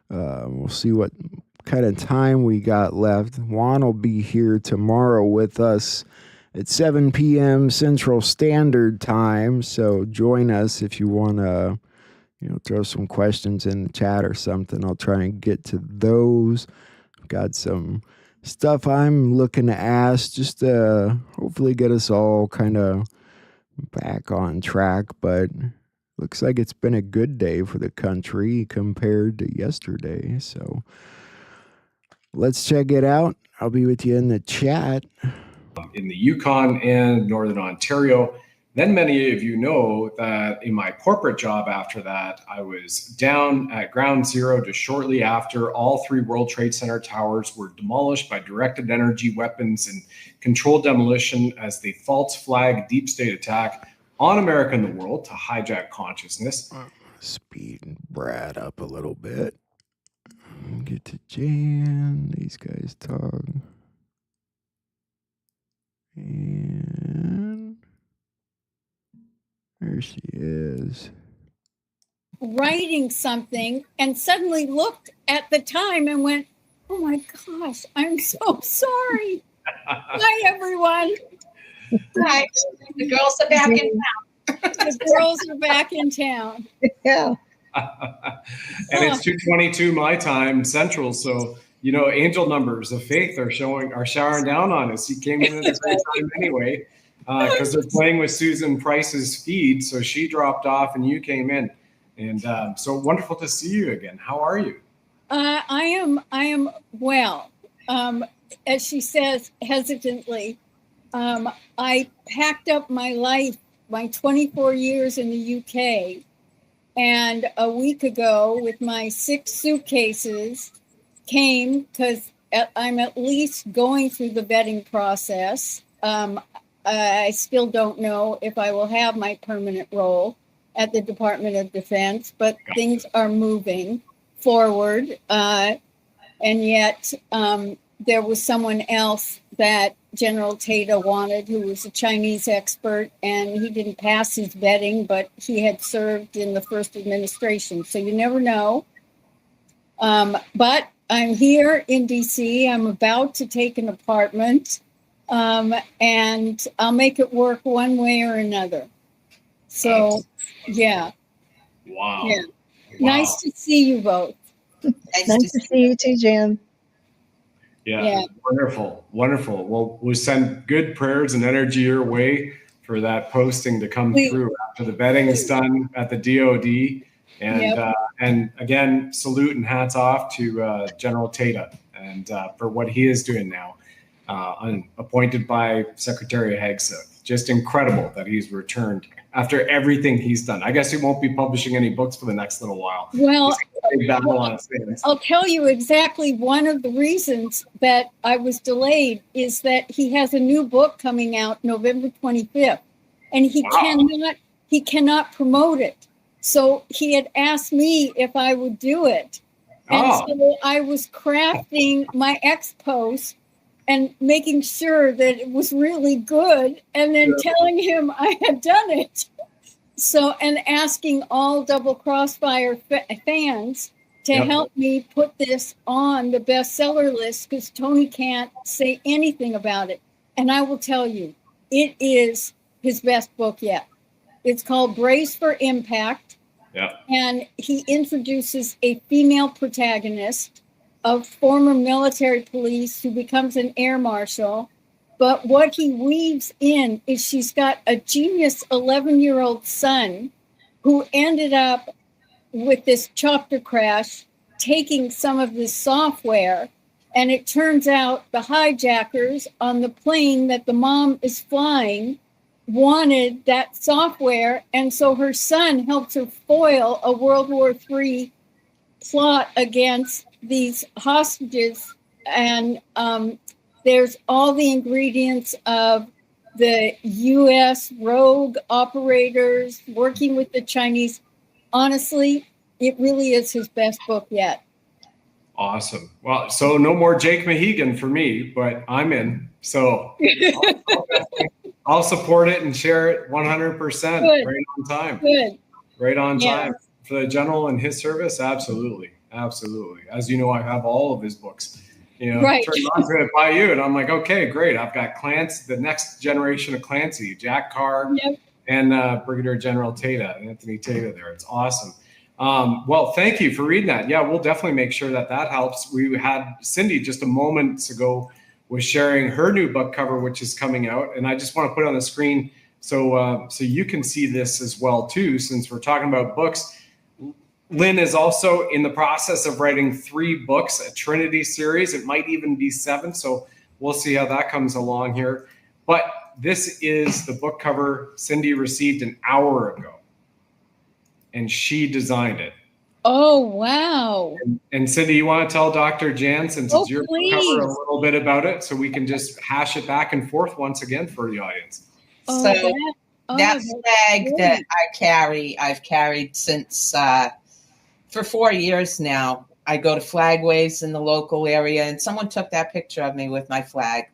We'll see what kind of time we got left. Juan will be here tomorrow with us at 7 p.m. Central Standard Time, so join us if you want to, throw some questions in the chat or something. I'll try and get to those. I've got some stuff I'm looking to ask just to hopefully get us all kind of back on track, but looks like it's been a good day for the country compared to yesterday, so let's check it out. I'll be with you in the chat. In the Yukon and Northern Ontario. Then many of you know that in my corporate job after that, I was down at ground zero just shortly after all 3 World Trade Center towers were demolished by directed energy weapons and controlled demolition as the false flag deep state attack on America and the world to hijack consciousness. Speed Brad up a little bit. Get to Jan. These guys talk. And there she is. Writing something and suddenly looked at the time and went, oh my gosh, I'm so sorry. Hi, everyone. Hi. The girls are back in town. The girls are back in town. Yeah. And it's 2:22 my time Central, so angel numbers of faith are showering down on us. He came in at the same time anyway, because they're playing with Susan Price's feed, so she dropped off and you came in, and so wonderful to see you again. How are you? I am well. As she says hesitantly, I packed up my life, my 24 years in the UK, and a week ago with my 6 suitcases came because I'm at least going through the vetting process. I still don't know if I will have my permanent role at the Department of Defense, but things are moving forward. And yet there was someone else that General Tata wanted, who was a Chinese expert, and he didn't pass his vetting, but he had served in the first administration. So you never know. But I'm here in DC. I'm about to take an apartment, and I'll make it work one way or another. So, yeah. Wow. Yeah. Wow. Nice to see you both. Nice to see you too, Jan. Yeah. Wonderful. Wonderful. Well, we send good prayers and energy your way for that posting to come through after the vetting is done at the DOD. And again, salute and hats off to General Tata and for what he is doing now, appointed by Secretary Hegseth. Just incredible that he's returned after everything he's done. I guess he won't be publishing any books for the next little while. Well, I'll tell you exactly one of the reasons that I was delayed is that he has a new book coming out November 25th, and he cannot promote it. So he had asked me if I would do it. And so I was crafting my ex post and making sure that it was really good and then telling him I had done it. So, and asking all Double Crossfire fans to help me put this on the bestseller list because Tony can't say anything about it. And I will tell you, it is his best book yet. It's called Brace for Impact. Yeah. And he introduces a female protagonist of former military police who becomes an air marshal But what he weaves in is she's got a genius 11-year-old son who ended up with this chopper crash, taking some of this software. And it turns out the hijackers on the plane that the mom is flying wanted that software. And so her son helps her foil a World War III plot against these hostages. And there's all the ingredients of the U.S. rogue operators working with the Chinese. Honestly, it really is his best book yet. Awesome. Well, so no more Jake Mahegan for me, but I'm in. So I'll support it and share it 100%. Good. Right on time. Good. Right on Yes. time. For the general and his service, absolutely. Absolutely. As you know, I have all of his books. You know, Right. turned on to it by you. And I'm like, okay, great. I've got Clancy, the next generation of Clancy, Jack Carr, and Brigadier General Anthony Tata there. It's awesome. Well, thank you for reading that. Yeah, we'll definitely make sure that helps. We had Cindy just a moment ago was sharing her new book cover, which is coming out. And I just want to put it on the screen so you can see this as well, too, since we're talking about books. Lynn is also in the process of writing 3 books, a Trinity series. It might even be 7. So we'll see how that comes along here. But this is the book cover Cindy received an hour ago. And she designed it. Oh, wow. And Cindy, you want to tell Dr. Jan, since it's your book cover, a little bit about it so we can just hash it back and forth once again for the audience. So that flag that I've carried since for 4 years now. I go to flag waves in the local area, and someone took that picture of me with my flag,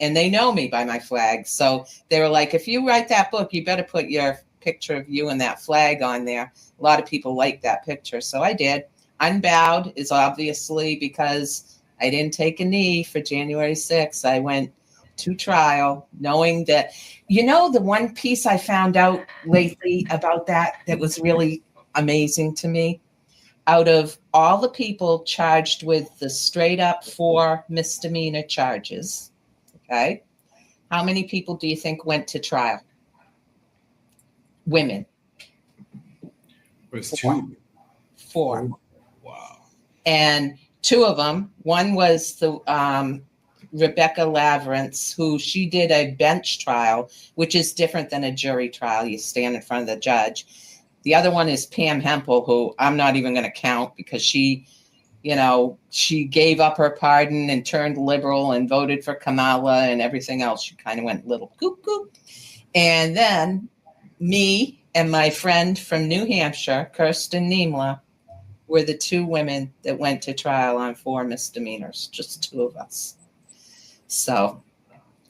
and they know me by my flag. So they were like, if you write that book, you better put your picture of you and that flag on there. A lot of people like that picture. So I did. Unbowed is obviously because I didn't take a knee for January 6th. I went to trial knowing that, the one piece I found out lately about that was really amazing to me. Out of all the people charged with the straight up 4 misdemeanor charges, okay, how many people do you think went to trial? Women. It was 2. 4. Wow. And 2 of them, one was the Rebecca Lavrance, who she did a bench trial, which is different than a jury trial. You stand in front of the judge. The other one is Pam Hempel, who I'm not even going to count because she gave up her pardon and turned liberal and voted for Kamala and everything else. She kind of went little cuckoo. And then me and my friend from New Hampshire, Kirsten Niemela, were the 2 women that went to trial on 4 misdemeanors, just 2 of us. So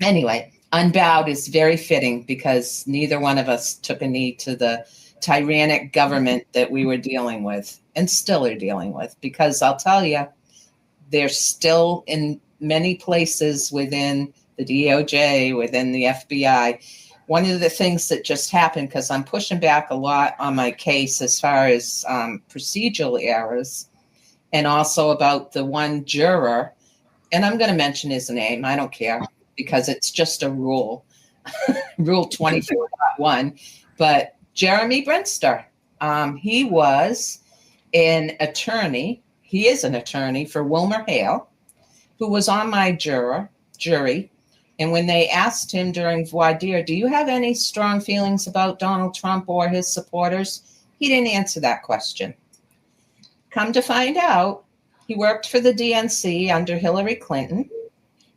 anyway, unbowed is very fitting because neither one of us took a knee to the tyrannic government that we were dealing with and still are dealing with, because I'll tell you, they're still in many places within the DOJ, within the FBI. One of the things that just happened, because I'm pushing back a lot on my case as far as procedural errors, and also about the one juror, and I'm going to mention his name, I don't care, because it's just a rule, Rule 24.1, but Jeremy Brinster. He was an attorney. He is an attorney for Wilmer Hale, who was on my jury. And when they asked him during voir dire, do you have any strong feelings about Donald Trump or his supporters? He didn't answer that question. Come to find out, he worked for the DNC under Hillary Clinton.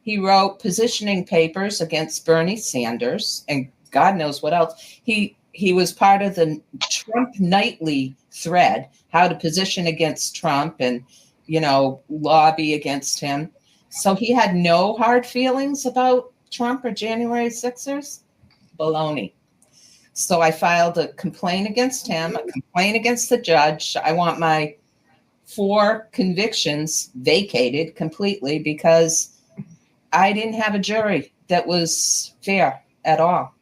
He wrote positioning papers against Bernie Sanders and God knows what else. He was part of the Trump Nightly thread, how to position against Trump and, lobby against him. So he had no hard feelings about Trump or January 6ers? Baloney. So I filed a complaint against him, a complaint against the judge. I want my 4 convictions vacated completely because I didn't have a jury that was fair at all.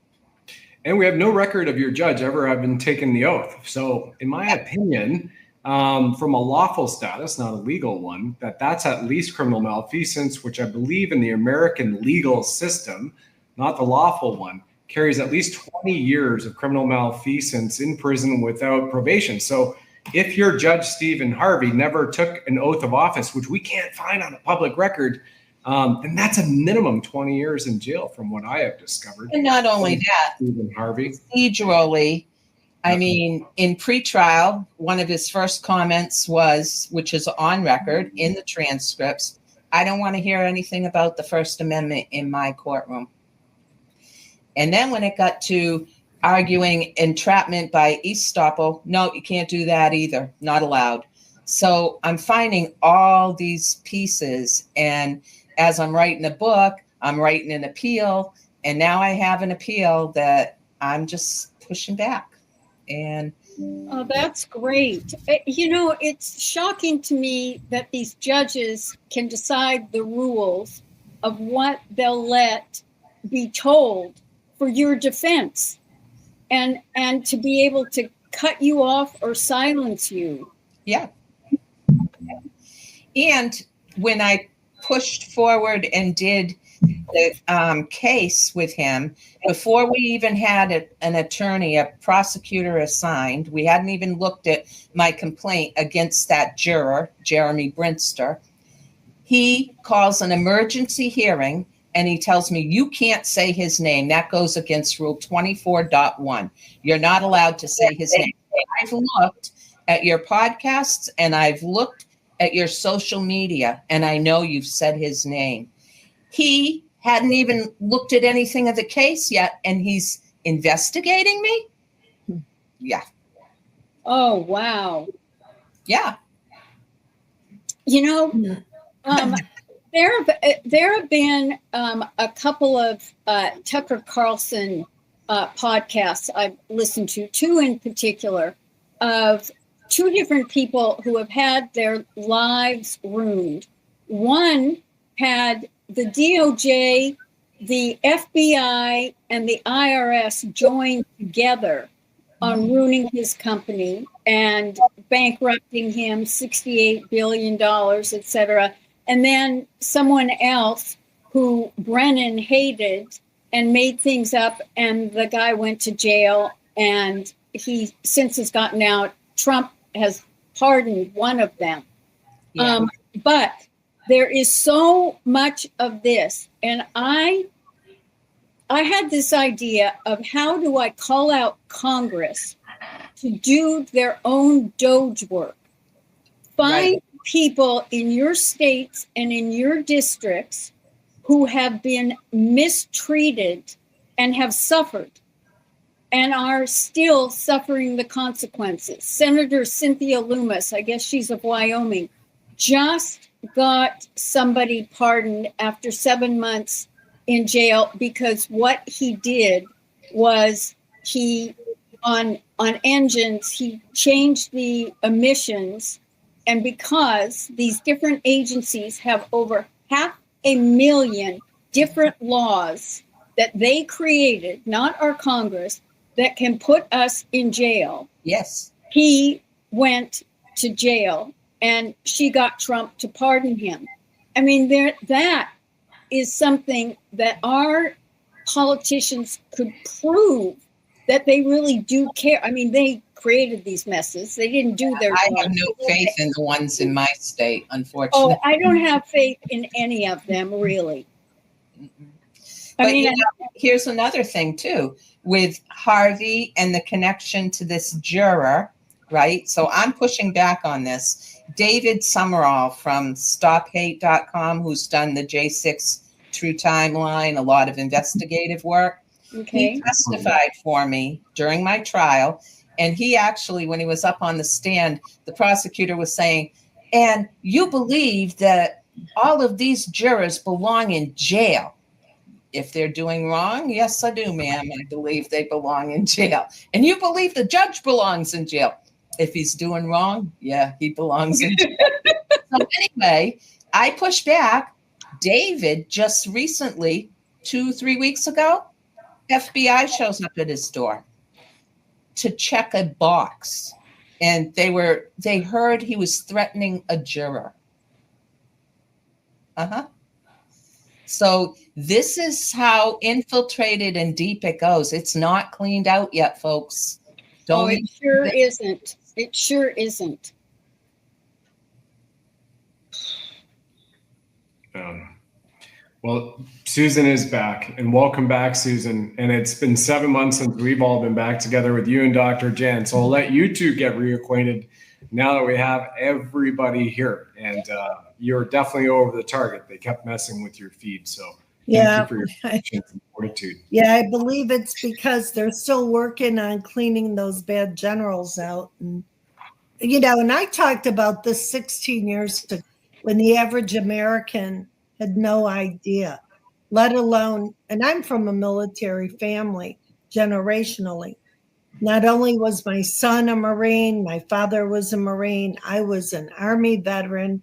And we have no record of your judge ever having taken the oath. So in my opinion, from a lawful status, not a legal one, that's at least criminal malfeasance, which I believe in the American legal system, not the lawful one, carries at least 20 years of criminal malfeasance in prison without probation. So if your Judge Stephen Harvey never took an oath of office, which we can't find on a public record, then that's a minimum 20 years in jail from what I have discovered. And not only that, Stephen Harvey. Procedurally, I mean, in pretrial, one of his first comments was, which is on record in the transcripts, I don't want to hear anything about the First Amendment in my courtroom. And then when it got to arguing entrapment by estoppel, no, you can't do that either. Not allowed. So I'm finding all these pieces. And as I'm writing a book, I'm writing an appeal. And now I have an appeal that I'm just pushing back. And oh, that's great. You know, it's shocking to me that these judges can decide the rules of what they'll let be told for your defense, and to be able to cut you off or silence you. Yeah. And when I pushed forward and did the case with him, before we even had an attorney, a prosecutor assigned, we hadn't even looked at my complaint against that juror, Jeremy Brinster. He calls an emergency hearing and he tells me, you can't say his name. That goes against Rule 24.1. You're not allowed to say his name. I've looked at your podcasts and I've looked at your social media, and I know you've said his name. He hadn't even looked at anything of the case yet, and he's investigating me? Yeah. Oh, wow. Yeah. You know, there have been a couple of Tucker Carlson podcasts I've listened to, two in particular, of two different people who have had their lives ruined. One had the DOJ, the FBI, and the IRS joined together on ruining his company and bankrupting him, $68 billion, et cetera. And then someone else who Brennan hated and made things up, and the guy went to jail, and he since has gotten out. Trump has pardoned one of them. Yeah. But there is so much of this. And I had this idea of how do I call out Congress to do their own Doge work? Find people in your states and in your districts who have been mistreated and have suffered and are still suffering the consequences. Senator Cynthia Lummis, I guess she's of Wyoming, just got somebody pardoned after 7 months in jail because what he did was he, on engines, he changed the emissions. And because these different agencies have over 500,000 different laws that they created, not our Congress, that can put us in jail. Yes. He went to jail and she got Trump to pardon him. I mean, that is something that our politicians could prove that they really do care. I mean, they created these messes. They didn't do their I have no faith in the ones in my state, unfortunately. Oh, I don't have faith in any of them, really. But you know, here's another thing, too, with Harvey and the connection to this juror, right? So I'm pushing back on this. David Summerall from StopHate.com, who's done the J6 True Timeline, a lot of investigative work. Okay. He testified for me during my trial. And he actually, when he was up on the stand, the prosecutor was saying, and you believe that all of these jurors belong in jail. If they're doing wrong, yes, I do, ma'am. I believe they belong in jail. And you believe the judge belongs in jail. If he's doing wrong, yeah, he belongs in jail. So anyway, I pushed back. David just recently, 2-3 weeks ago, FBI shows up at his door to check a box. and they heard he was threatening a juror. So this is how infiltrated and deep it goes. It's not cleaned out yet, folks. It sure isn't. It sure isn't. Well, Susan is back, and welcome back, Susan. And it's been 7 months since we've all been back together with you and Dr. Jen. So I'll let you two get reacquainted now that we have everybody here. And you're definitely over the target. They kept messing with your feed. So thank you for your patience and fortitude. Yeah, I believe it's because they're still working on cleaning those bad generals out. And, you know, and I talked about this 16 years ago when the average American had no idea, let alone, and I'm from a military family generationally. Not only was my son a Marine, my father was a Marine, I was an Army veteran.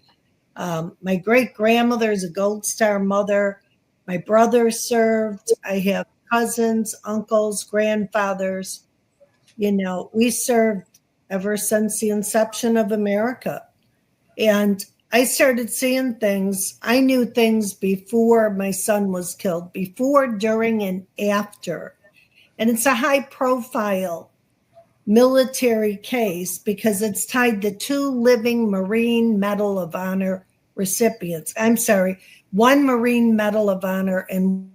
My great-grandmother is a Gold Star mother. My brother served. I have cousins, uncles, grandfathers. You know, we served ever since the inception of America. And I started seeing things. I knew things before my son was killed, before, during, and after. And it's a high-profile military case because it's tied to 2 living Marine Medal of Honor recipients. I'm sorry, 1 Marine Medal of Honor and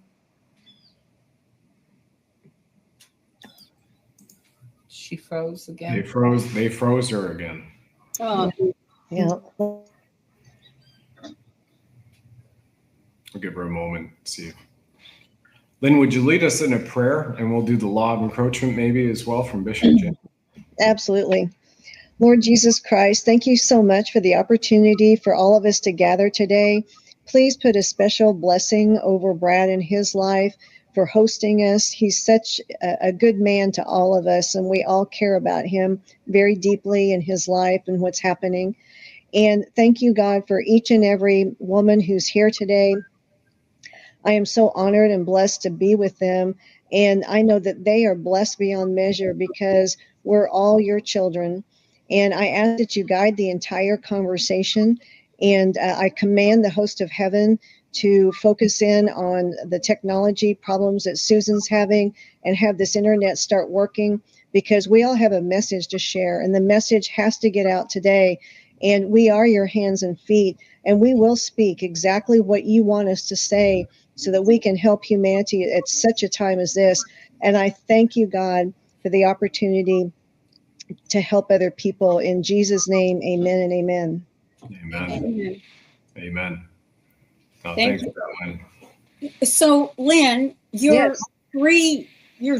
she froze again. They froze her again. Oh, yeah. We'll give her a moment. See. Lynn, would you lead us in a prayer, and we'll do the law of encroachment maybe as well from Bishop Jen. Absolutely. Lord Jesus Christ, thank you so much for the opportunity for all of us to gather today. Please put a special blessing over Brad and his life for hosting us. He's such a good man to all of us, and we all care about him very deeply in his life and what's happening. And thank you, God, for each and every woman who's here today. I am so honored and blessed to be with them. And I know that they are blessed beyond measure because we're all your children. And I ask that you guide the entire conversation. And I command the host of heaven to focus in on the technology problems that Susan's having and have this internet start working, because we all have a message to share. And the message has to get out today. And we are your hands and feet. And we will speak exactly what you want us to say, so that we can help humanity at such a time as this. And I thank you, God, for the opportunity to help other people. In Jesus' name, amen and amen. Amen. Amen. Oh, Thank thanks you. for that, Lynn. So, Lynn, your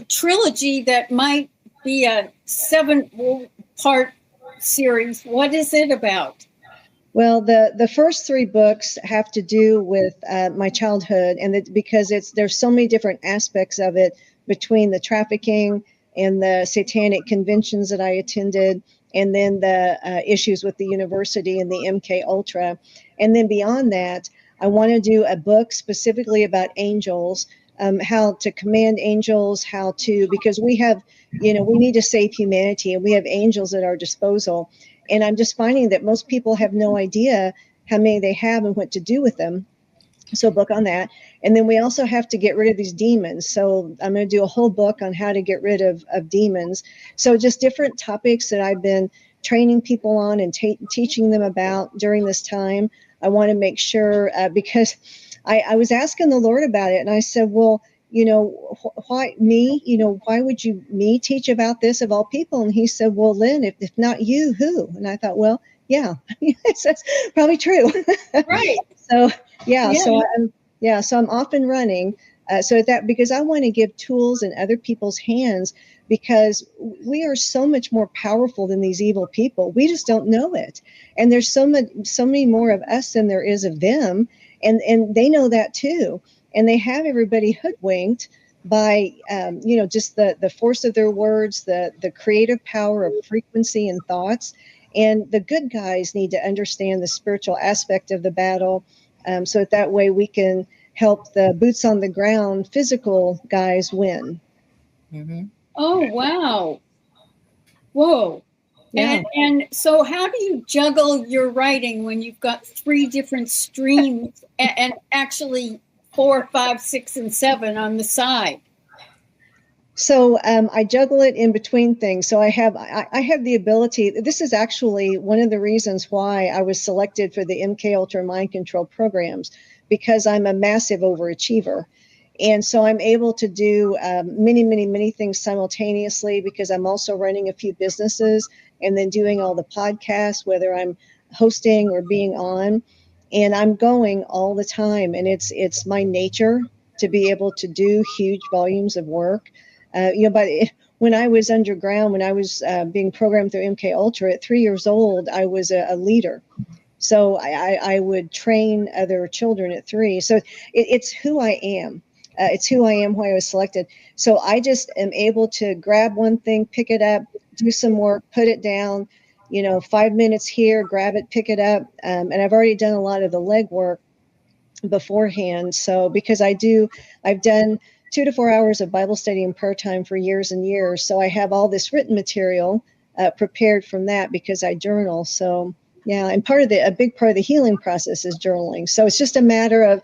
trilogy that might be a 7-part series, what is it about? Well, the first 3 books have to do with my childhood, and because there's so many different aspects of it, between the trafficking and the satanic conventions that I attended, and then the issues with the university and the MK Ultra. And then beyond that, I want to do a book specifically about angels, how to command angels, because we have, we need to save humanity, and we have angels at our disposal. And I'm just finding that most people have no idea how many they have and what to do with them. So a book on that. And then we also have to get rid of these demons. So I'm going to do a whole book on how to get rid of demons. So just different topics that I've been training people on and teaching them about during this time. I want to make sure, because I was asking the Lord about it, and I said, well, why me? Why would me teach about this of all people? And he said, well, Lynn, if not you, who? And I thought, well, yeah, that's probably true. Right. So, so I'm off and running. Because I want to give tools in other people's hands, because we are so much more powerful than these evil people. We just don't know it. And there's so many more of us than there is of them. And they know that too. And they have everybody hoodwinked by, just the force of their words, the creative power of frequency and thoughts. And the good guys need to understand the spiritual aspect of the battle, so that way we can help the boots on the ground physical guys win. Mm-hmm. Oh, wow. Whoa. Yeah. And so how do you juggle your writing when you've got 3 different streams and actually 4, 5, 6, and 7 on the side? So I juggle it in between things. So I have the ability. This is actually one of the reasons why I was selected for the MK Ultra Mind Control programs, because I'm a massive overachiever. And so I'm able to do many things simultaneously, because I'm also running a few businesses and then doing all the podcasts, whether I'm hosting or being on, and I'm going all the time. And it's my nature to be able to do huge volumes of work. But when I was underground, when I was being programmed through MK Ultra at 3 years old, I was a leader. So I would train other children at 3. So it's who I am. It's who I am, why I was selected. So I just am able to grab one thing, pick it up, do some work, put it down, 5 minutes here, grab it, pick it up. And I've already done a lot of the legwork beforehand. So because I've done 2 to 4 hours of Bible study and prayer time for years and years. So I have all this written material prepared from that, because I journal. So yeah, and a big part of the healing process is journaling. So it's just a matter of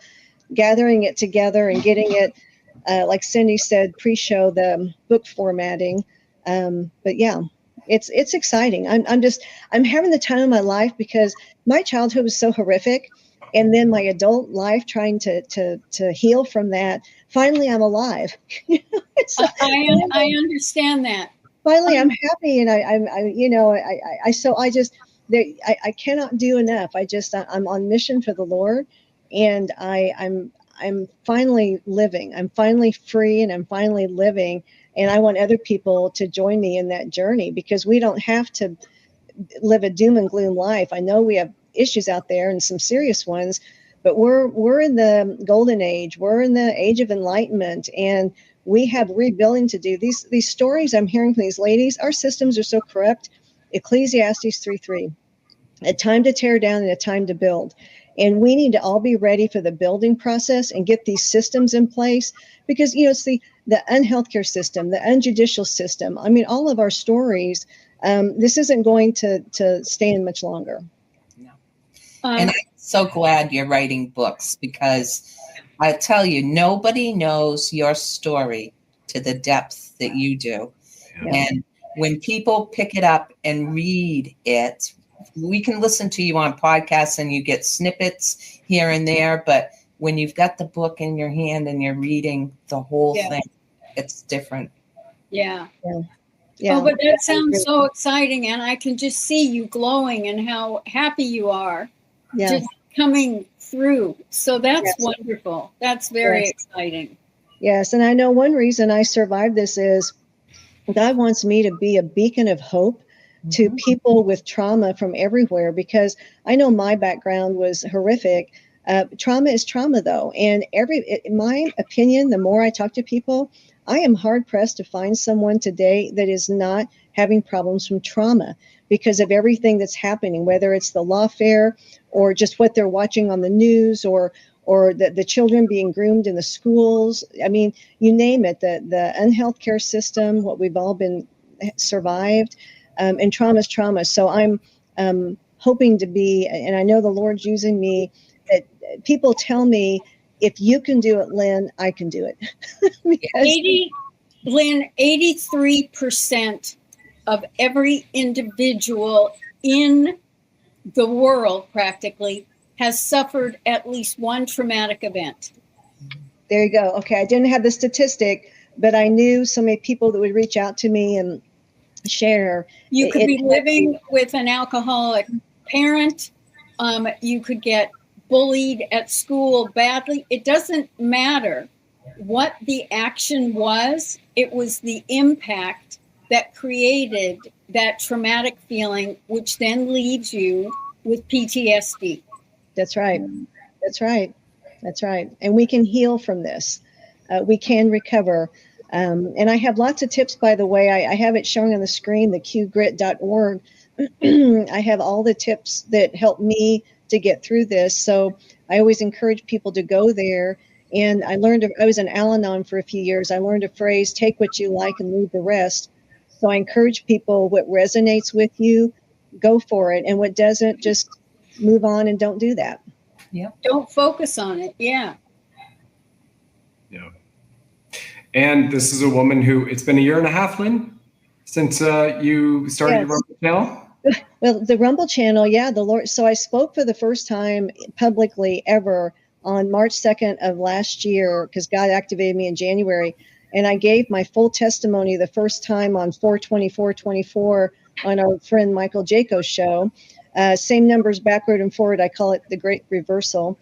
gathering it together and getting it, like Cindy said, pre-show, the book formatting. But yeah, it's exciting. I'm having the time of my life, because my childhood was so horrific. And then my adult life, trying to heal from that. Finally, I'm alive. I understand that. Finally, I'm happy, and I cannot do enough. I'm on mission for the Lord, and I'm finally living. I'm finally free, and I'm finally living. And I want other people to join me in that journey, because we don't have to live a doom and gloom life. I know we have issues out there, and some serious ones, but we're in the golden age. We're in the age of enlightenment, and we have rebuilding to do. These stories I'm hearing from these ladies, our systems are so corrupt. Ecclesiastes 3:3, a time to tear down and a time to build. And we need to all be ready for the building process and get these systems in place, because it's the unhealthcare system, the unjudicial system. I mean, all of our stories. This isn't going to stand much longer. And I'm so glad you're writing books, because I tell you, nobody knows your story to the depth that you do. Yeah. And when people pick it up and read it, we can listen to you on podcasts and you get snippets here and there. But when you've got the book in your hand and you're reading the whole thing, it's different. Yeah. Yeah. Oh, but that sounds so exciting. And I can just see you glowing and how happy you are. Just coming through. So that's wonderful. That's very exciting. Yes. And I know one reason I survived this is God wants me to be a beacon of hope to people with trauma from everywhere, because I know my background was horrific. Trauma is trauma, though. And in my opinion, the more I talk to people, I am hard pressed to find someone today that is not having problems from trauma because of everything that's happening, whether it's the lawfare or just what they're watching on the news, or the children being groomed in the schools. I mean, you name it, the unhealth care system, what we've all been survived, and trauma is trauma. So I'm hoping to be, and I know the Lord's using me, that people tell me, if you can do it, Lynn, I can do it. Lynn, 83% of every individual in the world practically has suffered at least one traumatic event. There you go. Okay, I didn't have the statistic, but I knew so many people that would reach out to me and share. You could be living with an alcoholic parent. You could get bullied at school badly. It doesn't matter what the action was. It was the impact that created that traumatic feeling, which then leaves you with PTSD. That's right. That's right. That's right. And we can heal from this. We can recover. And I have lots of tips, by the way. I have it showing on the screen, the qgrit.org. I have all the tips that help me to get through this. So I always encourage people to go there. And I was in Al-Anon for a few years. I learned a phrase, take what you like and leave the rest. So I encourage people, what resonates with you, go for it. And what doesn't, just move on and don't do that. Yep. Don't focus on it. Yeah. Yeah. And this is a woman who, it's been 1.5 years, Lynn, since you started your Rumble channel. Well, the Rumble channel, yeah, the Lord. So I spoke for the first time publicly ever on March 2nd of last year, because God activated me in January. And I gave my full testimony the first time on 4/24/24 on our friend Michael Jaco's show. Same numbers backward and forward. I call it the Great Reversal.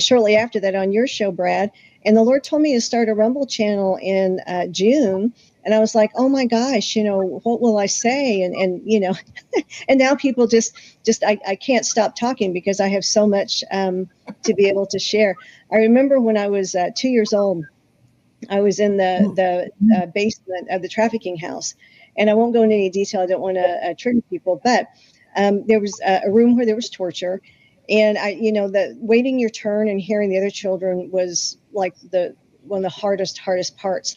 Shortly after that on your show, Brad. And the Lord told me to start a Rumble channel in June. And I was like, oh my gosh, what will I say? And and now people I can't stop talking because I have so much to be able to share. I remember when I was 2 years old, I was in the basement of the trafficking house. And I won't go into any detail. I don't want to trigger people, but there was a room where there was torture. And the waiting your turn and hearing the other children was like one of the hardest parts.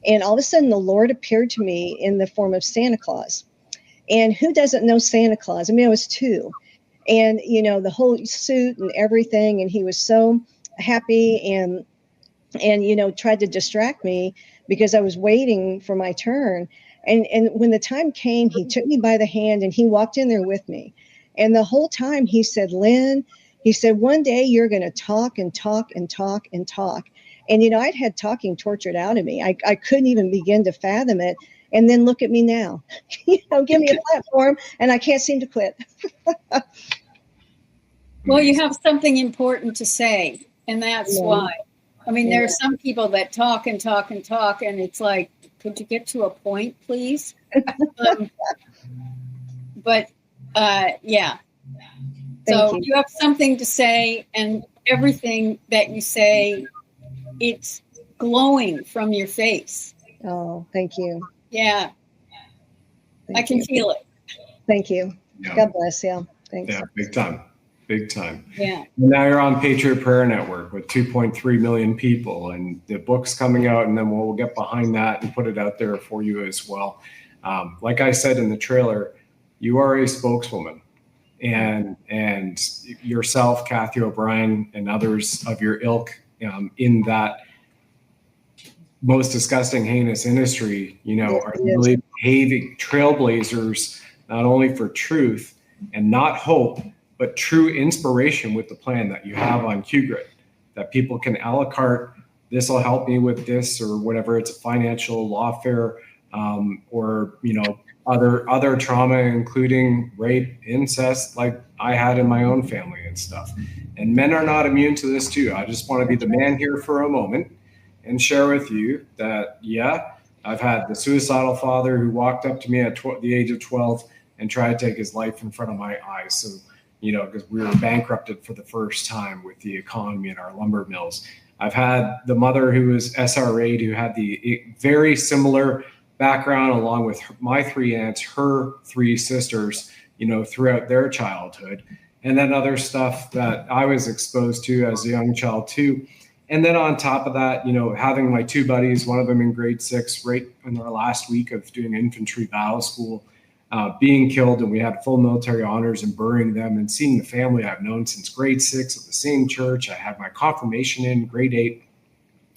And all of a sudden, the Lord appeared to me in the form of Santa Claus. And who doesn't know Santa Claus? I mean, I was 2. And, the whole suit and everything. And he was so happy and tried to distract me because I was waiting for my turn. And when the time came, he took me by the hand and he walked in there with me. And the whole time he said, Lynn, he said, one day you're going to talk and talk and talk and talk. And, I'd had talking tortured out of me. I couldn't even begin to fathom it. And then look at me now, give me a platform and I can't seem to quit. Well, you have something important to say. And that's why. I mean, there are some people that talk and talk and talk. And it's like, could you get to a point, please? Yeah. So you have something to say, and everything that you say, it's glowing from your face. Oh, thank you. Yeah. I can feel it. Thank you. Yeah. God bless you. Thanks. Yeah, big time. Big time. Yeah. And now you're on Patriot Prayer Network with 2.3 million people, and the book's coming out, and then we'll get behind that and put it out there for you as well. Like I said in the trailer, you are a spokeswoman, and yourself, Kathy O'Brien, and others of your ilk in that most disgusting, heinous industry, are really behaving trailblazers, not only for truth and not hope, but true inspiration with the plan that you have on QGrid, that people can a la carte, this will help me with this or whatever. It's a financial, lawfare, or, other trauma, including rape, incest, like I had in my own family and stuff. And men are not immune to this too. I just want to be the man here for a moment and share with you that, I've had the suicidal father who walked up to me at the age of 12 and tried to take his life in front of my eyes. So, because we were bankrupted for the first time with the economy in our lumber mills. I've had the mother who was SRA'd, who had the very similar background, along with my 3 aunts, her 3 sisters, throughout their childhood. And then other stuff that I was exposed to as a young child too. And then on top of that, having my 2 buddies, one of them in grade 6, right in our last week of doing infantry battle school, being killed, and we had full military honors and burying them, and seeing the family I've known since grade 6 at the same church. I had my confirmation in grade 8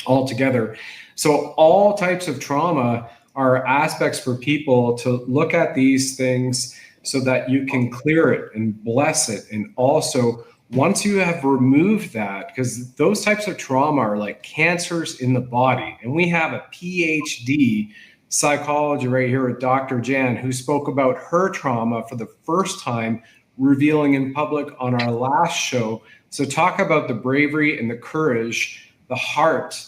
all together. So all types of trauma are aspects for people to look at these things so that you can clear it and bless it. And also, once you have removed that, because those types of trauma are like cancers in the body, and we have a PhD psychology right here with Dr. Jan, who spoke about her trauma for the first time, revealing in public on our last show. So talk about the bravery and the courage, the heart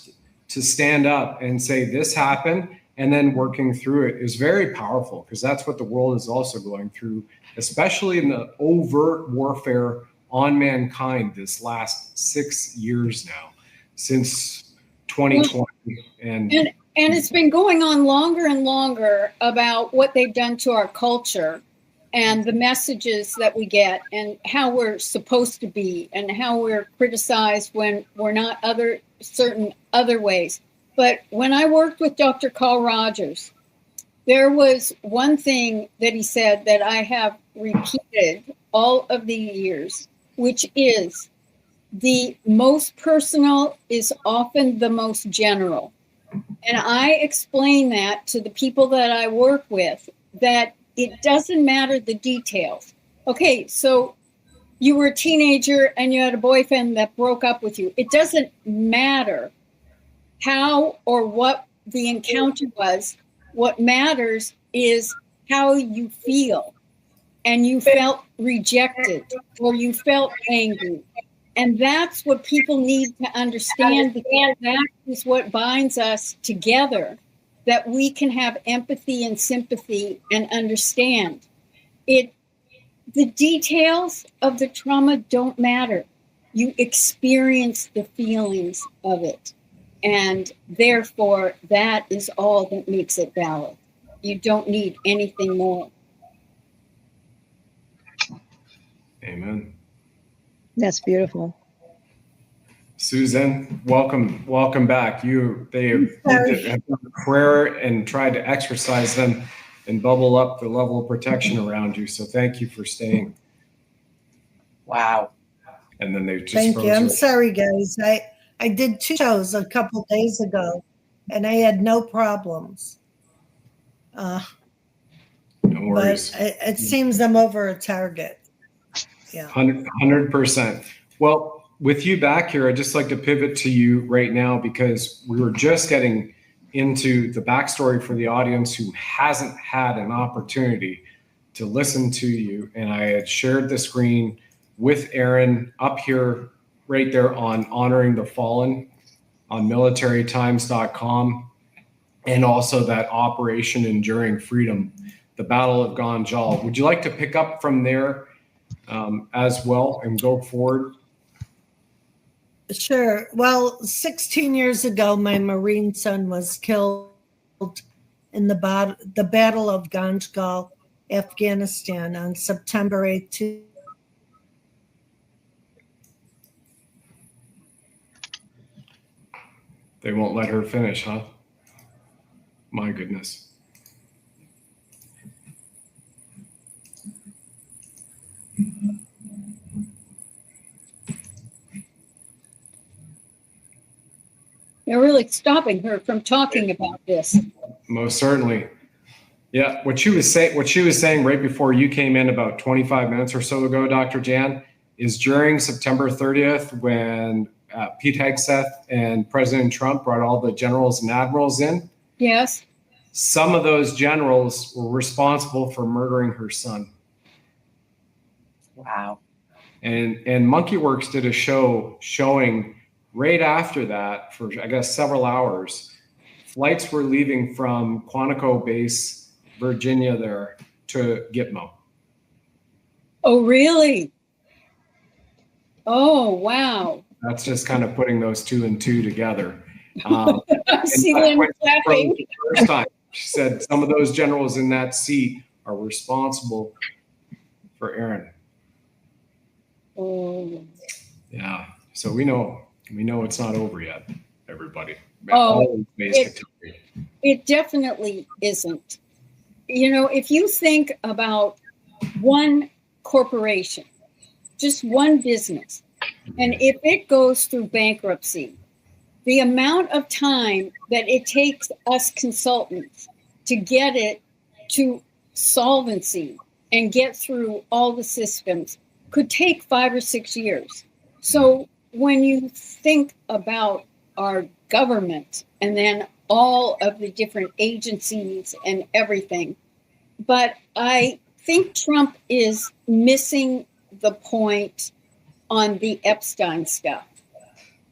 to stand up and say this happened, and then working through it is very powerful, because that's what the world is also going through, especially in the overt warfare on mankind this last 6 years now, since 2020. And it's been going on longer and longer about what they've done to our culture and the messages that we get and how we're supposed to be and how we're criticized when we're not certain other ways. But when I worked with Dr. Carl Rogers, There was one thing that he said that I have repeated all of the years, which is the most personal is often the most general. And I explain that to the people that I work with, that it doesn't matter the details. Okay, so you were a teenager and you had a boyfriend that broke up with you. It doesn't matter how or what the encounter was. What matters is how you feel. And you felt rejected or you felt angry. And that's what people need to understand, because that is what binds us together, that we can have empathy and sympathy and understand. The details of the trauma don't matter. You experience the feelings of it. And therefore, that is all that makes it valid. You don't need anything more. Amen. That's beautiful. Susan, welcome back. They have done prayer and tried to exercise them and bubble up the level of protection around you. So thank you for staying. Wow. And then they just Thank you. I'm her. sorry, guys. I did 2 shows a couple days ago, and I had no problems. No worries. But it seems I'm over a target. Yeah. 100%. Well, with you back here, I'd just like to pivot to you right now, because we were just getting into the backstory for the audience who hasn't had an opportunity to listen to you. And I had shared the screen with Aaron up here, right there on Honoring the Fallen on militarytimes.com, and also that Operation Enduring Freedom, the Battle of Ganjal. Would you like to pick up from there as well and go forward? Sure. Well, 16 years ago, my Marine son was killed in the Battle of Ganjgal, Afghanistan, on September 8th. They won't let her finish, huh? My goodness. They're really stopping her from talking about this. Most certainly. Yeah, what she was saying right before you came in about 25 minutes or so ago, Dr. Jan, is during September 30th, when Pete Hegseth and President Trump brought all the generals and admirals in. Yes. Some of those generals were responsible for murdering her son. Wow. And MonkeyWorks did a show showing right after that, for I guess several hours, flights were leaving from Quantico Base, Virginia, there to Gitmo. Oh, really? Oh, wow. That's just kind of putting those 2 and 2 together. I see them clapping. The first time, she said some of those generals in that seat are responsible for Aaron. Oh. Yeah. So we know it's not over yet, everybody. Oh, it definitely isn't. You know, if you think about one corporation, just one business, and if it goes through bankruptcy, the amount of time that it takes us consultants to get it to solvency and get through all the systems could take 5 or 6 years. So when you think about our government and then all of the different agencies and everything, but I think Trump is missing the point on the Epstein stuff,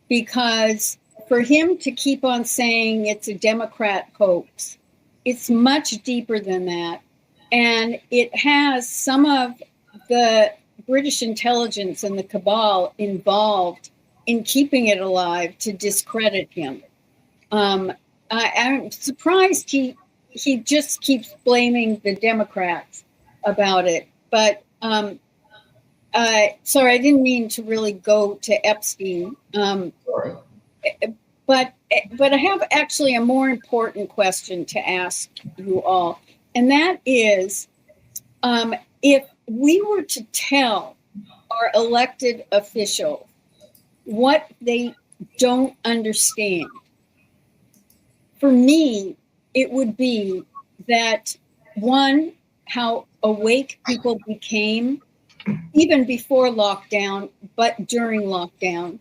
because for him to keep on saying it's a Democrat hoax, it's much deeper than that. And it has some of the British intelligence and the cabal involved in keeping it alive to discredit him. I'm surprised he just keeps blaming the Democrats about it. But sorry, I didn't mean to really go to Epstein. But but I have actually a more important question to ask you all, and that is, if we were to tell our elected officials what they don't understand, for me, it would be that, one, how awake people became even before lockdown, but during lockdown,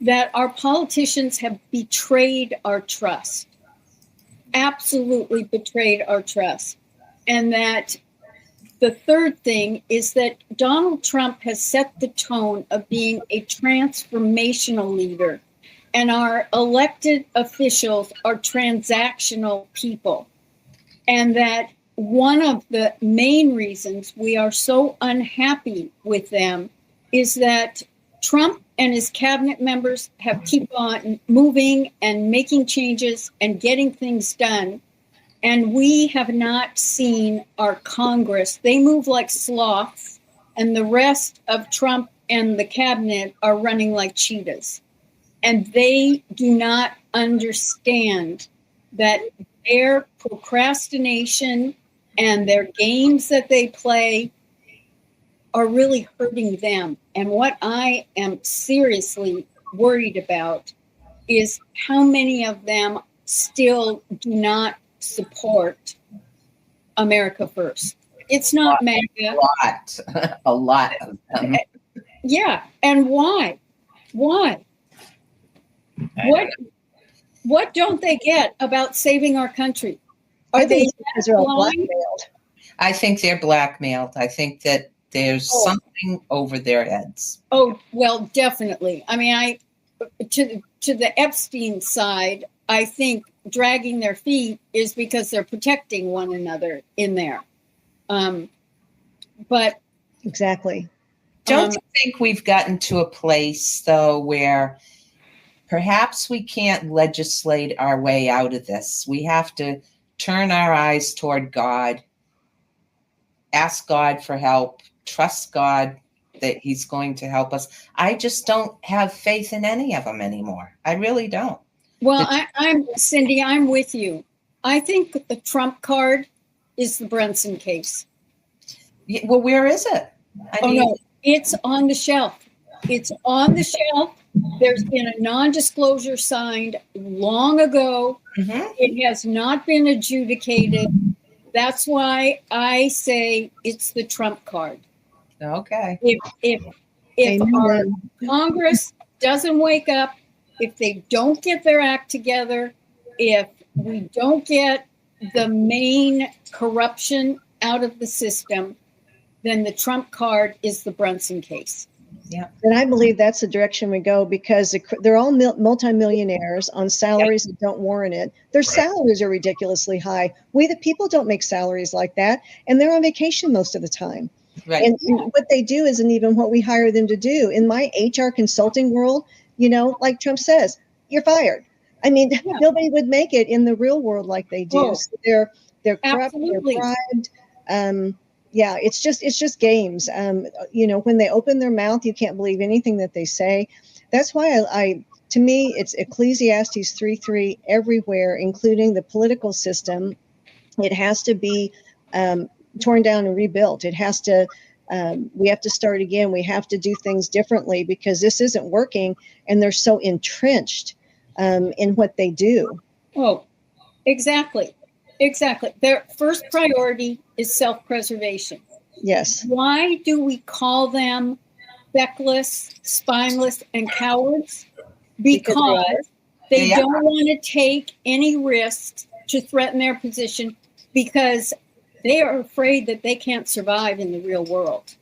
that our politicians have betrayed our trust, absolutely betrayed our trust. And that the third thing is that Donald Trump has set the tone of being a transformational leader, and our elected officials are transactional people. And that one of the main reasons we are so unhappy with them is that Trump and his cabinet members have keep on moving and making changes and getting things done. And we have not seen our Congress. They move like sloths, and the rest of Trump and the cabinet are running like cheetahs. And they do not understand that their procrastination and their games that they play are really hurting them. And what I am seriously worried about is how many of them still do not support America First. It's not MAGA. A lot of them. Yeah, and why? Why? What don't they get about saving our country? Are they because they're all blackmailed? I think they're blackmailed. I think that there's something over their heads. Oh, well, definitely. I mean, to the Epstein side, I think dragging their feet is because they're protecting one another in there. But exactly. Don't you think we've gotten to a place, though, where perhaps we can't legislate our way out of this? We have to turn our eyes toward God, ask God for help, trust God that he's going to help us. I just don't have faith in any of them anymore. I really don't. Well, I'm Cindy, I'm with you. I think the trump card is the Brunson case. Yeah, well, where is it? No, it's on the shelf. It's on the shelf. There's been a non-disclosure signed long ago. Mm-hmm. It has not been adjudicated. That's why I say it's the trump card. Okay. If our Congress doesn't wake up, if they don't get their act together, if we don't get the main corruption out of the system, then the trump card is the Brunson case. Yeah. And I believe that's the direction we go, because they're all multimillionaires on salaries that don't warrant it. Their salaries are ridiculously high. We, the people, don't make salaries like that. And they're on vacation most of the time. Right. And what they do isn't even what we hire them to do. In my HR consulting world, like Trump says, you're fired. I mean, nobody would make it in the real world like they do. Oh, so they're corrupt, absolutely. they're bribed. Yeah, it's just games. When they open their mouth, you can't believe anything that they say. That's why to me, it's Ecclesiastes 3:3 everywhere, including the political system. It has to be torn down and rebuilt. It has to. We have to start again. We have to do things differently, because this isn't working, and they're so entrenched in what they do. Oh, exactly. Exactly. Their first priority is self-preservation. Yes. Why do we call them feckless, spineless, and cowards? Because they don't want to take any risks to threaten their position, because they are afraid that they can't survive in the real world.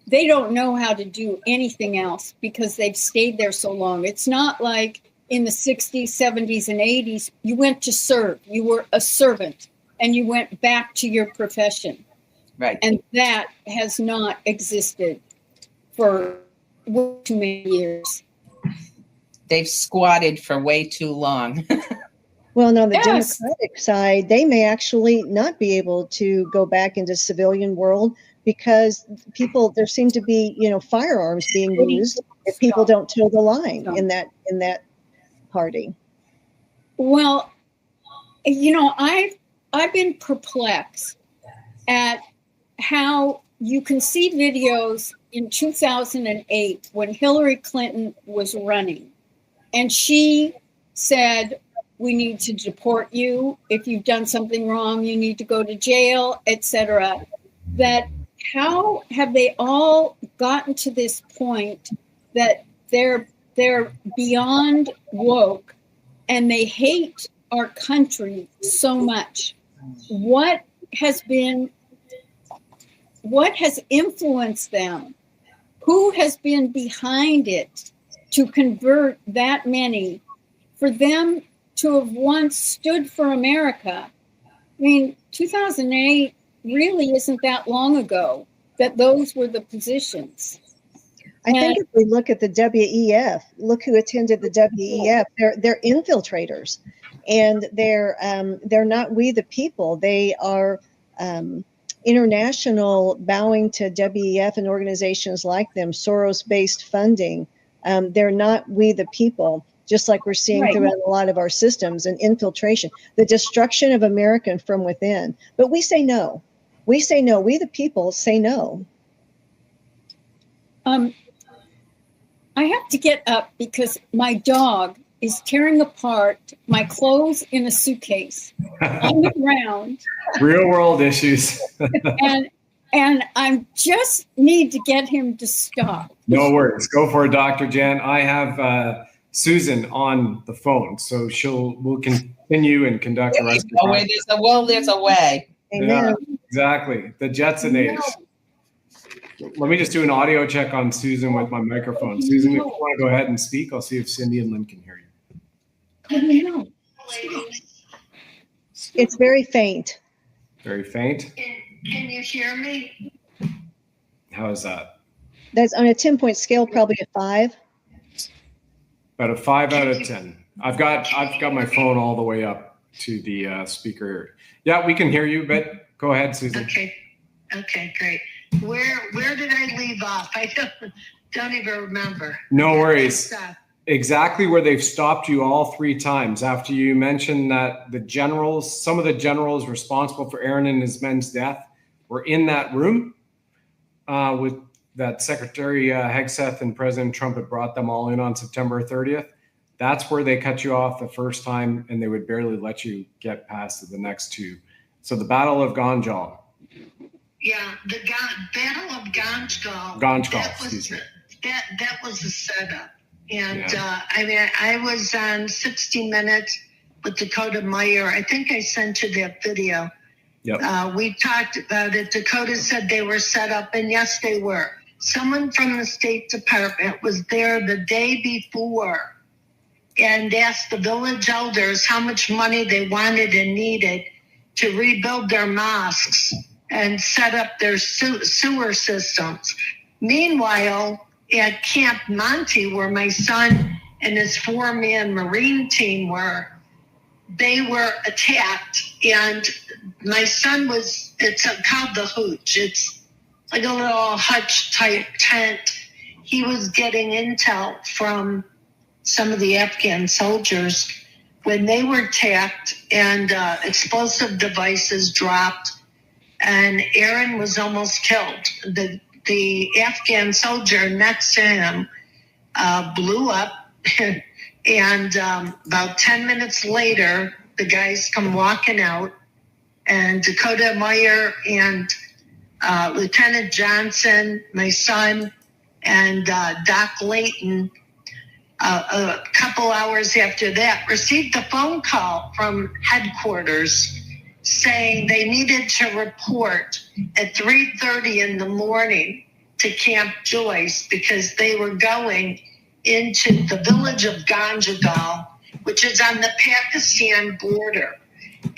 They don't know how to do anything else because they've stayed there so long. It's not like in the 60s, 70s, and 80s, you went to serve. You were a servant, and you went back to your profession. Right. And that has not existed for way too many years. They've squatted for way too long. Well, no, the Democratic side, they may actually not be able to go back into civilian world because there seem to be, firearms being used if people don't toe the line in that party. Well, I've been perplexed at how you can see videos in 2008 when Hillary Clinton was running, and she said, we need to deport you. If you've done something wrong, you need to go to jail, etc. That how have they all gotten to this point that they're beyond woke and they hate our country so much? What has influenced them? Who has been behind it to convert that many, for them to have once stood for America? I mean, 2008 really isn't that long ago that those were the positions. I think if we look at the WEF, look who attended the WEF. They're infiltrators, and they're not we the people. They are international, bowing to WEF and organizations like them, Soros-based funding. They're not we the people, just like we're seeing throughout a lot of our systems, and infiltration, the destruction of America from within. But we say no. We say no. We the people say no. I have to get up because my dog is tearing apart my clothes in a suitcase on the ground. Real world issues. and I just need to get him to stop. No worries. Go for it, Dr. Jan. I have Susan on the phone, so we'll continue and conduct the rest of the There's a will, there's a way. Yeah, exactly. The Jetson age. Let me just do an audio check on Susan with my microphone. Susan, if you want to go ahead and speak, I'll see if Cindy and Lynn can hear you. It's very faint. Very faint. Can you hear me? How is that? That's on a 10-point scale, probably a 5. About a 5 out of 10. I've got my phone all the way up to the speaker. Yeah, we can hear you, but go ahead, Susan. Okay, great. Where did I leave off? I don't even remember. No worries. Exactly where they've stopped you all 3 times after you mentioned that some of the generals responsible for Aaron and his men's death were in that room with that Secretary Hegseth and President Trump had brought them all in on September 30th. That's where they cut you off the first time, and they would barely let you get past to the next 2. So the Battle of Ganjgal. Yeah, the Battle of Ganjgal. Excuse me. That was a setup. And I was on 60 Minutes with Dakota Meyer. I think I sent you that video. Yep. We talked about it. Dakota said they were set up, and yes, they were. Someone from the State Department was there the day before and asked the village elders how much money they wanted and needed to rebuild their mosques and set up their sewer systems. Meanwhile, at Camp Monte, where my son and his 4-man Marine team were, they were attacked, and my son it's called the Hooch. It's like a little hutch type tent. He was getting intel from some of the Afghan soldiers when they were attacked, and explosive devices dropped, and Aaron was almost killed. The Afghan soldier next to him blew up, and about 10 minutes later, the guys come walking out, and Dakota Meyer and Lieutenant Johnson, my son, and Doc Layton, a couple hours after that, received a phone call from headquarters saying they needed to report at 3:30 in the morning to Camp Joyce because they were going into the village of Ganjgal, which is on the Pakistan border.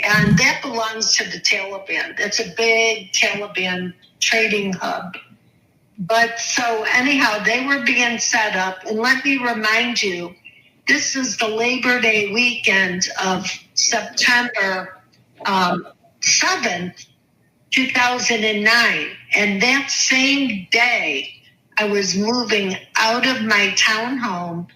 And that belongs to the Taliban. That's a big Taliban trading hub. But so anyhow, they were being set up. And let me remind you, this is the Labor Day weekend of September 7th. 2009. And that same day, I was moving out of my townhome,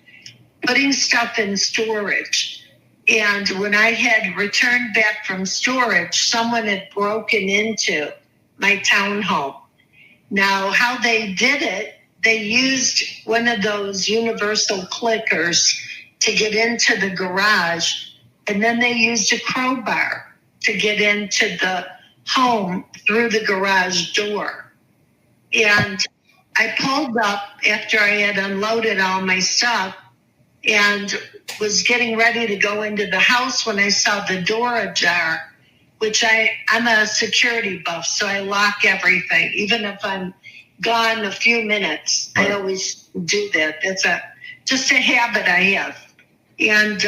putting stuff in storage. And when I had returned back from storage, someone had broken into my townhome. Now, how they did it, they used one of those universal clickers to get into the garage, and then they used a crowbar to get into the home through the garage door. And I pulled up after I had unloaded all my stuff and was getting ready to go into the house when I saw the door ajar, which I'm a security buff, so I lock everything. Even if I'm gone a few minutes, I always do that. That's just a habit I have. And,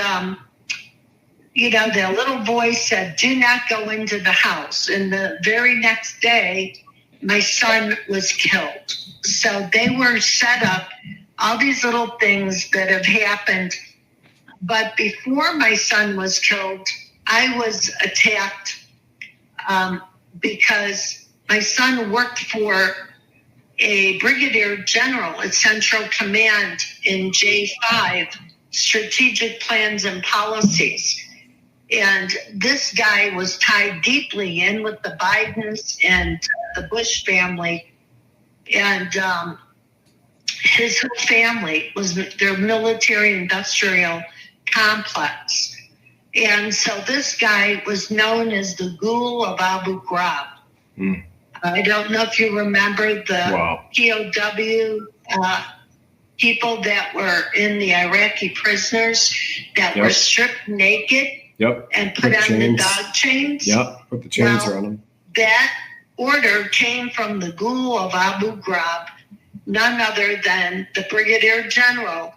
the little voice said, do not go into the house. And the very next day, my son was killed. So they were set up, all these little things that have happened. But before my son was killed, I was attacked because my son worked for a brigadier general at Central Command in J5, Strategic Plans and Policies. And this guy was tied deeply in with the Bidens and the Bush family. And his whole family was their military industrial complex. And so this guy was known as the Ghoul of Abu Ghraib. I don't know if you remember the POW people that were in the Iraqi prisoners that were stripped naked and put on the dog chains. Put the chains around them. That order came from the Ghoul of Abu Ghraib, none other than the brigadier general,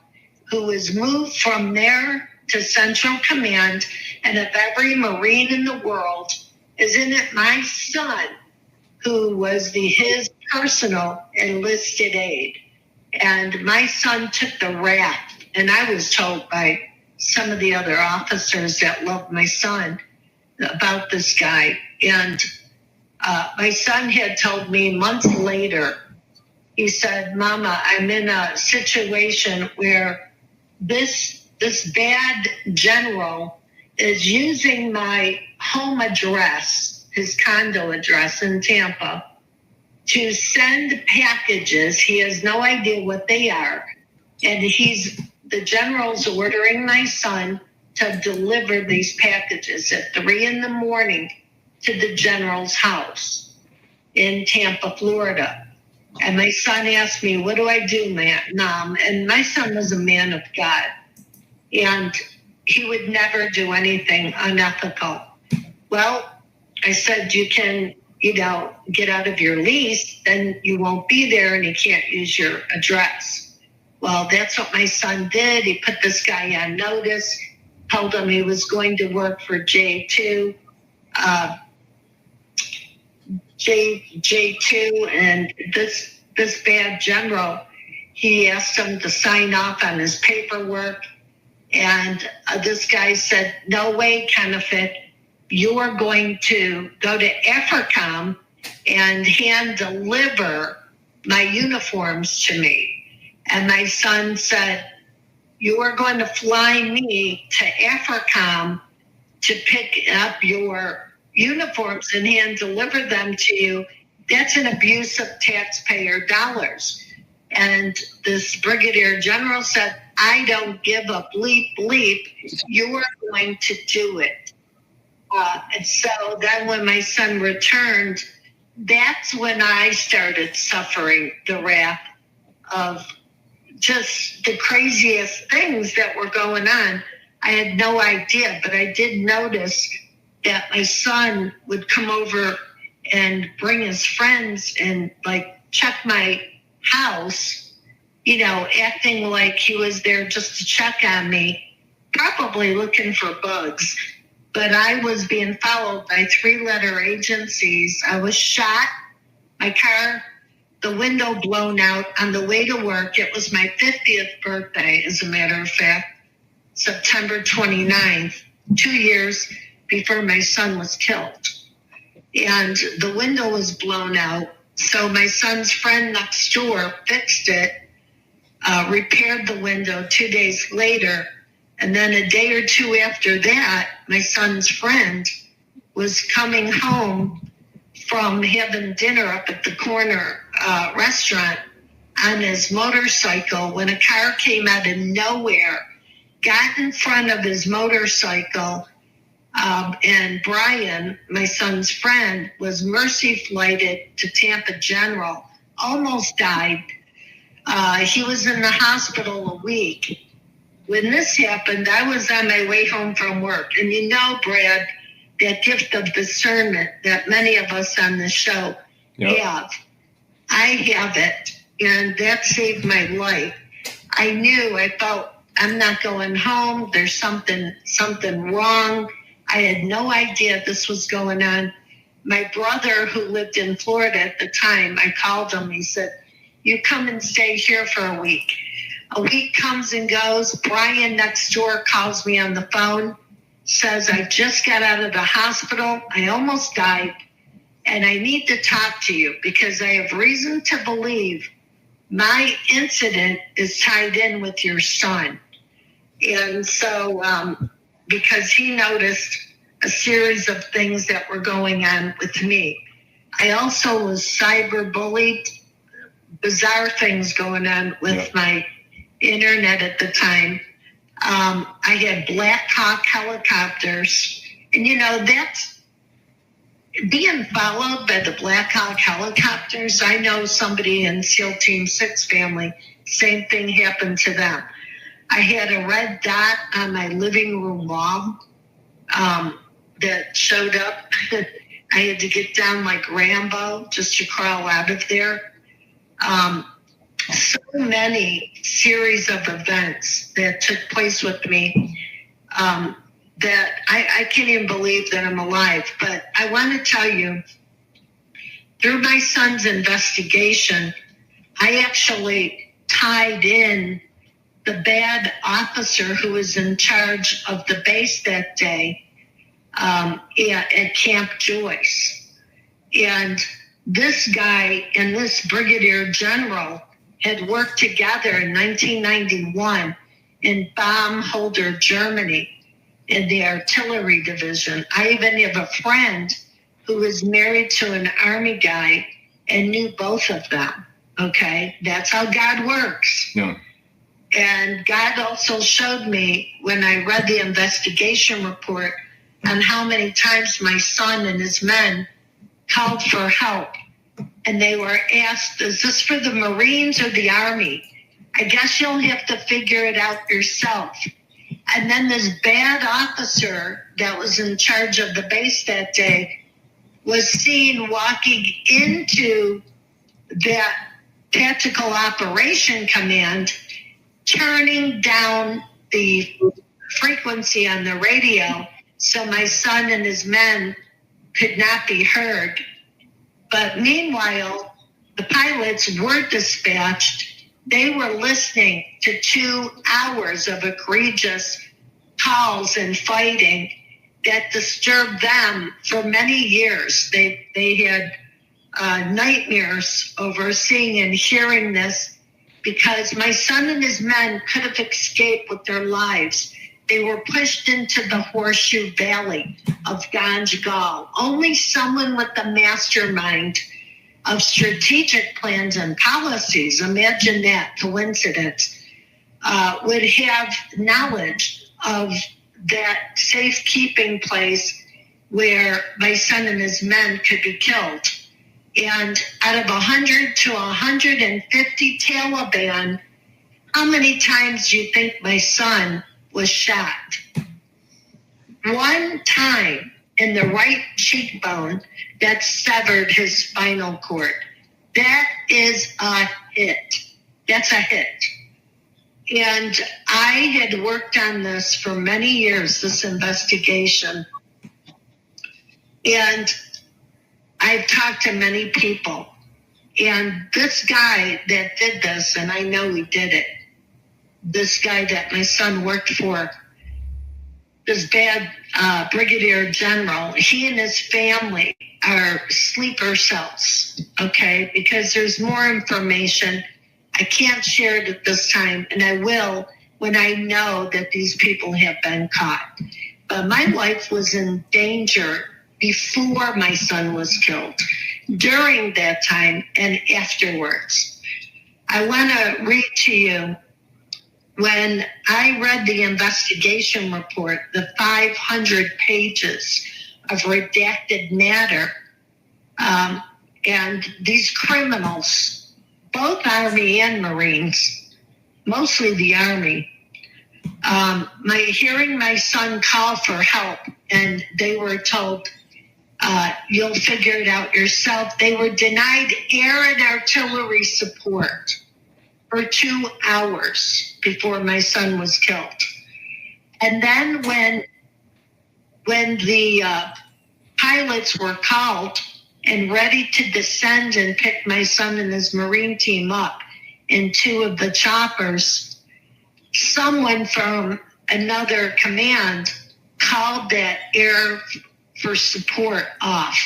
who was moved from there to Central Command. And if every Marine in the world, isn't it my son, who was his personal enlisted aide? And my son took the rap, and I was told by some of the other officers that loved my son about this guy. And my son had told me months later, he said, Mama, I'm in a situation where this bad general is using my home address, his condo address in Tampa, to send packages. He has no idea what they are. And the general's ordering my son to deliver these packages at 3 a.m. to the general's house in Tampa, Florida. And my son asked me, what do I do, Mom? And my son was a man of God. And he would never do anything unethical. Well, I said, you can, get out of your lease, then you won't be there and you can't use your address. Well, that's what my son did. He put this guy on notice, told him he was going to work for J2, and this bad general, he asked him to sign off on his paperwork. And this guy said, no way, Kennefic, you are going to go to AFRICOM and hand deliver my uniforms to me. And my son said, you are going to fly me to AFRICOM to pick up your uniforms and hand deliver them to you. That's an abuse of taxpayer dollars. And this brigadier general said, I don't give a bleep bleep. You are going to do it. And so then when my son returned, that's when I started suffering the wrath of just the craziest things that were going on. I had no idea, but I did notice that my son would come over and bring his friends and check my house, acting like he was there just to check on me, probably looking for bugs. But I was being followed by 3-letter agencies. I was shot, my car, the window blown out on the way to work. It was my 50th birthday, as a matter of fact, September 29th, 2 years before my son was killed. and the window was blown out. So my son's friend next door fixed it, repaired the window 2 days later. And then a day or two after that, my son's friend was coming home from having dinner up at the corner restaurant on his motorcycle when a car came out of nowhere, got in front of his motorcycle, and Brian, my son's friend, was mercy flighted to Tampa General, almost died. He was in the hospital a week. When this happened, I was on my way home from work. And you know, Brad, that gift of discernment that many of us on the show have. I have it, and that saved my life. I felt I'm not going home. There's something wrong. I had no idea this was going on. My brother, who lived in Florida at the time, I called him. He said, "You come and stay here for a week." A week comes and goes. Brian next door calls me on the phone, says, "I just got out of the hospital. I almost died, and I need to talk to you because I have reason to believe my incident is tied in with your son." And so, because he noticed a series of things that were going on with me. I also was cyber bullied, bizarre things going on with my internet at the time. I had Black Hawk helicopters, and that's being followed by the Black Hawk helicopters. I know somebody in SEAL Team 6 family, same thing happened to them. I had a red dot on my living room wall that showed up. I had to get down like Rambo just to crawl out of there. So many series of events that took place with me that I can't even believe that I'm alive. But I want to tell you, through my son's investigation, I actually tied in the bad officer who was in charge of the base that day at Camp Joyce. And this guy and this brigadier general had worked together in 1991 in Baumholder, Germany, in the artillery division. I even have a friend who was married to an Army guy and knew both of them. Okay, that's how God works. Yeah. And God also showed me when I read the investigation report on how many times my son and his men called for help. And they were asked, "Is this for the Marines or the Army? I guess you'll have to figure it out yourself." And then this bad officer that was in charge of the base that day was seen walking into that Tactical Operation Command, turning down the frequency on the radio so my son and his men could not be heard. But meanwhile, the pilots were dispatched. They were listening to 2 hours of egregious calls and fighting that disturbed them for many years. They had nightmares over seeing and hearing this because my son and his men could have escaped with their lives. They were pushed into the Horseshoe Valley of Ganjgal. Only someone with the mastermind of strategic plans and policies, imagine that coincidence, would have knowledge of that safekeeping place where my son and his men could be killed. And out of 100 to 150 Taliban, how many times do you think my son was shot? One time in the right cheekbone that severed his spinal cord. That is a hit. That's a hit. And I had worked on this for many years, this investigation. And I've talked to many people. And this guy that did this, and I know he did it, this guy that my son worked for, this bad brigadier general, he and his family are sleeper cells, okay? Because there's more information. I can't share it at this time, and I will when I know that these people have been caught. But my life was in danger before my son was killed, during that time, and afterwards. I want to read to you, when I read the investigation report, the 500 pages of redacted matter, and these criminals, both Army and Marines, mostly the Army, hearing my son call for help, and they were told, you'll figure it out yourself. They were denied air and artillery support for 2 hours before my son was killed. And then when the pilots were called and ready to descend and pick my son and his Marine team up in 2 of the choppers, someone from another command called that air for support off.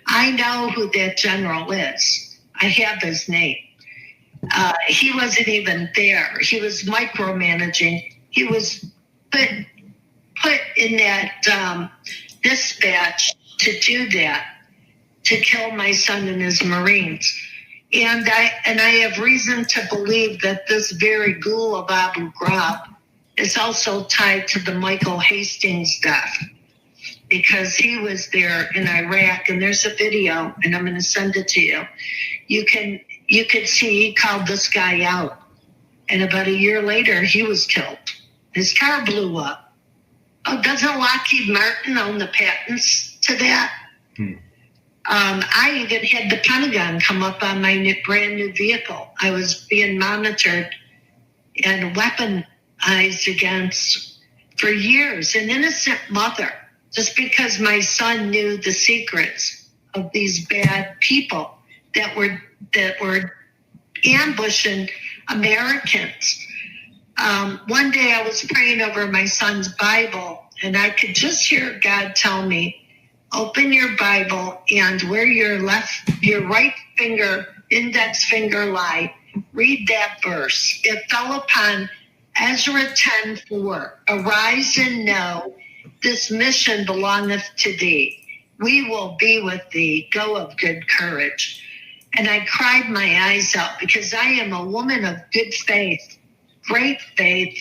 I know who that general is. I have his name. He wasn't even there. He was micromanaging. He was put in that dispatch to do that, to kill my son and his Marines. And I have reason to believe that this very ghoul of Abu Ghraib is also tied to the Michael Hastings death, because he was there in Iraq, and there's a video, and I'm going to send it to you. You could see he called this guy out, and about a year later, he was killed. His car blew up. Oh, doesn't Lockheed Martin own the patents to that? I even had the Pentagon come up on my brand new vehicle. I was being monitored and weaponized against for years. An innocent mother, just because my son knew the secrets of these bad people that were ambushing Americans. One day I was praying over my son's Bible, and I could just hear God tell me, open your Bible, and where your right finger, index finger lie, read that verse. It fell upon Ezra 10:4. Arise and know this mission belongeth to thee. We will be with thee. Go of good courage. And I cried my eyes out, because I am a woman of good faith, great faith,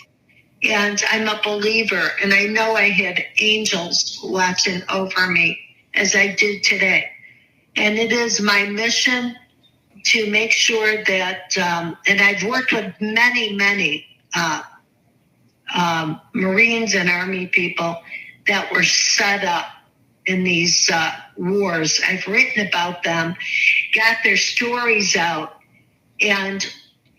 and I'm a believer. And I know I had angels watching over me as I did today. And it is my mission to make sure that, and I've worked with many, many Marines and Army people that were set up in these wars. I've written about them, got their stories out, and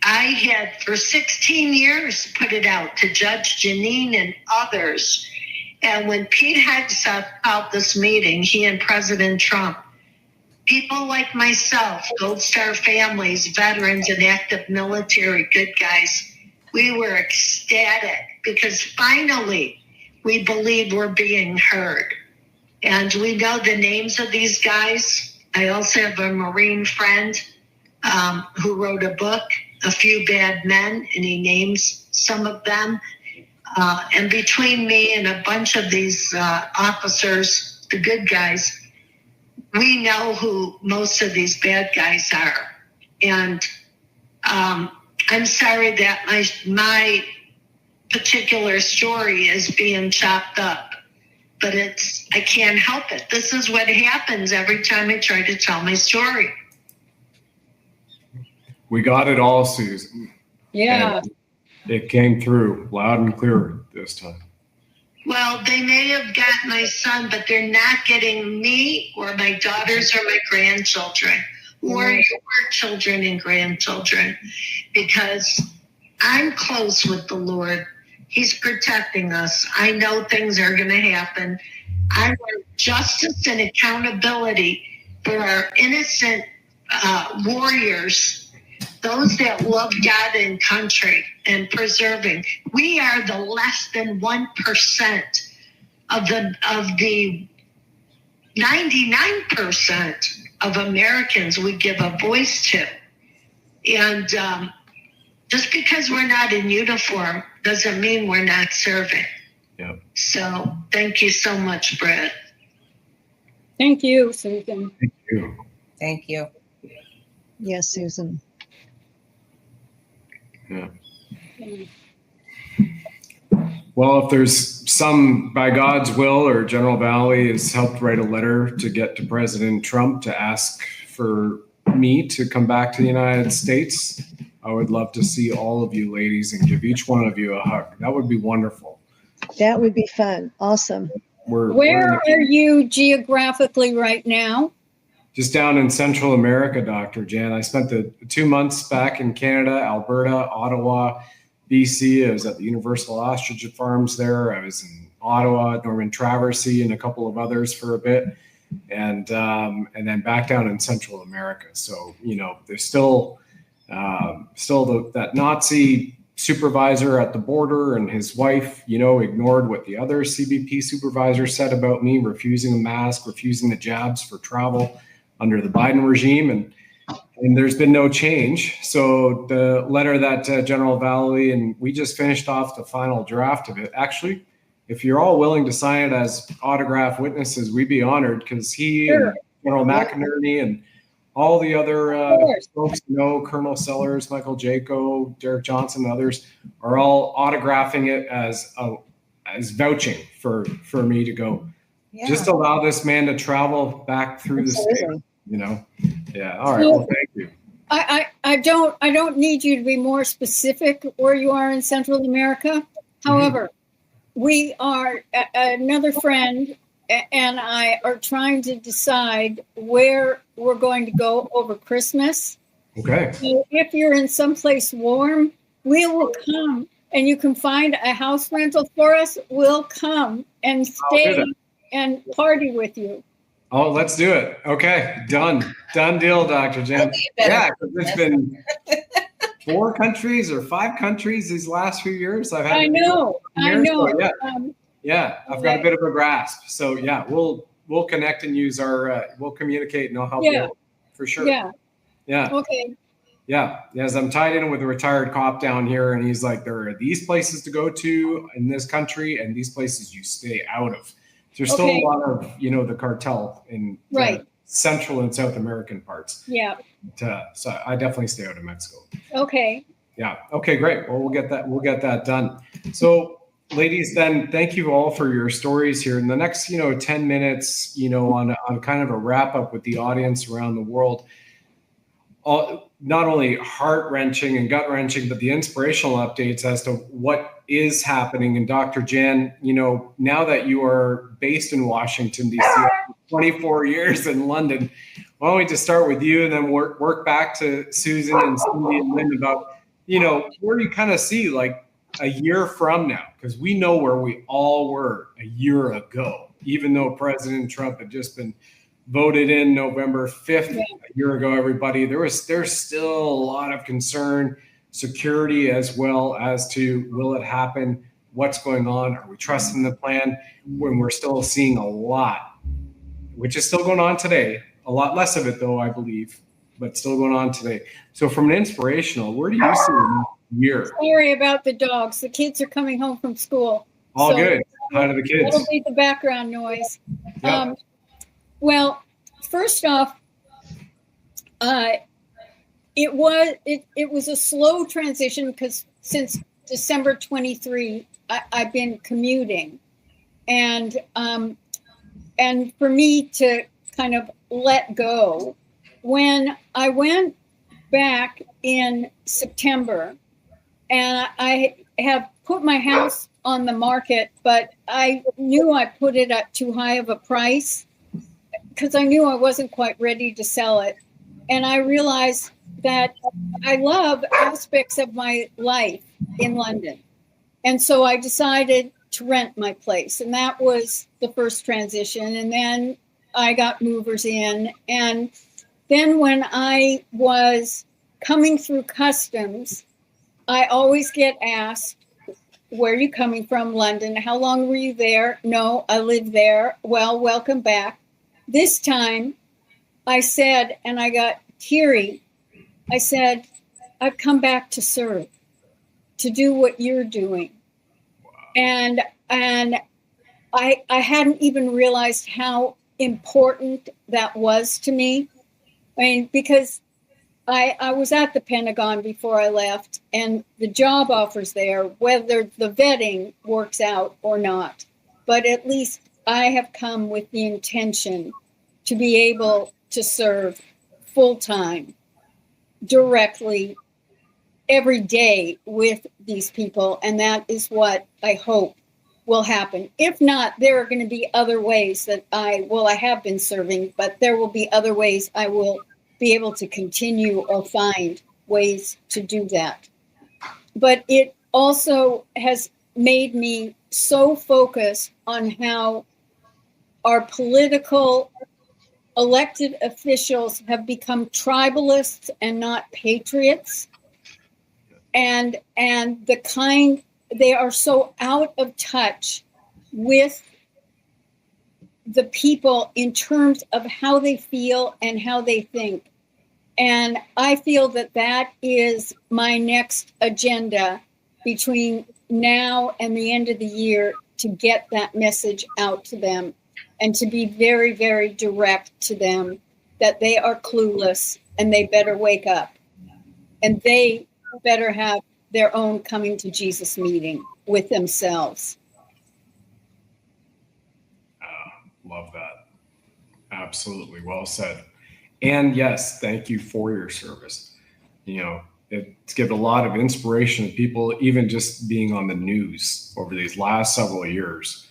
I had for 16 years put it out to Judge Janine and others. And when Pete Hegseth called this meeting, he and President Trump, people like myself, Gold Star families, veterans, and active military good guys, we were ecstatic, because finally we believe we're being heard. And we know the names of these guys. I also have a Marine friend who wrote a book, A Few Bad Men, and he names some of them. And between me and a bunch of these officers, the good guys, we know who most of these bad guys are. And I'm sorry that my particular story is being chopped up, but I can't help it. This is what happens every time I try to tell my story. We got it all, Susan. Yeah. And it came through loud and clear this time. Well, they may have got my son, but they're not getting me or my daughters or my grandchildren or your children and grandchildren, because I'm close with the Lord. He's protecting us. I know things are going to happen. I want justice and accountability for our innocent warriors, those that love God and country and preserving. We are the less than 1% of the 99% of Americans we give a voice to. And just because we're not in uniform doesn't mean we're not serving. Yep. So thank you so much, Brett. Thank you, Susan. Thank you. Thank you. Yes, Susan. Yeah. Well, if there's some, by God's will, or General Valley has helped write a letter to get to President Trump to ask for me to come back to the United States, I would love to see all of you ladies and give each one of you a hug. That would be wonderful. That would be fun. Awesome. Where are you geographically right now? Just down in Central America, Dr. Jan. I spent the 2 months back in Canada, Alberta, Ottawa, BC. I was at the Universal Ostrich Farms there. I was in Ottawa, Norman Traversy, and a couple of others for a bit, and then back down in Central America. So there's still that Nazi supervisor at the border and his wife, ignored what the other CBP supervisor said about me, refusing a mask, refusing the jabs for travel under the Biden regime, and there's been no change. So the letter that General Valley, and we just finished off the final draft of it. Actually, if you're all willing to sign it as autograph witnesses, we'd be honored, because he and General McInerney and all the other folks, Colonel Sellers, Michael Jaco, Derek Johnson, and others are all autographing it as vouching for me to go. Yeah. Just allow this man to travel back through the state. Yeah. All right. Well, thank you. I don't need you to be more specific where you are in Central America. However, we are another friend and I are trying to decide where we're going to go over Christmas. Okay. So if you're in someplace warm, we will come, and you can find a house rental for us. We'll come and stay and party with you. Oh, let's do it. Okay. Done deal, Dr. Jen. Yeah, because it's been 4 countries or 5 countries these last few years. I know. So, yeah. I've got a bit of a grasp. So yeah, we'll connect and use our we'll communicate, and I'll help you out for sure. Yeah. Okay. Yeah. As I'm tied in with a retired cop down here, and he's like, there are these places to go to in this country and these places you stay out of. There's still a lot of, the cartel in Central and South American parts. Yeah. So I definitely stay out of Mexico. Okay. Yeah. Okay, great. Well, we'll get that done. So ladies, then thank you all for your stories here. In the next, 10 minutes, on kind of a wrap up with the audience around the world, not only heart-wrenching and gut-wrenching, but the inspirational updates as to what is happening. And Dr. Jan, now that you are based in Washington, D.C., 24 years in London, why don't we just start with you and then work back to Susan and Cindy and Lynn about, where do you kind of see like a year from now? Because we know where we all were a year ago, even though President Trump had just been voted in November 5th, a year ago, everybody. There's still a lot of concern, security, as well as to will it happen? What's going on? Are we trusting the plan? When we're still seeing a lot, which is still going on today, a lot less of it though, I believe, but still going on today. So from an inspirational, where do you see the year? Sorry about the dogs. The kids are coming home from school. All good. Hi to the kids. That'll be the background noise. Yep. Well, first off, it was a slow transition because since December 23, I've been commuting, and for me to kind of let go. When I went back in September, and I have put my house on the market, but I knew I put it at too high of a price, because I knew I wasn't quite ready to sell it. And I realized that I love aspects of my life in London. And so I decided to rent my place. And that was the first transition. And then I got movers in. And then when I was coming through customs, I always get asked, where are you coming from? London. How long were you there? No, I live there. Well, welcome back. This time I said, and I got teary, I said, I've come back to serve, to do what you're doing. And I hadn't even realized how important that was to me. I mean, because I was at the Pentagon before I left, and the job offers there, whether the vetting works out or not. But at least I have come with the intention to be able to serve full-time, directly, every day with these people. And that is what I hope will happen. If not, there are going to be other ways that I have been serving, but there will be other ways I will be able to continue or find ways to do that. But it also has made me so focused on how our political elected officials have become tribalists and not patriots. And they are so out of touch with the people in terms of how they feel and how they think. And I feel that that is my next agenda between now and the end of the year, to get that message out to them and to be very, very direct to them that they are clueless and they better wake up. And they better have their own coming to Jesus meeting with themselves. Love that. Absolutely. Well said. And yes, thank you for your service. You know, it's given a lot of inspiration to people, even just being on the news over these last several years.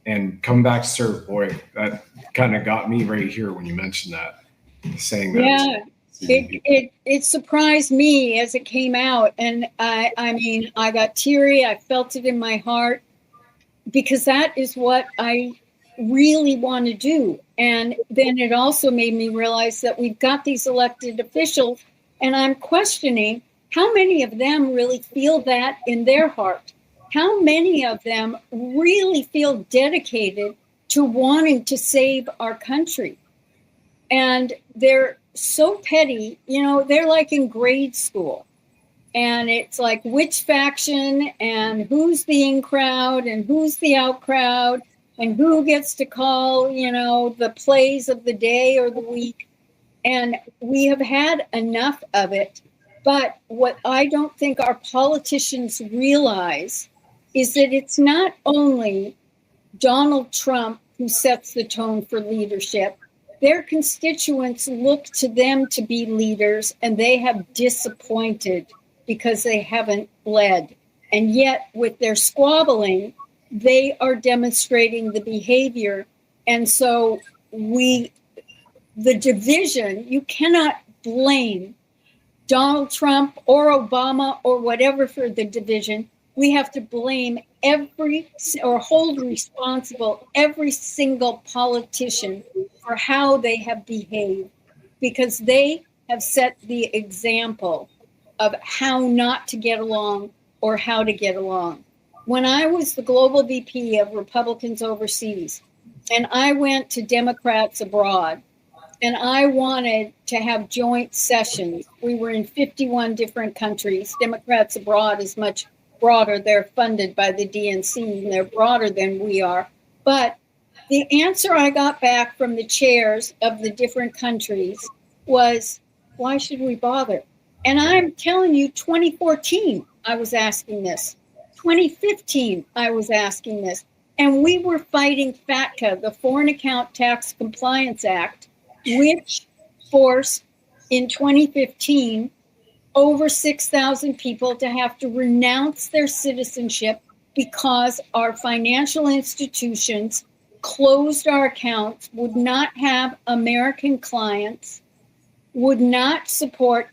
And coming back to serve, boy, that kind of got me right here when you mentioned that, saying that. Yeah, it surprised me as it came out. And I mean, I got teary. I felt it in my heart, because that is what I really want to do. And then it also made me realize that we've got these elected officials, and I'm questioning how many of them really feel that in their heart. How many of them really feel dedicated to wanting to save our country? And they're so petty, you know, they're like in grade school. And it's like which faction and who's the in crowd and who's the out crowd and who gets to call, you know, the plays of the day or the week. And we have had enough of it. But what I don't think our politicians realize is that it's not only Donald Trump who sets the tone for leadership. Their constituents look to them to be leaders, and they have disappointed because they haven't led. And yet, with their squabbling, they are demonstrating the behavior. And so the division, you cannot blame Donald Trump or Obama or whatever for the division. We have to blame hold responsible every single politician for how they have behaved, because they have set the example of how not to get along or how to get along. When I was the global VP of Republicans overseas, and I went to Democrats abroad, and I wanted to have joint sessions. We were in 51 different countries. Democrats abroad is much broader. They're funded by the DNC, and they're broader than we are. But the answer I got back from the chairs of the different countries was, why should we bother? And I'm telling you, 2014, I was asking this. 2015, I was asking this. And we were fighting FATCA, the Foreign Account Tax Compliance Act, which forced in 2015 over 6,000 people to have to renounce their citizenship because our financial institutions closed our accounts, would not have American clients, would not support.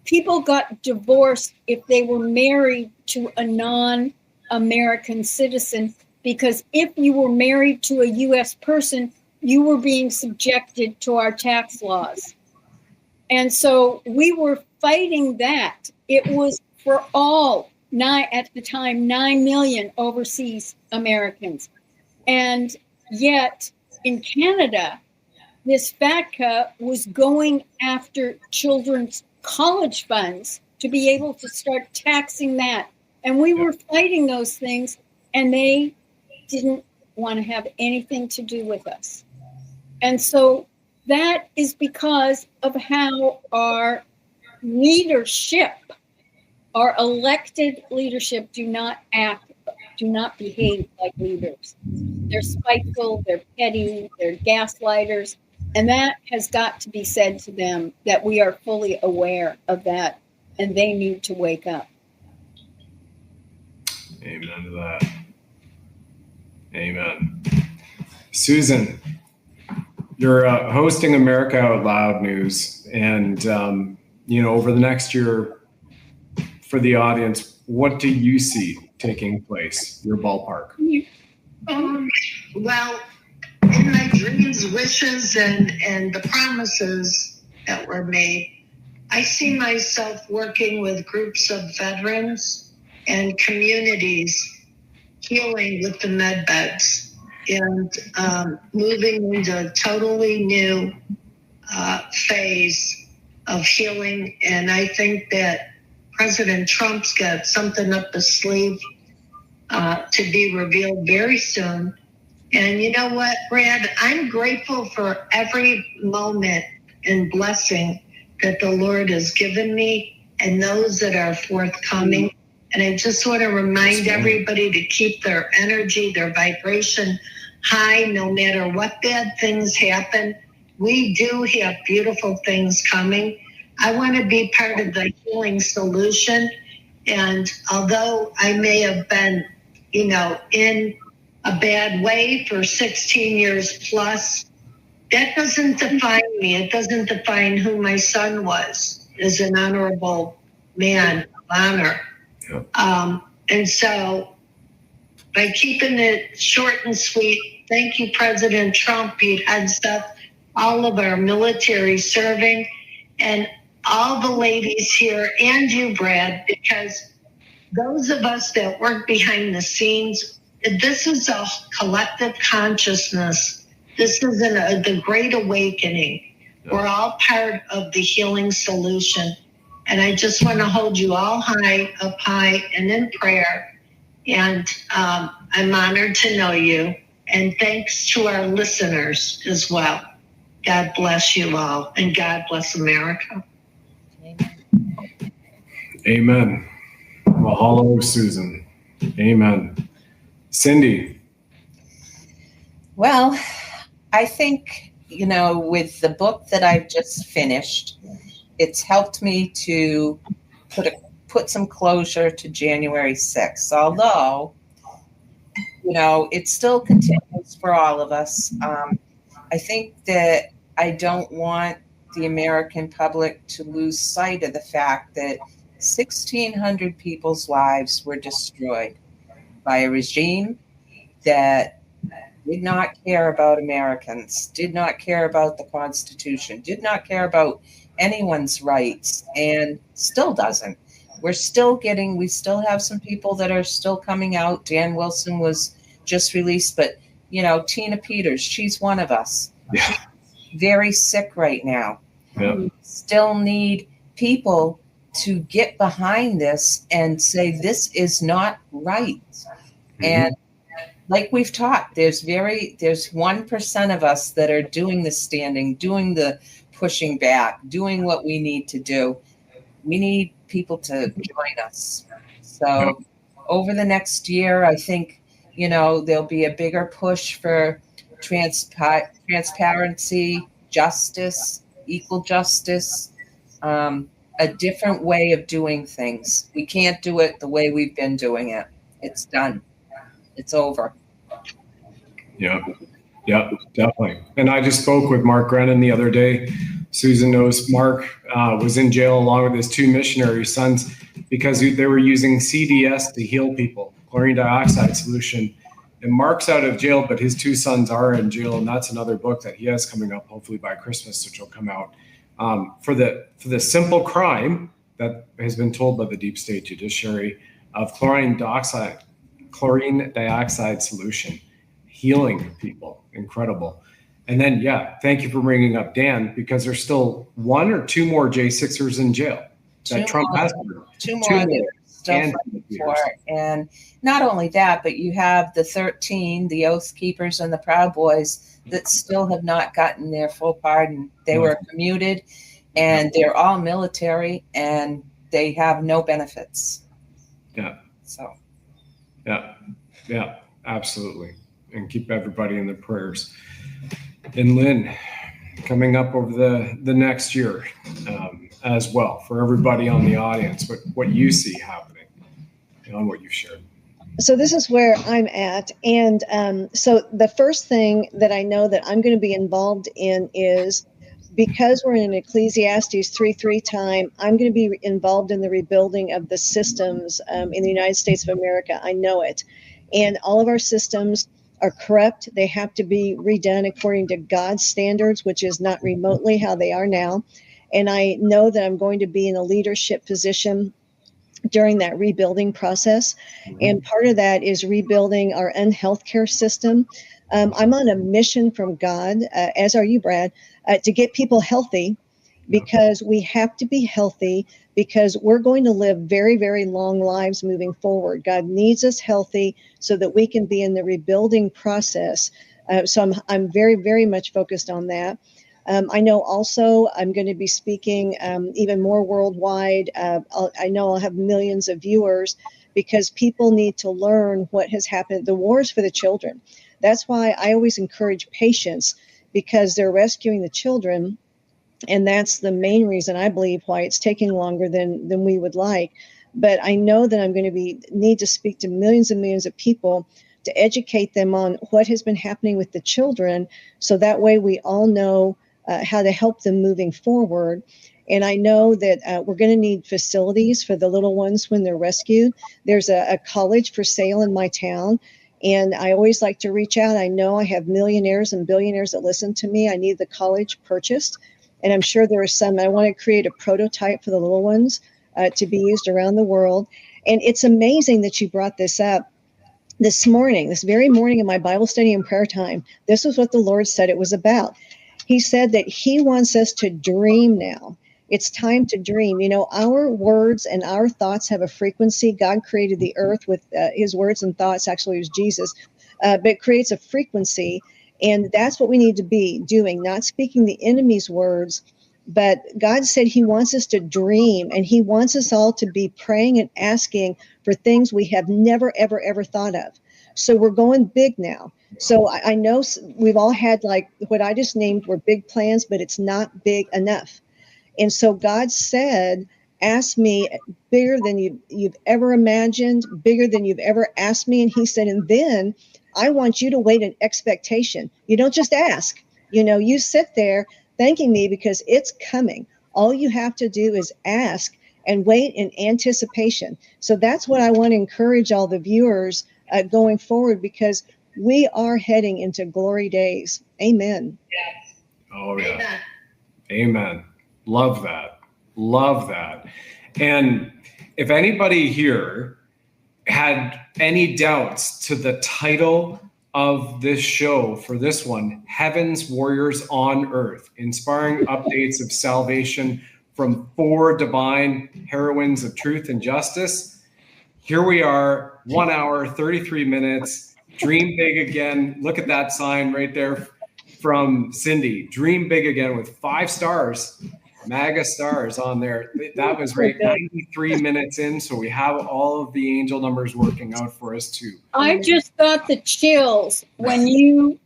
People got divorced if they were married to a non-American citizen, because if you were married to a U.S. person, you were being subjected to our tax laws. And so we were fighting that. It was for all at the time 9 million overseas Americans. And yet in Canada, this FATCA was going after children's college funds to be able to start taxing that. And we were fighting those things, and they didn't want to have anything to do with us. And so that is because of how our leadership, our elected leadership, do not behave like leaders. They're spiteful, they're petty, they're gaslighters. And that has got to be said to them, that we are fully aware of that, and they need to wake up. Amen to that. Amen. Susan, you're hosting America Out Loud News, and over the next year, for the audience, what do you see taking place? Your ballpark. Well, in my dreams, wishes, and the promises that were made, I see myself working with groups of veterans and communities, healing with the med beds, and moving into a totally new phase of healing. And I think that President Trump's got something up his sleeve to be revealed very soon. And you know what, Brad? I'm grateful for every moment and blessing that the Lord has given me and those that are forthcoming. And I just want to remind everybody to keep their energy, their vibration high, no matter what bad things happen. We do have beautiful things coming. I want to be part of the healing solution. And although I may have been, in a bad way for 16 years plus, that doesn't define me. It doesn't define who my son was as an honorable man of honor. And so by keeping it short and sweet, thank you, President Trump. You heads up all of our military serving, and all the ladies here, and you, Brad, because those of us that work behind the scenes, this is a collective consciousness. This is the Great Awakening. We're all part of the healing solution. And I just want to hold you all up high and in prayer. And I'm honored to know you. And thanks to our listeners as well. God bless you all, and God bless America. Amen. Mahalo, Susan. Amen. Cindy. Well, I think, with the book that I've just finished, it's helped me to put some closure to January 6th. Although, it still continues for all of us. I think that I don't want the American public to lose sight of the fact that 1,600 people's lives were destroyed by a regime that did not care about Americans, did not care about the Constitution, did not care about anyone's rights, and still doesn't. We still have some people that are still coming out. Dan Wilson was just released, but Tina Peters, she's one of us. Yeah. She's very sick right now. Yeah. We still need people to get behind this and say this is not right. Mm-hmm. And like we've talked, there's 1% of us that are doing the standing, doing the pushing back, doing what we need to do. We need people to join us. So over the next year, I think, there'll be a bigger push for transparency, justice, equal justice, a different way of doing things. We can't do it the way we've been doing it. It's done. It's over. Yeah, definitely. And I just spoke with Mark Grennan the other day. Susan knows Mark was in jail along with his two missionary sons because they were using CDS to heal people, chlorine dioxide solution. And Mark's out of jail, but his two sons are in jail. And that's another book that he has coming up, hopefully by Christmas, which will come out. For the simple crime that has been told by the deep state judiciary of chlorine dioxide solution, healing people. Incredible. And then, thank you for bringing up Dan, because there's still 1 or 2 more J6ers in jail that Trump has. Two more that are still fighting for. And not only that, but you have the 13, the Oath Keepers and the Proud Boys, that still have not gotten their full pardon. They were commuted, and they're all military, and they have no benefits. Yeah. So. Yeah, absolutely. And keep everybody in their prayers. And Lynn, coming up over the next year as well, for everybody on the audience, what you see happening on what you've shared. So this is where I'm at. And so the first thing that I know that I'm going to be involved in is, because we're in an Ecclesiastes 3:3 time, I'm going to be involved in the rebuilding of the systems in the United States of America. I know it. And all of our systems are corrupt. They have to be redone according to God's standards, which is not remotely how they are now. And I know that I'm going to be in a leadership position during that rebuilding process. And part of that is rebuilding our healthcare system. I'm on a mission from God, as are you, Brad, to get people healthy, because we have to be healthy, because we're going to live very, very long lives moving forward. God needs us healthy so that we can be in the rebuilding process. So I'm very, very much focused on that. I know also I'm going to be speaking even more worldwide. I know I'll have millions of viewers, because people need to learn what has happened. The wars for the children. That's why I always encourage patience, because they're rescuing the children. And that's the main reason, I believe, why it's taking longer than we would like. But I know that I'm going to need to speak to millions and millions of people to educate them on what has been happening with the children. So that way we all know how to help them moving forward. And I know that we're going to need facilities for the little ones when they're rescued. There's a college for sale in my town. And I always like to reach out. I know I have millionaires and billionaires that listen to me. I need the college purchased. And I'm sure there are some. I want to create a prototype for the little ones to be used around the world. And it's amazing that you brought this up this morning, this very morning in my Bible study and prayer time. This was what the Lord said it was about. He said that he wants us to dream now. It's time to dream. You know, our words and our thoughts have a frequency. God created the earth with his words and thoughts. Actually, it was Jesus, but it creates a frequency. And that's what we need to be doing, not speaking the enemy's words. But God said he wants us to dream, and he wants us all to be praying and asking for things we have never, ever, ever thought of. So we're going big now. So I know we've all had, like what I just named, were big plans, but it's not big enough. And so God said, ask me bigger than you've ever imagined, bigger than you've ever asked me. And he said, and then I want you to wait in expectation. You don't just ask, you sit there thanking me because it's coming. All you have to do is ask and wait in anticipation. So that's what I want to encourage all the viewers going forward, because we are heading into glory days. Amen. Oh, yeah. Amen. Love that. Love that. And if anybody here had any doubts to the title of this show for this one, Heaven's Warriors on Earth, inspiring updates of salvation from 4 divine heroines of truth and justice. Here we are, 1 hour, 33 minutes, dream big again. Look at that sign right there from Cindy, dream big again, with 5 stars. MAGA stars on there. That was right 93 minutes in, so we have all of the angel numbers working out for us too. I just got the chills when you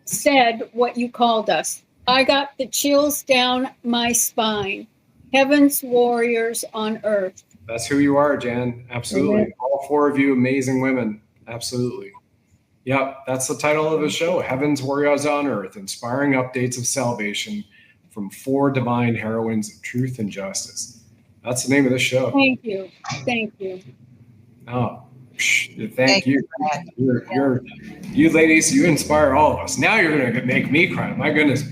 said what you called us. I got the chills down my spine. Heaven's Warriors on Earth. That's who you are, Jan. Absolutely. Amen. All 4 of you amazing women. Absolutely. Yep, that's the title of the show, Heaven's Warriors on Earth, inspiring updates of salvation from 4 divine heroines of truth and justice. That's the name of the show. Thank you. Thank you. Oh, thank you. You ladies, you inspire all of us. Now you're going to make me cry. My goodness.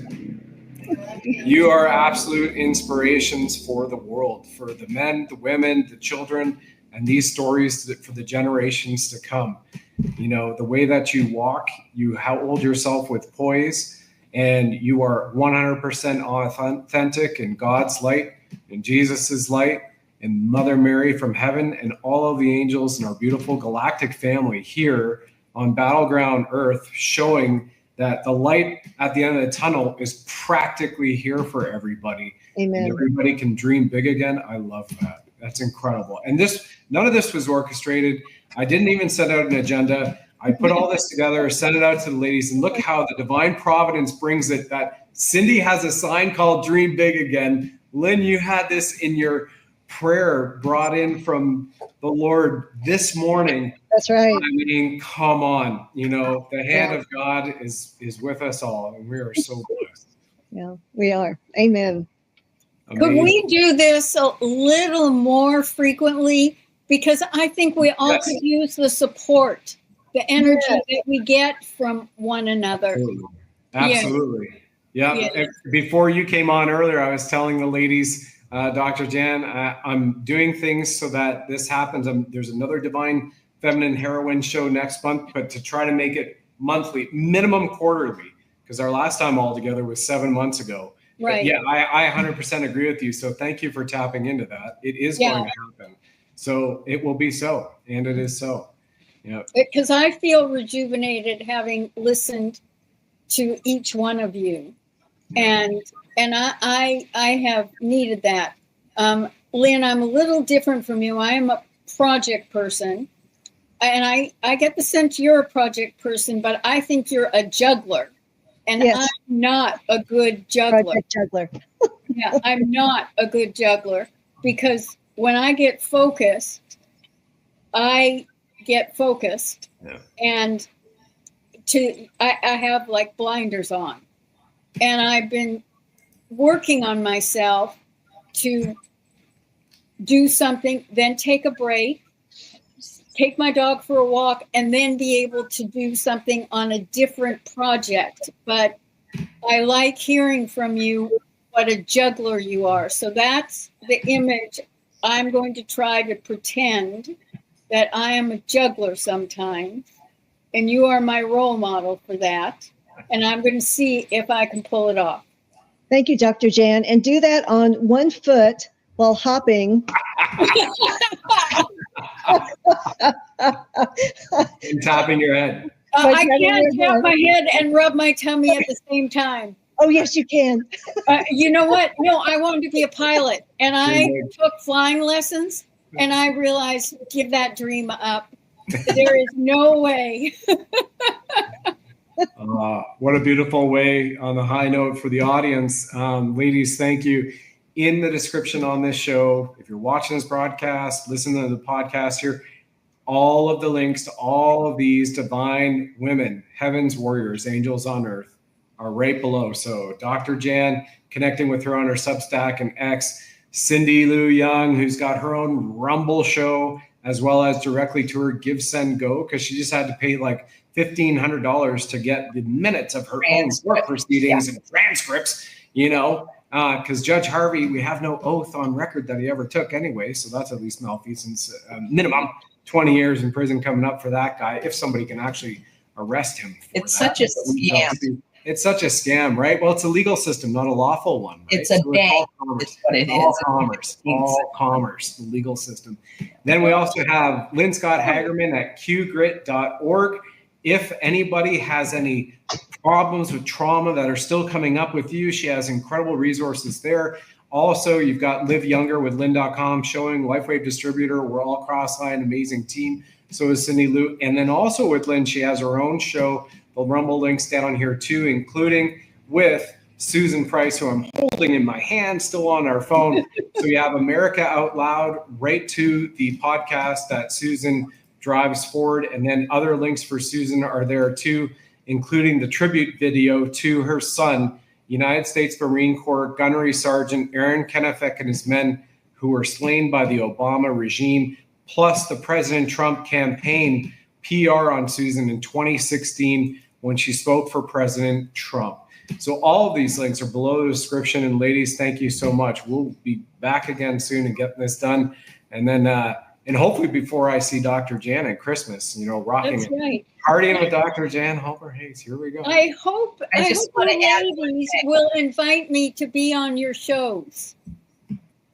You are absolute inspirations for the world, for the men, the women, the children, and these stories for the generations to come. You know, the way that you walk, you hold yourself with poise, and you are 100% authentic in God's light, in Jesus's light, and Mother Mary from heaven, and all of the angels in our beautiful galactic family here on Battleground Earth, showing that the light at the end of the tunnel is practically here for everybody. Amen. And everybody can dream big again. I love that. That's incredible. And none of this was orchestrated. I didn't even send out an agenda. I put all this together, sent it out to the ladies, and look how the divine providence brings it. That Cindy has a sign called Dream Big Again. Lynn, you had this in your prayer brought in from the Lord this morning. That's right. I mean, come on. You know, the hand of God is with us all, and we are so blessed. Yeah, we are. Amen. Could we do this a little more frequently? Because I think we all could use the support, the energy that we get from one another. Absolutely. Yeah. Before you came on earlier, I was telling the ladies, Dr. Jan, I'm doing things so that this happens. There's another Divine Feminine Heroine show next month, but to try to make it monthly, minimum quarterly, because our last time all together was 7 months ago. Right. But yeah, I 100% agree with you. So thank you for tapping into that. It is going to happen. So it will be so, and it is so. Yeah. Because I feel rejuvenated having listened to each one of you, and I have needed that. Lynn, I'm a little different from you. I am a project person, and I get the sense you're a project person, but I think you're a juggler, and I'm not a good juggler. Project juggler. Yeah, I'm not a good juggler, because when I get focused, and I have like blinders on, and I've been working on myself to do something, then take a break, take my dog for a walk, and then be able to do something on a different project. But I like hearing from you what a juggler you are. So that's the image. I'm going to try to pretend that I am a juggler sometimes, and you are my role model for that. And I'm going to see if I can pull it off. Thank you, Dr. Jan. And do that on one foot while hopping. And tapping your head. I can't tap my head and rub my tummy at the same time. Oh, yes, you can. You know what? No, I wanted to be a pilot, and I took flying lessons, and I realized, give that dream up. There is no way. What a beautiful way on the high note for the audience. Ladies, thank you. In the description on this show, if you're watching this broadcast, listen to the podcast here, all of the links to all of these divine women, heaven's warriors, angels on earth, are right below. So Dr. Jan, connecting with her on her Substack and X, Cindy Lou Young, who's got her own Rumble show, as well as directly to her Give, Send, Go, because she just had to pay like $1,500 to get the minutes of her own court proceedings and transcripts, you know, because Judge Harvey, we have no oath on record that he ever took anyway. So that's at least malfeasance, minimum 20 years in prison coming up for that guy, if somebody can actually arrest him. It's such a scam. It's such a scam, right? Well, it's a legal system, not a lawful one. Right? It's a bank. That's what it all is. Commerce, all commerce, the legal system. Then we also have Lynn Scott Hagerman at qgrit.org. If anybody has any problems with trauma that are still coming up with you, she has incredible resources there. Also, you've got Live Younger with Lynn.com showing LifeWave Distributor. We're all cross-line, amazing team. So is Cindy Lou. And then also with Lynn, she has her own show. The Rumble links down here too, including with Susan Price, who I'm holding in my hand, still on our phone. So you have America Out Loud right to the podcast that Susan drives forward. And then other links for Susan are there too, including the tribute video to her son, United States Marine Corps Gunnery Sergeant Aaron Kennefick and his men who were slain by the Obama regime, plus the President Trump campaign PR on Susan in 2016 when she spoke for President Trump. So all of these links are below the description. And ladies, thank you so much. We'll be back again soon and getting this done. And then and hopefully before I see Dr. Jan at Christmas, rocking That's it. right. Partying with Dr. Jan Halper-Hayes. Here we go. I hope wanna the add ladies will invite me to be on your shows.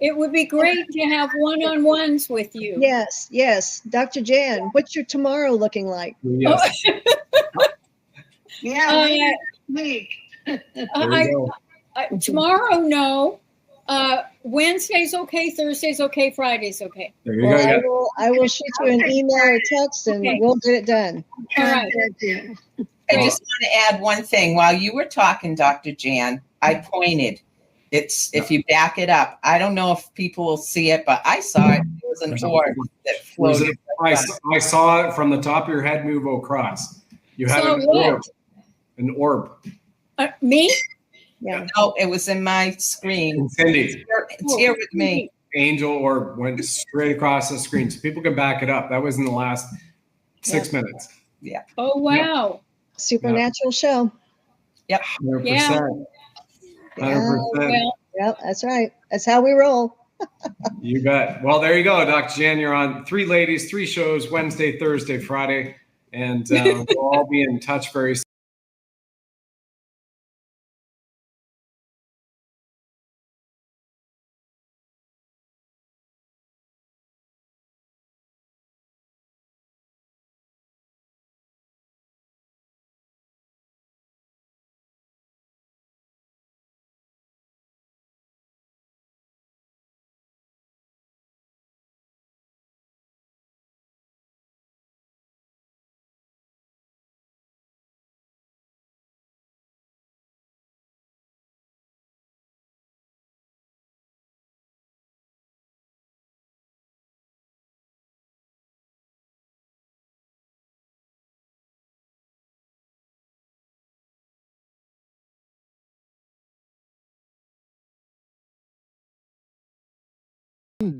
It would be great to have one-on-ones with you. Yes. Dr. Jan, what's your tomorrow looking like? Yes. Yeah, week. Tomorrow, no. Wednesday's okay, Thursday's okay, Friday's okay. There you go. I will shoot you an email or text and we'll get it done. All right. I just want to add one thing. While you were talking, Dr. Jan, I pointed. If you back it up, I don't know if people will see it, but I saw it. It was an orb that floated. I saw it from the top of your head move across. You had an orb. Me? Yeah. No, it was in my screen. And Cindy. It's here with me. Angel orb went straight across the screen. So people can back it up. That was in the last 6 minutes. Yeah. Oh, wow. Supernatural show. Yep. 100%. Yeah. 100%. Yep, that's right. That's how we roll. You bet. Well, there you go, Dr. Jan. You're on 3 ladies, 3 shows, Wednesday, Thursday, Friday. And we'll all be in touch very soon.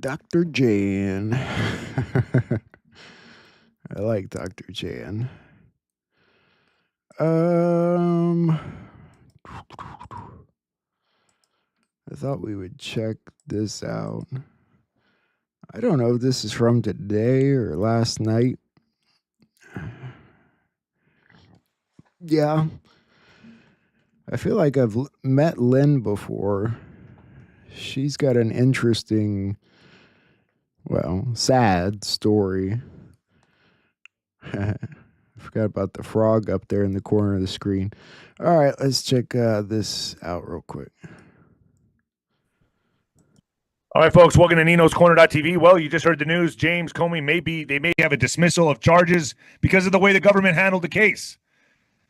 Dr. Jan. I like Dr. Jan. I thought we would check this out. I don't know if this is from today or last night. Yeah. I feel like I've met Lynn before. She's got an interesting, sad story. I forgot about the frog up there in the corner of the screen. All right, let's check this out real quick. All right, folks, welcome to Nino's Corner.tv. Well, you just heard the news. James Comey they may have a dismissal of charges because of the way the government handled the case.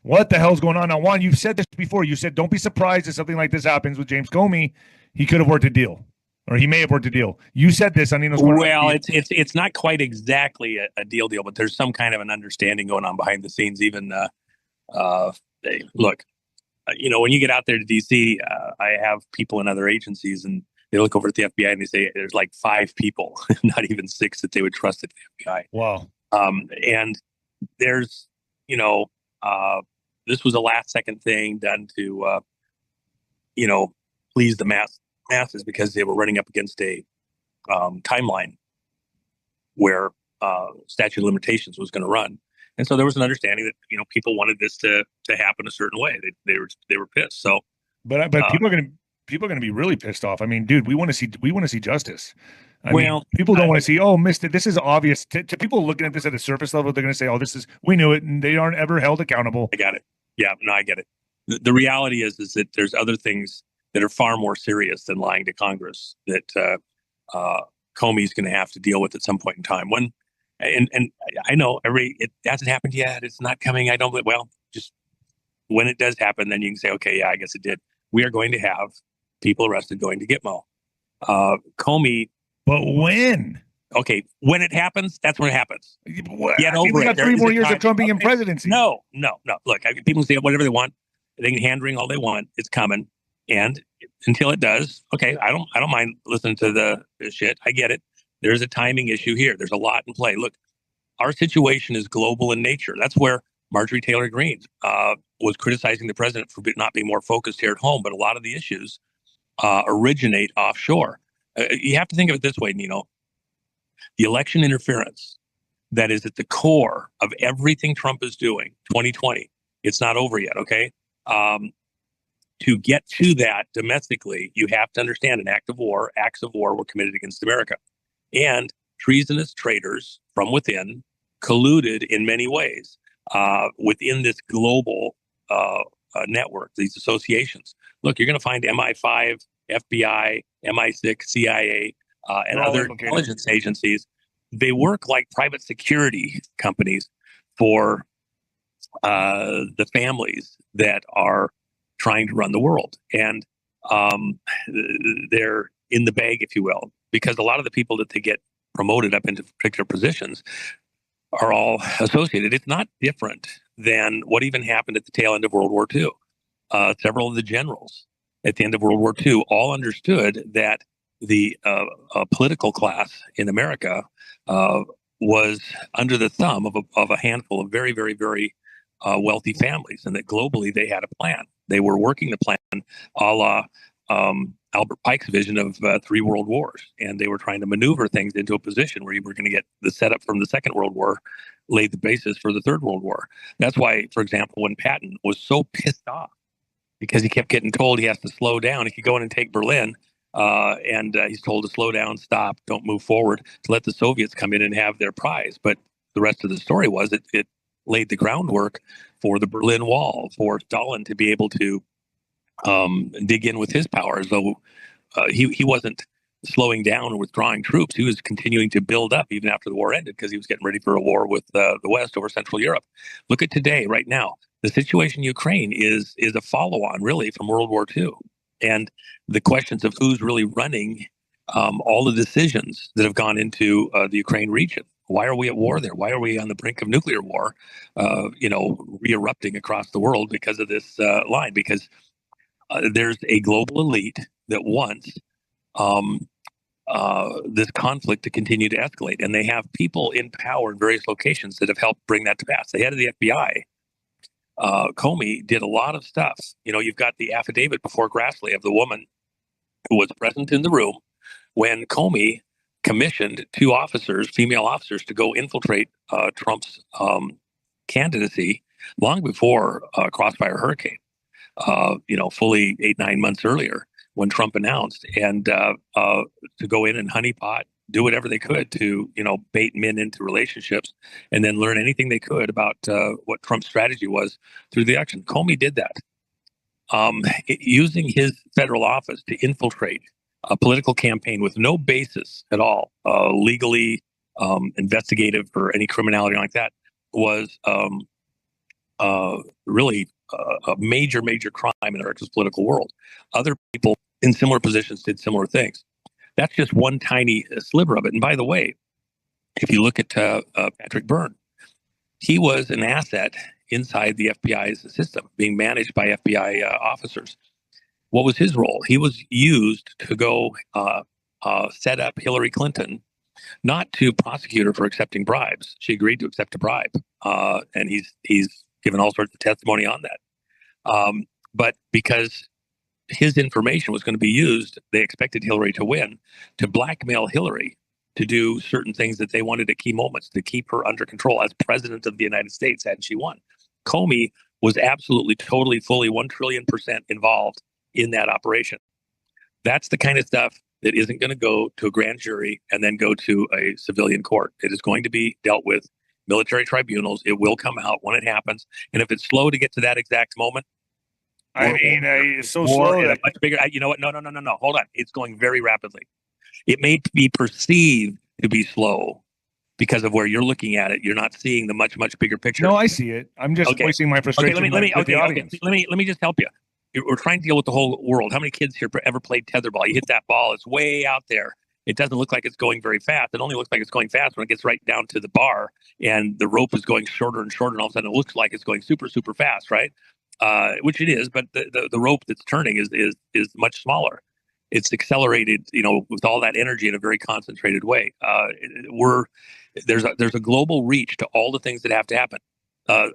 What the hell's going on? Now, Juan, you've said this before. You said don't be surprised if something like this happens with James Comey. He could have worked a deal, or he may have worked a deal. You said this on Nino's Corner. Well, it's not quite exactly a deal, but there's some kind of an understanding going on behind the scenes. Even look, when you get out there to DC, I have people in other agencies, and they look over at the FBI and they say there's like 5 people, not even 6, that they would trust at the FBI. Wow. And there's, this was a last second thing done to, please the masses because they were running up against a timeline where statute of limitations was going to run. And so there was an understanding that, people wanted this to happen a certain way. They were pissed. So, but people are going to be really pissed off. I mean, dude, we want to see justice. I mean, people don't want to see, missed it. This is obvious to people looking at this at a surface level. They're going to say, we knew it, and they aren't ever held accountable. I got it. Yeah, no, I get it. The reality is that there's other things that are far more serious than lying to Congress that Comey's going to have to deal with at some point in time. And I know it hasn't happened yet. It's not coming. Just when it does happen, then you can say, okay, yeah, I guess it did. We are going to have people arrested going to Gitmo. Comey. But when? Okay, when it happens, that's when it happens. We got 3 more years of Trump being in presidency. No. Look, people can say whatever they want. They can hand wring all they want. It's coming, and until it does, okay, I don't mind listening to the shit. I get it. There's a timing issue here. There's a lot in play. Look, our situation is global in nature. That's where Marjorie Taylor Greene was criticizing the president for not being more focused here at home. But a lot of the issues originate offshore. You have to think of it this way, Nino. The election interference that is at the core of everything Trump is doing, 2020, it's not over yet, okay? To get to that domestically, you have to understand acts of war were committed against America. And treasonous traitors from within colluded in many ways within this global network, these associations. Look, you're going to find MI5, FBI, MI6, CIA, and other intelligence agencies. They work like private security companies for the families that are trying to run the world. And they're in the bag, if you will, because a lot of the people that they get promoted up into particular positions are all associated. It's not different than what even happened at the tail end of World War II. Several of the generals at the end of World War II all understood that the political class in America was under the thumb of a handful of very, very, very wealthy families, and that globally they had a plan. They were working the plan a la Albert Pike's vision of 3 world wars, and they were trying to maneuver things into a position where you were going to get the setup from the Second World War, laid the basis for the Third World War. That's why, for example, when Patton was so pissed off because he kept getting told he has to slow down, he could go in and take Berlin, and he's told to slow down, stop, don't move forward, to let the Soviets come in and have their prize. But the rest of the story was it laid the groundwork for the Berlin Wall, for Stalin to be able to dig in with his power. So he wasn't slowing down or withdrawing troops. He was continuing to build up even after the war ended, because he was getting ready for a war with the West over Central Europe. Look at today, right now. The situation in Ukraine is a follow-on, really, from World War II. And the questions of who's really running all the decisions that have gone into the Ukraine region. Why are we at war there? Why are we on the brink of nuclear war, re-erupting across the world because of this line? Because there's a global elite that wants this conflict to continue to escalate. And they have people in power in various locations that have helped bring that to pass. The head of the FBI, Comey, did a lot of stuff. You've got the affidavit before Grassley of the woman who was present in the room when Comey commissioned 2 officers, female officers, to go infiltrate Trump's candidacy long before Crossfire Hurricane, fully 8-9 months earlier when Trump announced, and to go in and honeypot, do whatever they could to, bait men into relationships and then learn anything they could about what Trump's strategy was through the election. Comey did that, using his federal office to infiltrate a political campaign with no basis at all, legally, investigative or any criminality like that, was really a major, major crime in America's political world. Other people in similar positions did similar things. That's just one tiny sliver of it. And by the way, if you look at Patrick Byrne, he was an asset inside the FBI's system, being managed by FBI officers. What was his role? He was used to go set up Hillary Clinton, not to prosecute her for accepting bribes. She agreed to accept a bribe, and he's given all sorts of testimony on that. But because his information was going to be used, they expected Hillary to win, to blackmail Hillary to do certain things that they wanted at key moments to keep her under control as president of the United States had she won. Comey was absolutely, totally, fully 1 trillion% involved in that operation. That's the kind of stuff that isn't going to go to a grand jury and then go to a civilian court. It is going to be dealt with military tribunals. It will come out when it happens. And if it's slow to get to that exact moment, it's so slow. That much bigger. You know what? No. Hold on. It's going very rapidly. It may be perceived to be slow because of where you're looking at it. You're not seeing the much, much bigger picture. No, I see it. I'm just voicing my frustration with the audience. Let me just help you. We're trying to deal with the whole world. How many kids here ever played tetherball? You hit that ball, it's way out there. It doesn't look like it's going very fast. It only looks like it's going fast when it gets right down to the bar and the rope is going shorter and shorter, and all of a sudden it looks like it's going super, super fast, right? Which it is, but the rope that's turning is much smaller. It's accelerated, with all that energy in a very concentrated way. There's a global reach to all the things that have to happen.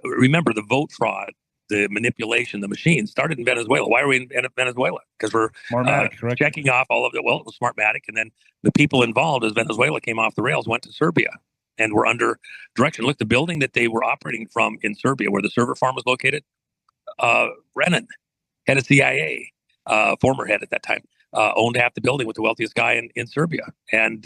Remember, the vote fraud the manipulation, the machine started in Venezuela. Why are we in Venezuela? Because we're checking off all of it. Well, it was Smartmatic, and then the people involved, as Venezuela came off the rails, went to Serbia and were under direction. Look, the building that they were operating from in Serbia, where the server farm was located, Brennan, head of CIA, former head at that time, owned half the building with the wealthiest guy in Serbia, and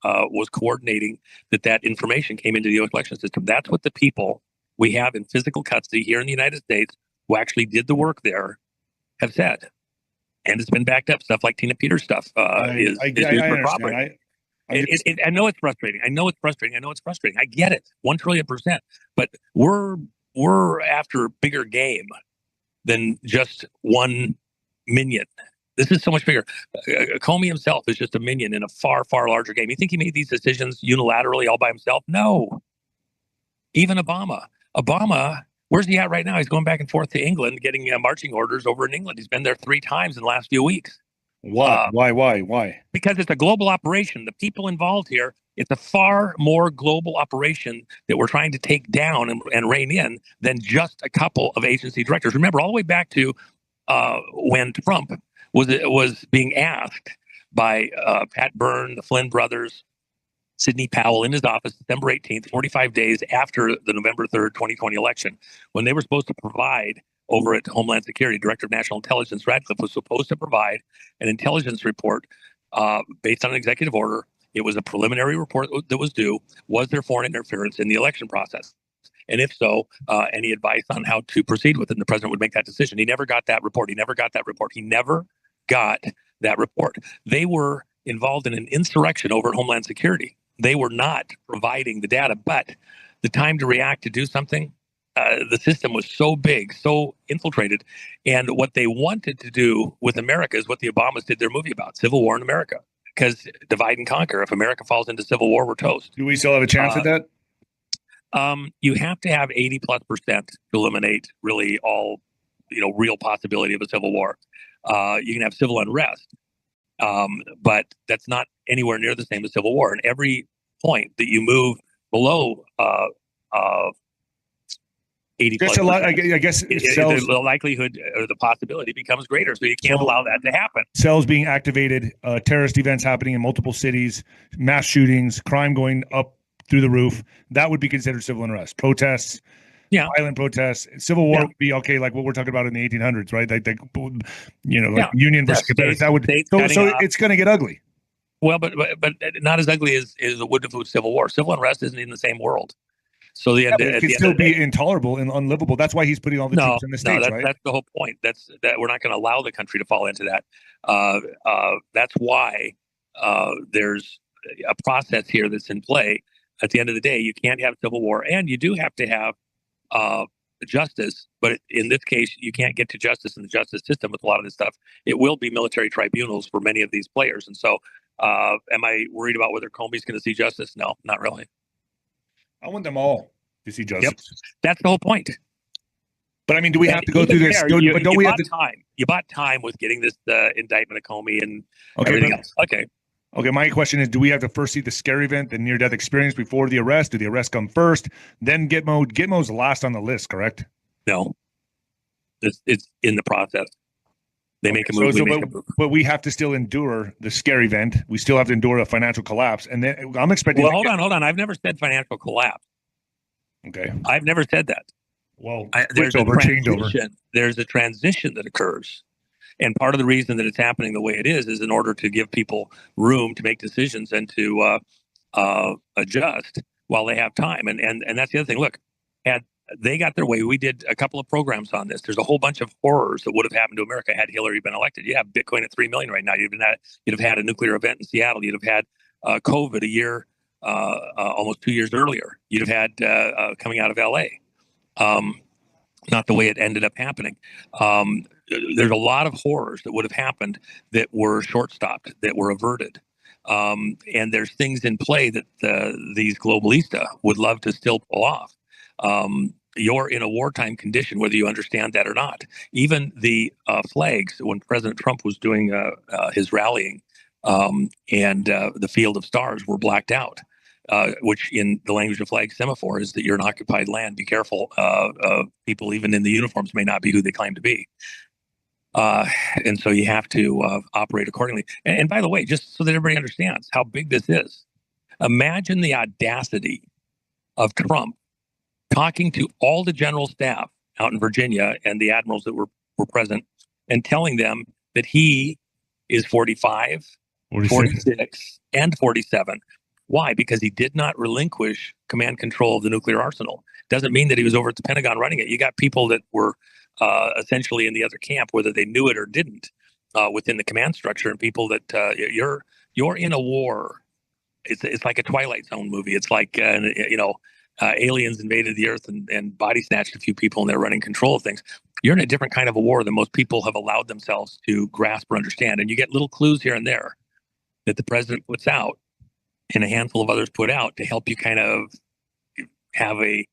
was coordinating that information came into the U.S. election system. That's what the people we have in physical custody here in the United States who actually did the work there have said. And it's been backed up. Stuff like Tina Peters stuff is used for corroborating. I know it's frustrating. I know it's frustrating. I get it, 1,000,000,000%. But we're after bigger game than just one minion. This is so much bigger. Comey himself is just a minion in a far, far larger game. You think he made these decisions unilaterally all by himself? No. Even Obama, where's he at right now? He's going back and forth to England, getting marching orders over in England. He's been there 3 times in the last few weeks. Why? Because it's a global operation. The people involved here, it's a far more global operation that we're trying to take down and rein in than just a couple of agency directors. Remember, all the way back to when Trump was being asked by Pat Byrne, the Flynn brothers, Sidney Powell in his office, December 18th, 45 days after the November 3rd, 2020 election, when they were supposed to provide over at Homeland Security, Director of National Intelligence Radcliffe was supposed to provide an intelligence report based on an executive order. It was a preliminary report that was due. Was there foreign interference in the election process? And if so, any advice on how to proceed with it? And the president would make that decision. He never got that report. He never got that report. They were involved in an insurrection over at Homeland Security. They were not providing the data, but the time to react, to do something, the system was so big, so infiltrated. And what they wanted to do with America is what the Obamas did their movie about, civil war in America. Because divide and conquer. If America falls into civil war, we're toast. Do we still have a chance at that? You have to have 80+% to eliminate really all, real possibility of a civil war. You can have civil unrest, but that's not anywhere near the same as civil war. And every point that you move below 80+%, I guess the likelihood or the possibility becomes greater. So you can't allow that to happen. Cells being activated, terrorist events happening in multiple cities, mass shootings, crime going up through the roof. That would be considered civil unrest. Protests, violent protests. Civil war would be okay, like what we're talking about in the 1800s, right? Like Union versus Confederate. That would so it's going to get ugly. Well, but not as ugly as the Woodford Civil War. Civil unrest isn't in the same world. So it can still be intolerable and unlivable. That's why he's putting all the troops in the states, right? That's the whole point. That we're not going to allow the country to fall into that. That's why there's a process here that's in play. At the end of the day, you can't have civil war, and you do have to have justice. But in this case, you can't get to justice in the justice system with a lot of this stuff. It will be military tribunals for many of these players. And so, am I worried about whether Comey's going to see justice? No, not really. I want them all to see justice. Yep. That's the whole point. But I mean, do we have to go through this? You bought time with getting this indictment of Comey and everything else. Okay, my question is, do we have to first see the scary event, the near-death experience before the arrest? Do the arrest come first, then Gitmo? Gitmo's last on the list, correct? No. It's in the process. They make a move. But we have to still endure the scary event. We still have to endure a financial collapse. And then I'm expecting... Well, hold on. I've never said financial collapse. Okay. I've never said that. Well, there's a transition that occurs. And part of the reason that it's happening the way it is in order to give people room to make decisions and to adjust while they have time. And that's the other thing. Look, had they got their way, we did a couple of programs on this. There's a whole bunch of horrors that would have happened to America had Hillary been elected. You have Bitcoin at 3 million right now. You'd have had a nuclear event in Seattle. You'd have had COVID a year, almost 2 years earlier. You'd have had coming out of LA. Not the way it ended up happening. There's a lot of horrors that would have happened that were short-stopped, that were averted. And there's things in play that these globalista would love to still pull off. You're in a wartime condition, whether you understand that or not. Even the flags, when President Trump was doing his rallying and the Field of Stars were blacked out. which in the language of flag semaphore is that you're in occupied land. Be careful. People even in the uniforms may not be who they claim to be. And so you have to operate accordingly. And by the way, just so that everybody understands how big this is, imagine the audacity of Trump talking to all the general staff out in Virginia and the admirals that were present and telling them that he is 45, 46, and 47. Why? Because he did not relinquish command control of the nuclear arsenal. Doesn't mean that he was over at the Pentagon running it. You got people that were essentially in the other camp, whether they knew it or didn't, within the command structure, and people that you're in a war. It's like a Twilight Zone movie. It's like aliens invaded the earth and body snatched a few people, and they're running control of things. You're in a different kind of a war than most people have allowed themselves to grasp or understand. And you get little clues here and there that the president puts out and a handful of others put out to help you kind of have a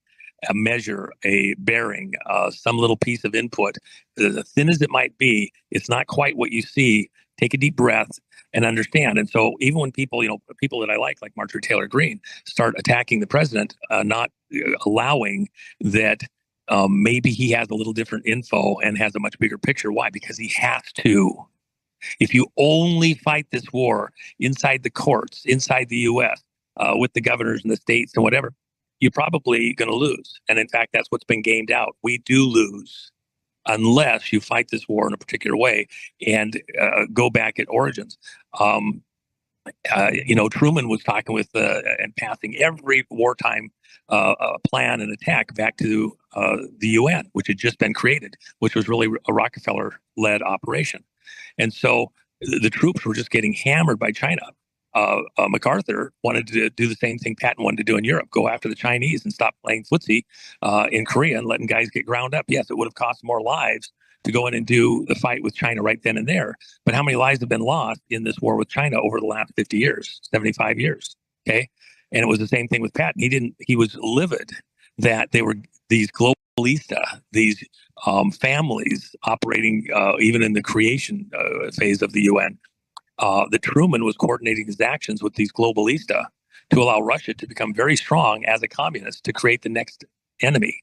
measure, a bearing, some little piece of input. As thin as it might be, it's not quite what you see. Take a deep breath and understand. And so even when people, people that I like Marjorie Taylor Greene, start attacking the president, not allowing that maybe he has a little different info and has a much bigger picture. Why? Because he has to. If you only fight this war inside the courts, inside the U.S., with the governors and the states and whatever, you're probably going to lose. And in fact, that's what's been gamed out. We do lose unless you fight this war in a particular way and go back at origins. Truman was talking with and passing every wartime plan and attack back to the UN, which had just been created, which was really a Rockefeller-led operation. And so the troops were just getting hammered by China. MacArthur wanted to do the same thing Patton wanted to do in Europe, go after the Chinese and stop playing footsie in Korea and letting guys get ground up. Yes, it would have cost more lives to go in and do the fight with China right then and there. But how many lives have been lost in this war with China over the last 50 years, 75 years? Okay. And it was the same thing with Patton. He was livid that they were these globalista, these families operating even in the creation phase of the UN. That Truman was coordinating his actions with these globalista to allow Russia to become very strong as a communist to create the next enemy.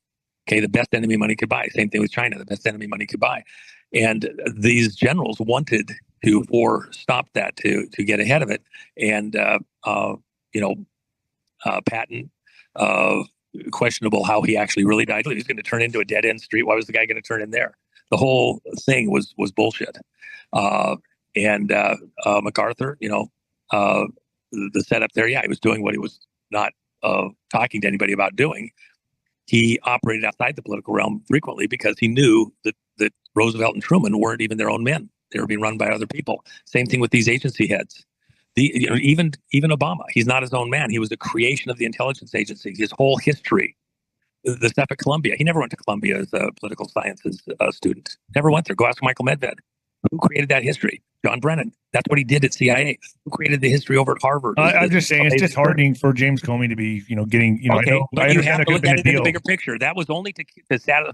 Okay, the best enemy money could buy. Same thing with China, the best enemy money could buy. And these generals wanted to stop that, to get ahead of it. And Patton, questionable how he actually really died. He was going to turn into a dead end street. Why was the guy going to turn in there? The whole thing was bullshit. And MacArthur, the setup there, he was doing what he was not talking to anybody about doing. He operated outside the political realm frequently because he knew that Roosevelt and Truman weren't even their own men. They were being run by other people. Same thing with these agency heads. Even Obama, he's not his own man. He was a creation of the intelligence agency. His whole history, the stuff at Columbia, he never went to Columbia as a political sciences student. Never went there. Go ask Michael Medved. Who created that history? John Brennan. That's what he did at CIA. Who created the history over at Harvard? I'm just saying it's disheartening for James Comey to be, getting, Okay, I you have understand to look at it in deal. the bigger picture. That was only to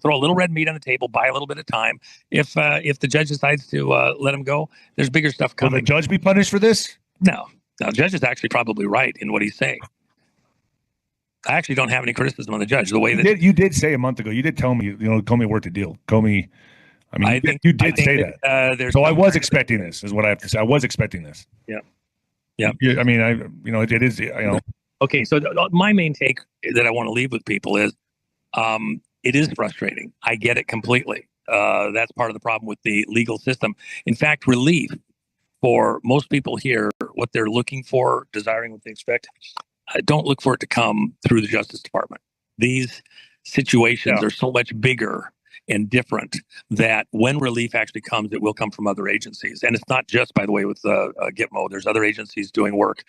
throw a little red meat on the table, buy a little bit of time. If the judge decides to let him go, there's bigger stuff coming. Will the judge be punished for this? No, the judge is actually probably right in what he's saying. I actually don't have any criticism on the judge. The way that you did say a month ago, you did tell me, Comey worked a deal. Comey. I mean, you did say that. So I was expecting this, is what I have to say. I was expecting this. Yeah. I mean, it is. Okay, so my main take that I want to leave with people is, it is frustrating. I get it completely. That's part of the problem with the legal system. In fact, relief for most people here, what they're looking for, desiring what they expect, don't look for it to come through the Justice Department. These situations are so much bigger and different that when relief actually comes, it will come from other agencies. And it's not just, by the way, with Gitmo. There's other agencies doing work,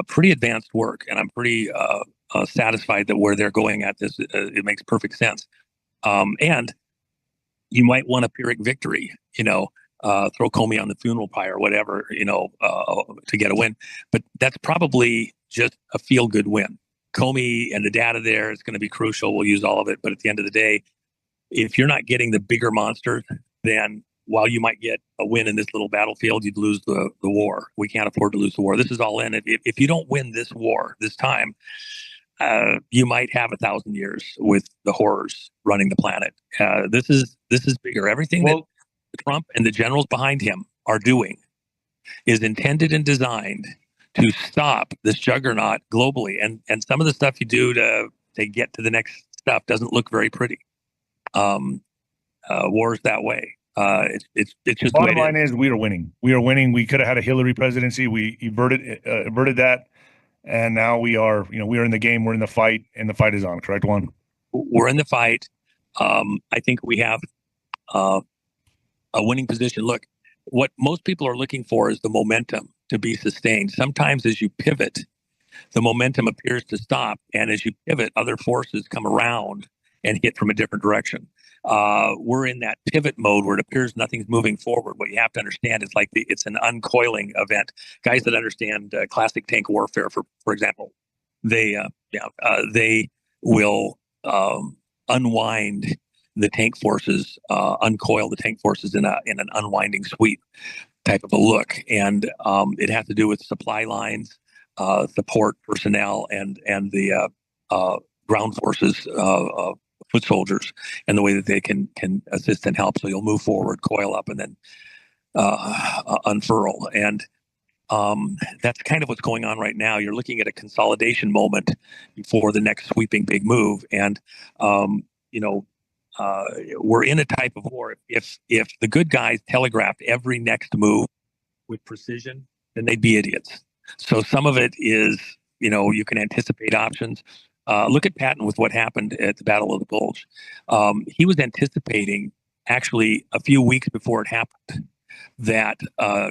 pretty advanced work. And I'm pretty satisfied that where they're going at this, it makes perfect sense. And you might want a Pyrrhic victory, throw Comey on the funeral pyre or whatever, to get a win. But that's probably just a feel-good win. Comey and the data there is going to be crucial. We'll use all of it. But at the end of the day, if you're not getting the bigger monsters, then while you might get a win in this little battlefield, you'd lose the war. We can't afford to lose the war. This is all in it. If you don't win this war this time, you might have 1,000 years with the horrors running the planet. This is bigger. Everything that Trump and the generals behind him are doing is intended and designed to stop this juggernaut globally. And some of the stuff you do to get to the next stuff doesn't look very pretty. War's that way. It's just bottom line is we are winning. We are winning. We could have had a Hillary presidency. We averted that. And now we are in the game. We're in the fight, and the fight is on. Correct, Juan? We're in the fight. I think we have a winning position. Look, what most people are looking for is the momentum to be sustained. Sometimes as you pivot, the momentum appears to stop. And as you pivot, other forces come around and hit from a different direction. We're in that pivot mode where it appears nothing's moving forward. What you have to understand is it's an uncoiling event. Guys that understand classic tank warfare, for example, they will unwind the tank forces, uncoil the tank forces in an unwinding sweep type of a look, and it has to do with supply lines, support personnel, and the ground forces. Foot soldiers and the way that they can assist and help. So you'll move forward, coil up, and then unfurl. And that's kind of what's going on right now. You're looking at a consolidation moment before the next sweeping big move. And we're in a type of war. If the good guys telegraphed every next move with precision, then they'd be idiots. So some of it is, you can anticipate options. Look at Patton with what happened at the Battle of the Bulge. He was anticipating, actually, a few weeks before it happened, that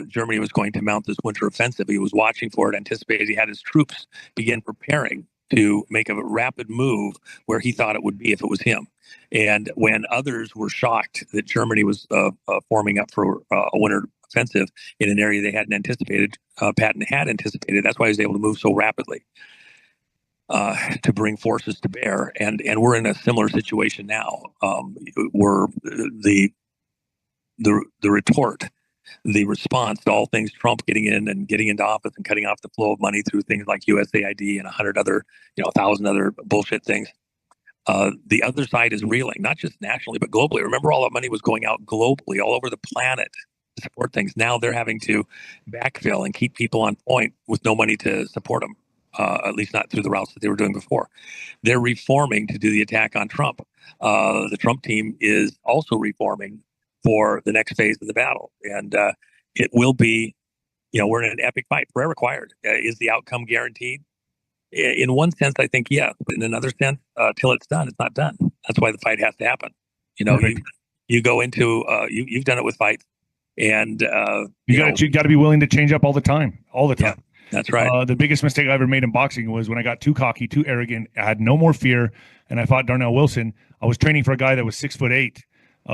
Germany was going to mount this winter offensive. He was watching for it, anticipated. He had his troops begin preparing to make a rapid move where he thought it would be if it was him. And when others were shocked that Germany was forming up for a winter offensive in an area they hadn't anticipated, Patton had anticipated. That's why he was able to move so rapidly. To bring forces to bear, and we're in a similar situation now. We're the retort, the response to all things Trump getting in and getting into office and cutting off the flow of money through things like USAID and 1,000 other bullshit things. The other side is reeling, not just nationally but globally. Remember, all that money was going out globally, all over the planet, to support things. Now they're having to backfill and keep people on point with no money to support them. At least not through the routes that they were doing before. They're reforming to do the attack on Trump. The Trump team is also reforming for the next phase of the battle. And it will be, we're in an epic fight. Prayer required. Is the outcome guaranteed? In one sense, I think, yeah. But in another sense, till it's done, it's not done. That's why the fight has to happen. You go into, you've done it with fights. And you got to be willing to change up all the time. Yeah. That's right. The biggest mistake I ever made in boxing was when I got too cocky, too arrogant. I had no more fear, and I fought Darnell Wilson. I was training for a guy that was 6'8",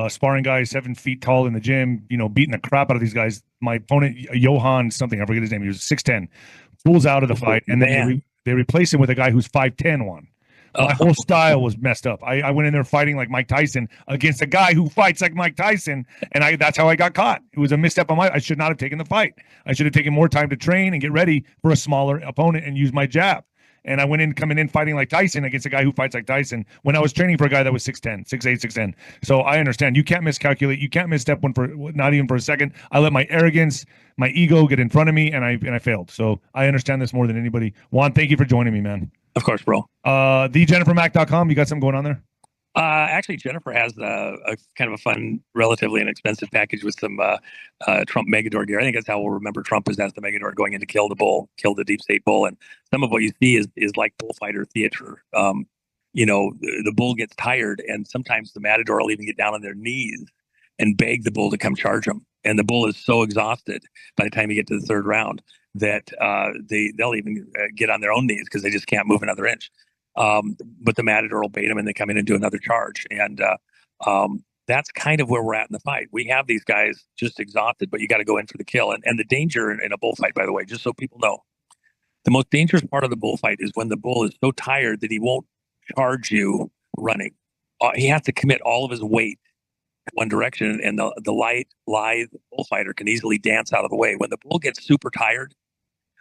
sparring guy 7 feet tall in the gym. Beating the crap out of these guys. My opponent, Johan something, I forget his name. He was 6'10", pulls out of the fight, and then they replace him with a guy who's 5'10". My whole style was messed up. I went in there fighting like Mike Tyson against a guy who fights like Mike Tyson, and that's how I got caught. It was a misstep on I should not have taken the fight. I should have taken more time to train and get ready for a smaller opponent and use my jab. And I coming in fighting like Tyson against a guy who fights like Tyson when I was training for a guy that was 6'10", 6'8", 6'10". So I understand. You can't miscalculate. You can't misstep not even for a second. I let my arrogance, my ego get in front of me, and I failed. So I understand this more than anybody. Juan, thank you for joining me, man. Of course, bro. TheJenniferMack.com. You got something going on there? Actually, Jennifer has a kind of a fun, relatively inexpensive package with some Trump Megador gear. I think that's how we'll remember Trump, is as the Megador going in to kill the bull, kill the deep state bull. And some of what you see is like bullfighter theater. The bull gets tired, and sometimes the Matador will even get down on their knees and beg the bull to come charge them. And the bull is so exhausted by the time you get to the third round that they'll even get on their own knees because they just can't move another inch. But the Matador will bait them, and they come in and do another charge. And that's kind of where we're at in the fight. We have these guys just exhausted, but you got to go in for the kill. And the danger in a bullfight, by the way, just so people know, the most dangerous part of the bullfight is when the bull is so tired that he won't charge you running. He has to commit all of his weight one direction, and the lithe bullfighter can easily dance out of the way. When the bull gets super tired,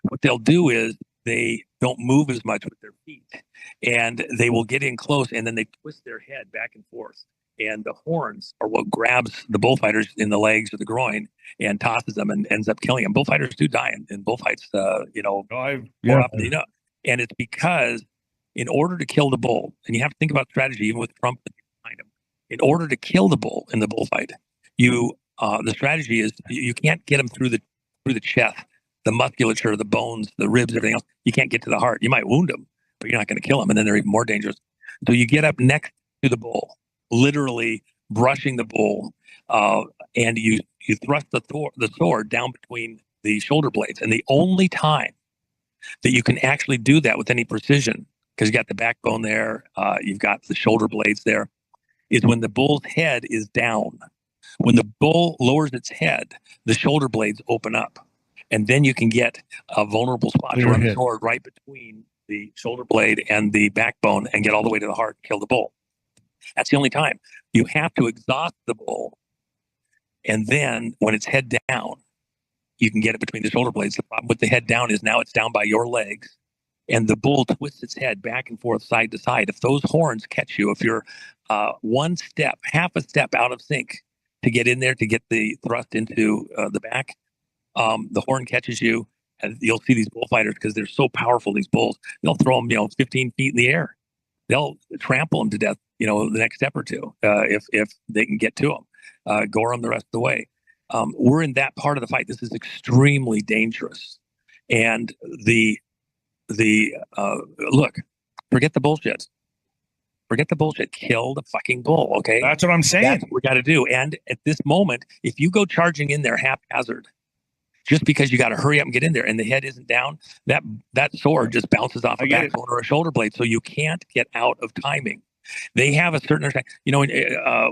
what they'll do is they don't move as much with their feet, and they will get in close, and then they twist their head back and forth. And the horns are what grabs the bullfighters in the legs or the groin and tosses them and ends up killing them. Bullfighters do die in bullfights, more often than you know. And it's because in order to kill the bull, and you have to think about strategy, even with Trump behind him, in order to kill the bull in the bullfight, the strategy is you can't get him through the chest, the musculature, the bones, the ribs, everything else. You can't get to the heart. You might wound him, but you're not going to kill him, and then they're even more dangerous. So you get up next to the bull, literally brushing the bull, and you thrust the sword down between the shoulder blades. And the only time that you can actually do that with any precision, because you got the backbone there, you've got the shoulder blades there, is when the bull's head is down. When the bull lowers its head, the shoulder blades open up, and then you can get a vulnerable spot to run the sword right between the shoulder blade and the backbone and get all the way to the heart and kill the bull. That's the only time. You have to exhaust the bull, and then when it's head down, you can get it between the shoulder blades. The problem with the head down is now it's down by your legs, and the bull twists its head back and forth, side to side. If those horns catch you, if you're one step, half a step out of sync to get in there to get the thrust into the back, the horn catches you, and you'll see these bullfighters, because they're so powerful, these bulls, they'll throw them 15 feet in the air. They'll trample them to death, the next step or two, if they can get to them, gore them the rest of the way. We're in that part of the fight. This is extremely dangerous. And look, forget the bullshit. Forget the bullshit. Kill the fucking bull, okay? That's what I'm saying. That's what we got to do. And at this moment, if you go charging in there haphazard, just because you got to hurry up and get in there, and the head isn't down, that sword just bounces off a backbone or a shoulder blade, so you can't get out of timing. They have a certain,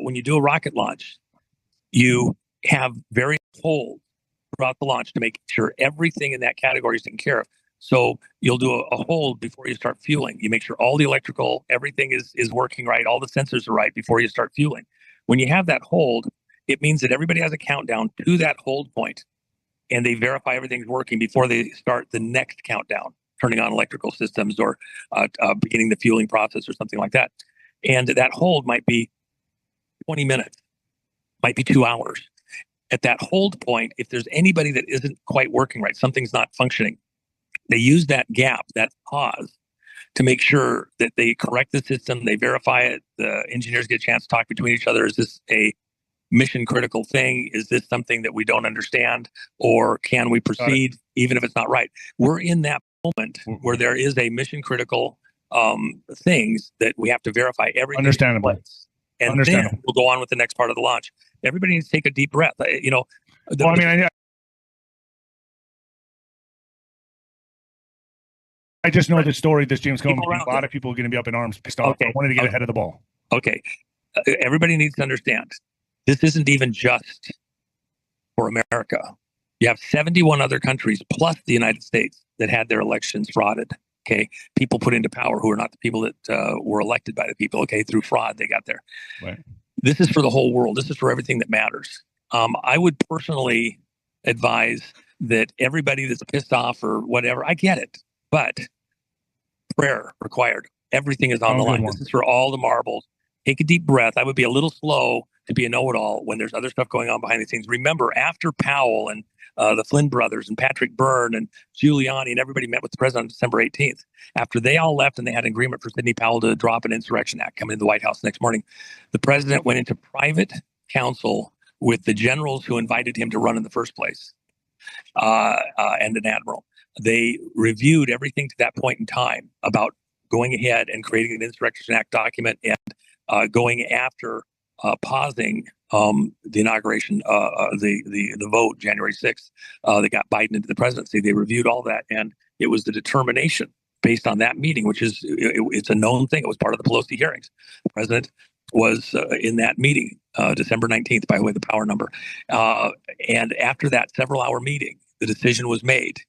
when you do a rocket launch, you have various holds throughout the launch to make sure everything in that category is taken care of. So you'll do a hold before you start fueling. You make sure all the electrical, everything is working right, all the sensors are right before you start fueling. When you have that hold, it means that everybody has a countdown to that hold point, and they verify everything's working before they start the next countdown, turning on electrical systems or beginning the fueling process or something like that. And that hold might be 20 minutes, might be 2 hours. At that hold point, if there's anybody that isn't quite working right, something's not functioning, they use that gap, that pause, to make sure that they correct the system, they verify it, the engineers get a chance to talk between each other. Is this a mission critical thing? Is this something that we don't understand, or can we proceed even if it's not right? We're in that moment where there is a mission critical things that we have to verify everything. Understandable. And then we'll go on with the next part of the launch. Everybody needs to take a deep breath. I just know the story. This James Comey, a lot of people are going to be up in arms, pissed off. I wanted to get ahead of the ball. Okay. Everybody needs to understand, this isn't even just for America. You have 71 other countries plus the United States that had their elections frauded. Okay. People put into power who are not the people that were elected by the people. Okay. Through fraud, they got there. Right. This is for the whole world. This is for everything that matters. I would personally advise that everybody that's pissed off or whatever, I get it, but prayer required. Everything is on the line. This is for all the marbles. Take a deep breath. I would be a little slow to be a know-it-all when there's other stuff going on behind the scenes. Remember, after Powell and the Flynn brothers and Patrick Byrne and Giuliani and everybody met with the president on December 18th, after they all left and they had an agreement for Sidney Powell to drop an insurrection act coming into the White House the next morning, the president went into private counsel with the generals who invited him to run in the first place and an admiral. They reviewed everything to that point in time about going ahead and creating an Insurrection Act document and going after pausing the inauguration, the vote January 6th that got Biden into the presidency. They reviewed all that, and it was the determination based on that meeting, which is it's a known thing. It was part of the Pelosi hearings. The president was in that meeting December 19th, by the way, the power number. And after that several-hour meeting, the decision was made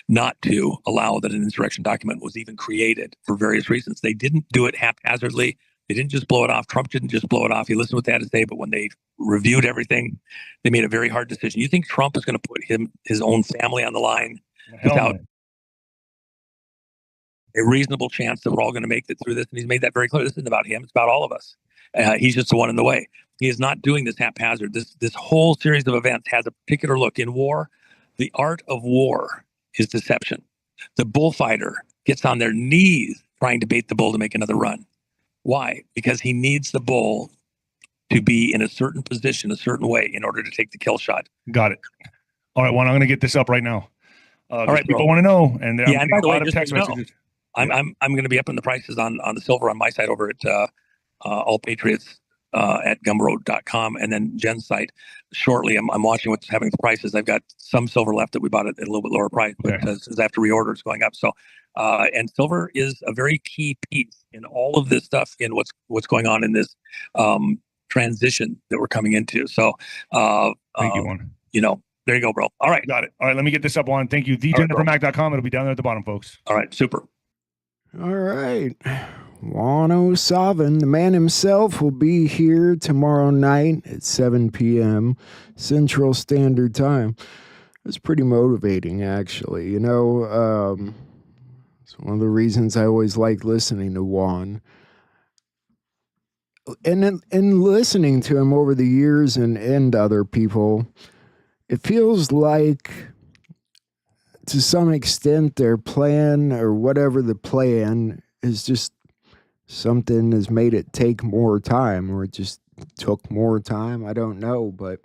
not to allow that an insurrection document was even created for various reasons. They didn't do it haphazardly. They didn't just blow it off. Trump didn't just blow it off. He listened to what they had to say, but when they reviewed everything, they made a very hard decision. You think Trump is going to put his own family on the line without a reasonable chance that we're all going to make it through this? And he's made that very clear. This isn't about him. It's about all of us. He's just the one in the way. He is not doing this haphazard. This whole series of events has a particular look. In war, the art of war is deception. The bullfighter gets on their knees trying to bait the bull to make another run. Why? Because he needs the bull to be in a certain position, a certain way, in order to take the kill shot. Got it. All right, Juan, I'm going to get this up right now. All right, people want to know, and yeah, and by the way, just text so you know, messages. I'm going to be upping the prices on the silver on my site over at All Patriots at gumroad.com, and then Jen's site shortly. I'm watching what's happening with the prices. I've got some silver left that we bought at a little bit lower price, but as after reorder, it's going up. So, and silver is a very key piece in all of this stuff, in what's going on in this transition that we're coming into. So, thank you, Juan. There you go, bro. All right. Got it. All right, let me get this up, Juan. Thank you. TheGenniferMac.com. It'll be down there at the bottom, folks. All right, super. All right. Juan O'Savin, the man himself, will be here tomorrow night at 7 p.m. Central Standard Time. It's pretty motivating, actually. It's one of the reasons I always like listening to Juan. And listening to him over the years and other people, it feels like, to some extent, their plan, or whatever the plan, is just something has made it take more time, or it just took more time. I don't know, but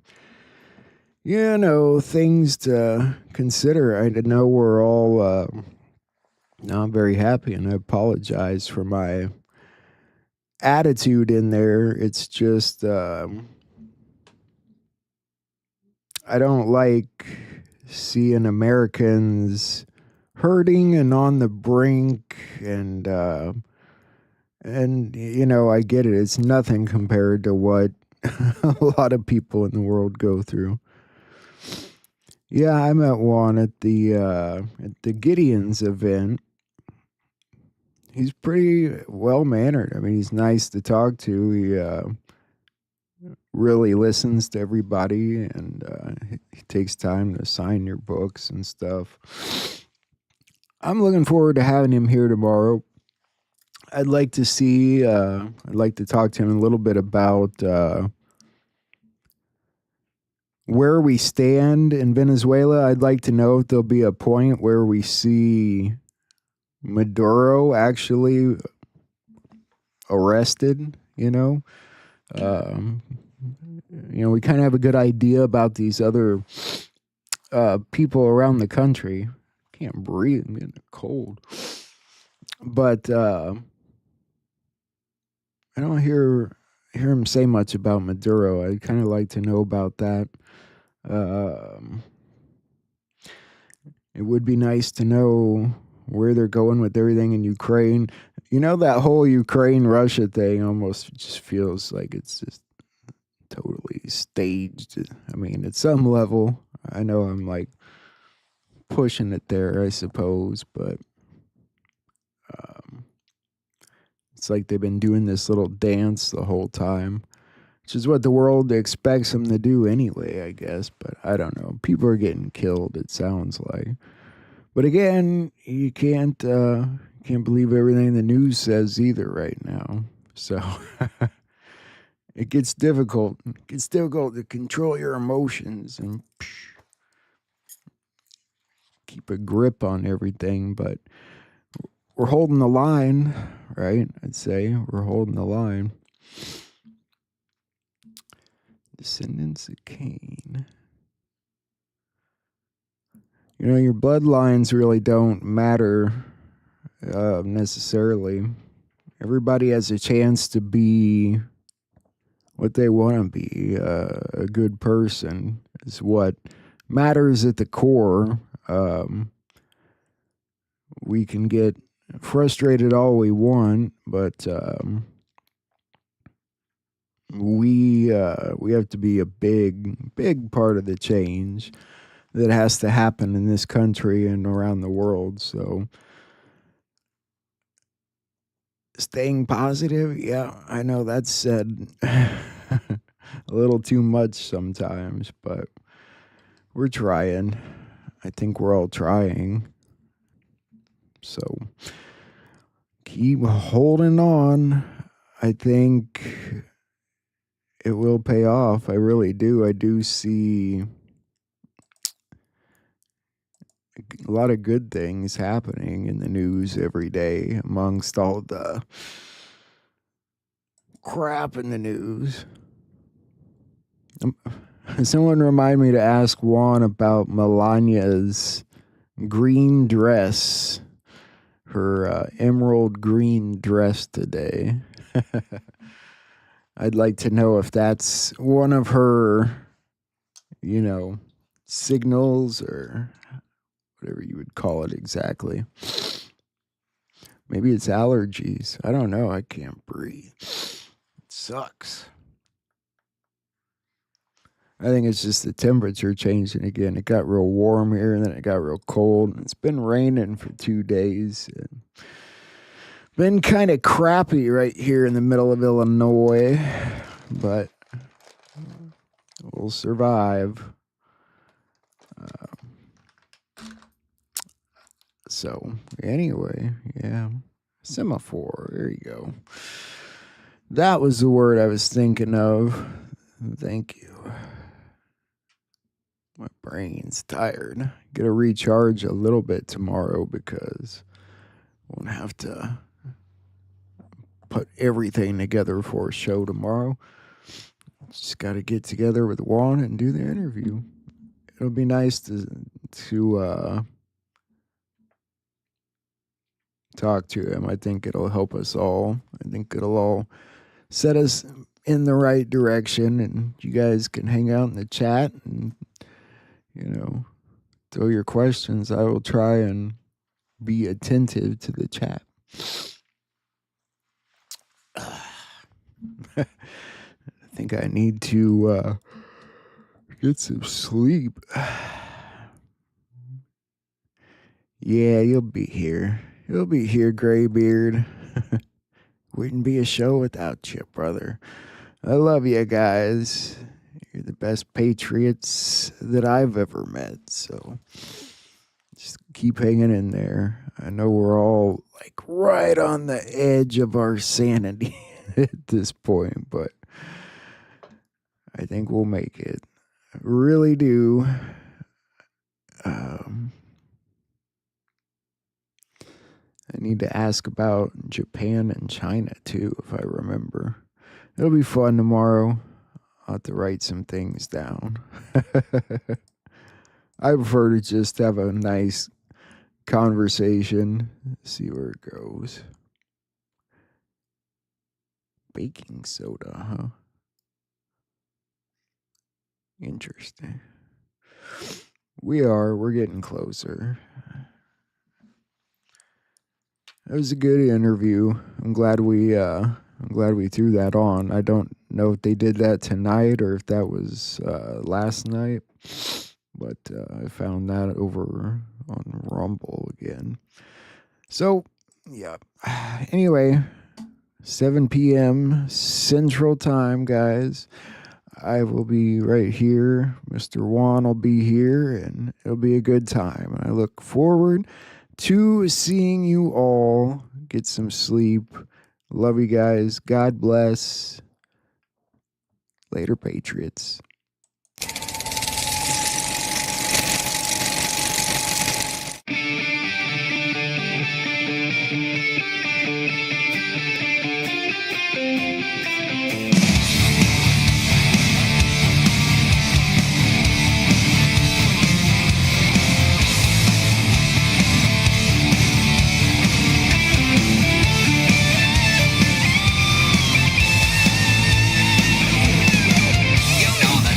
things to consider. I know we're all not very happy, and I apologize for my attitude in there. It's just I don't like seeing Americans hurting and on the brink, and I get it. It's nothing compared to what a lot of people in the world go through. Yeah, I met Juan at the Gideon's event. He's pretty well-mannered. I mean, he's nice to talk to. He really listens to everybody, and he takes time to sign your books and stuff. I'm looking forward to having him here tomorrow. I'd like to talk to him a little bit about where we stand in Venezuela. I'd like to know if there'll be a point where we see Maduro actually arrested, we kind of have a good idea about these other people around the country. Can't breathe, I'm getting cold. But I don't hear him say much about Maduro. I'd kind of like to know about that. It would be nice to know where they're going with everything in Ukraine. That whole Ukraine-Russia thing almost just feels like it's just totally staged. I mean, at some level, I know I'm like pushing it there, I suppose, but it's like they've been doing this little dance the whole time, which is what the world expects them to do anyway, I guess. But I don't know. People are getting killed, it sounds like. But again, you can't believe everything the news says either right now. So it gets difficult. It gets difficult to control your emotions and keep a grip on everything. But we're holding the line, right? I'd say we're holding the line. Descendants of Cain. Your bloodlines really don't matter necessarily. Everybody has a chance to be what they want to be. A good person is what matters at the core. We can get frustrated all we want, but we have to be a big part of the change that has to happen in this country and around the world. So staying positive. Yeah, I know that's said a little too much sometimes, but we're trying. I think we're all trying. So keep holding on. I think it will pay off. I really do. I do see a lot of good things happening in the news every day amongst all the crap in the news. Someone remind me to ask Juan about Melania's green dress, her emerald green dress today. I'd like to know if that's one of her, signals or whatever you would call it exactly. Maybe it's allergies. I don't know. I can't breathe. It sucks. I think it's just the temperature changing again. It got real warm here and then it got real cold. It's been raining for 2 days. And been kind of crappy right here in the middle of Illinois, but we'll survive. So anyway, yeah, semaphore. There you go. That was the word I was thinking of. Thank you. My brain's tired. Gotta recharge a little bit tomorrow because won't have to put everything together for a show tomorrow. Just got to get together with Juan and do the interview. It'll be nice to talk to him. I think it'll help us all. I think it'll all set us in the right direction, and you guys can hang out in the chat and, throw your questions. I will try and be attentive to the chat. I think I need to get some sleep. Yeah, you'll be here. You'll be here, Graybeard. Wouldn't be a show without you, brother. I love you guys. You're the best patriots that I've ever met. So just keep hanging in there. I know we're all like right on the edge of our sanity at this point, but I think we'll make it. I really do. I need to ask about Japan and China too, if I remember. It'll be fun tomorrow. I'll have to write some things down. I prefer to just have a nice conversation, see where it goes. Baking soda, huh? Interesting. We're getting closer. It was a good interview. I'm glad we threw that on. I don't know if they did that tonight or if that was last night, but I found that over on Rumble again. So, yeah. Anyway, 7 p.m. Central Time, guys. I will be right here. Mr. Juan will be here, and it'll be a good time. And I look forward to seeing you all. Get some sleep. Love you guys. God bless. Later, Patriots. You know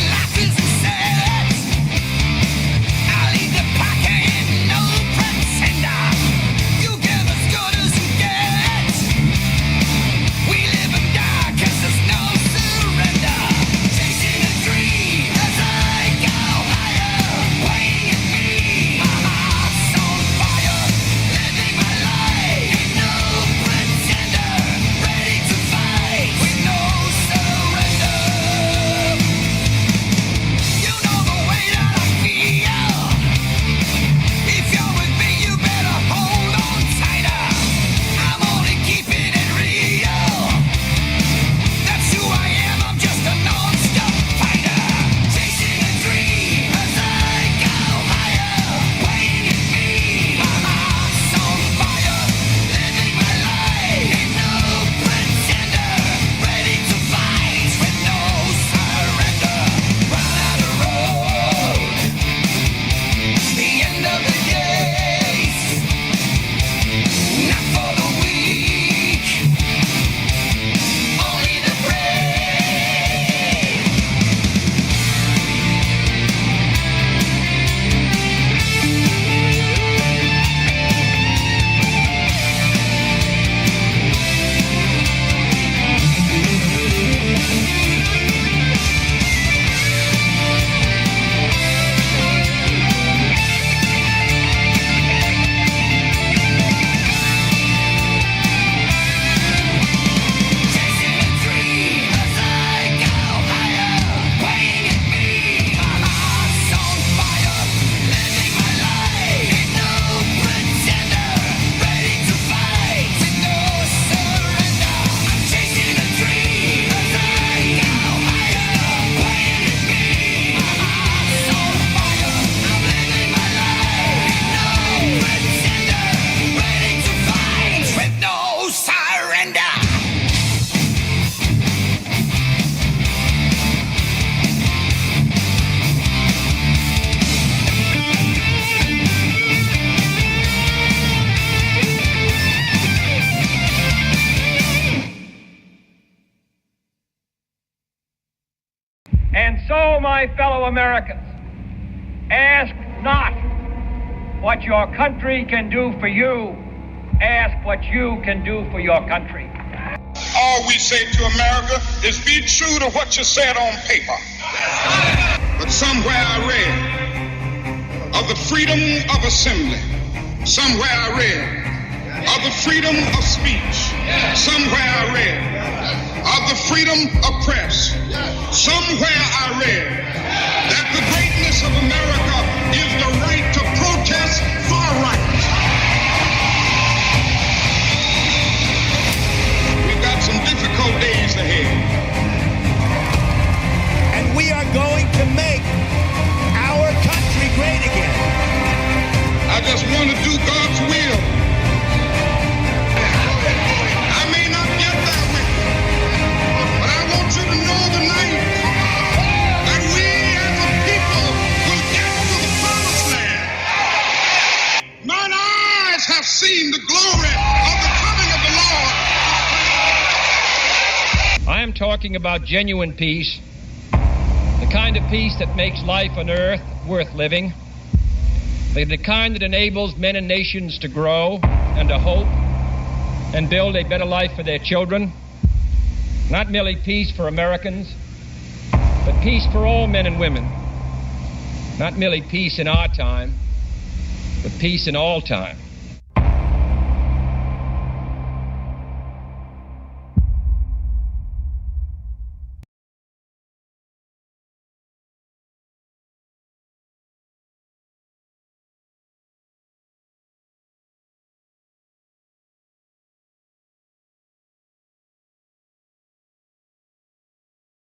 my fellow Americans, ask not what your country can do for you, ask what you can do for your country. All we say to America is be true to what you said on paper. But somewhere I read of the freedom of assembly. Somewhere I read of the freedom of speech. Somewhere I read of the freedom of press. Somewhere I read that the greatness of America is the right to protest far right. We've got some difficult days ahead. And we are going to make our country great again. I just want to do God's will. I may not get that way, but I want you to know tonight that we as a people will get to the promised land. Mine eyes have seen the glory of the coming of the Lord. I am talking about genuine peace, the kind of peace that makes life on earth worth living. The kind that enables men and nations to grow and to hope and build a better life for their children. Not merely peace for Americans, but peace for all men and women. Not merely peace in our time, but peace in all time.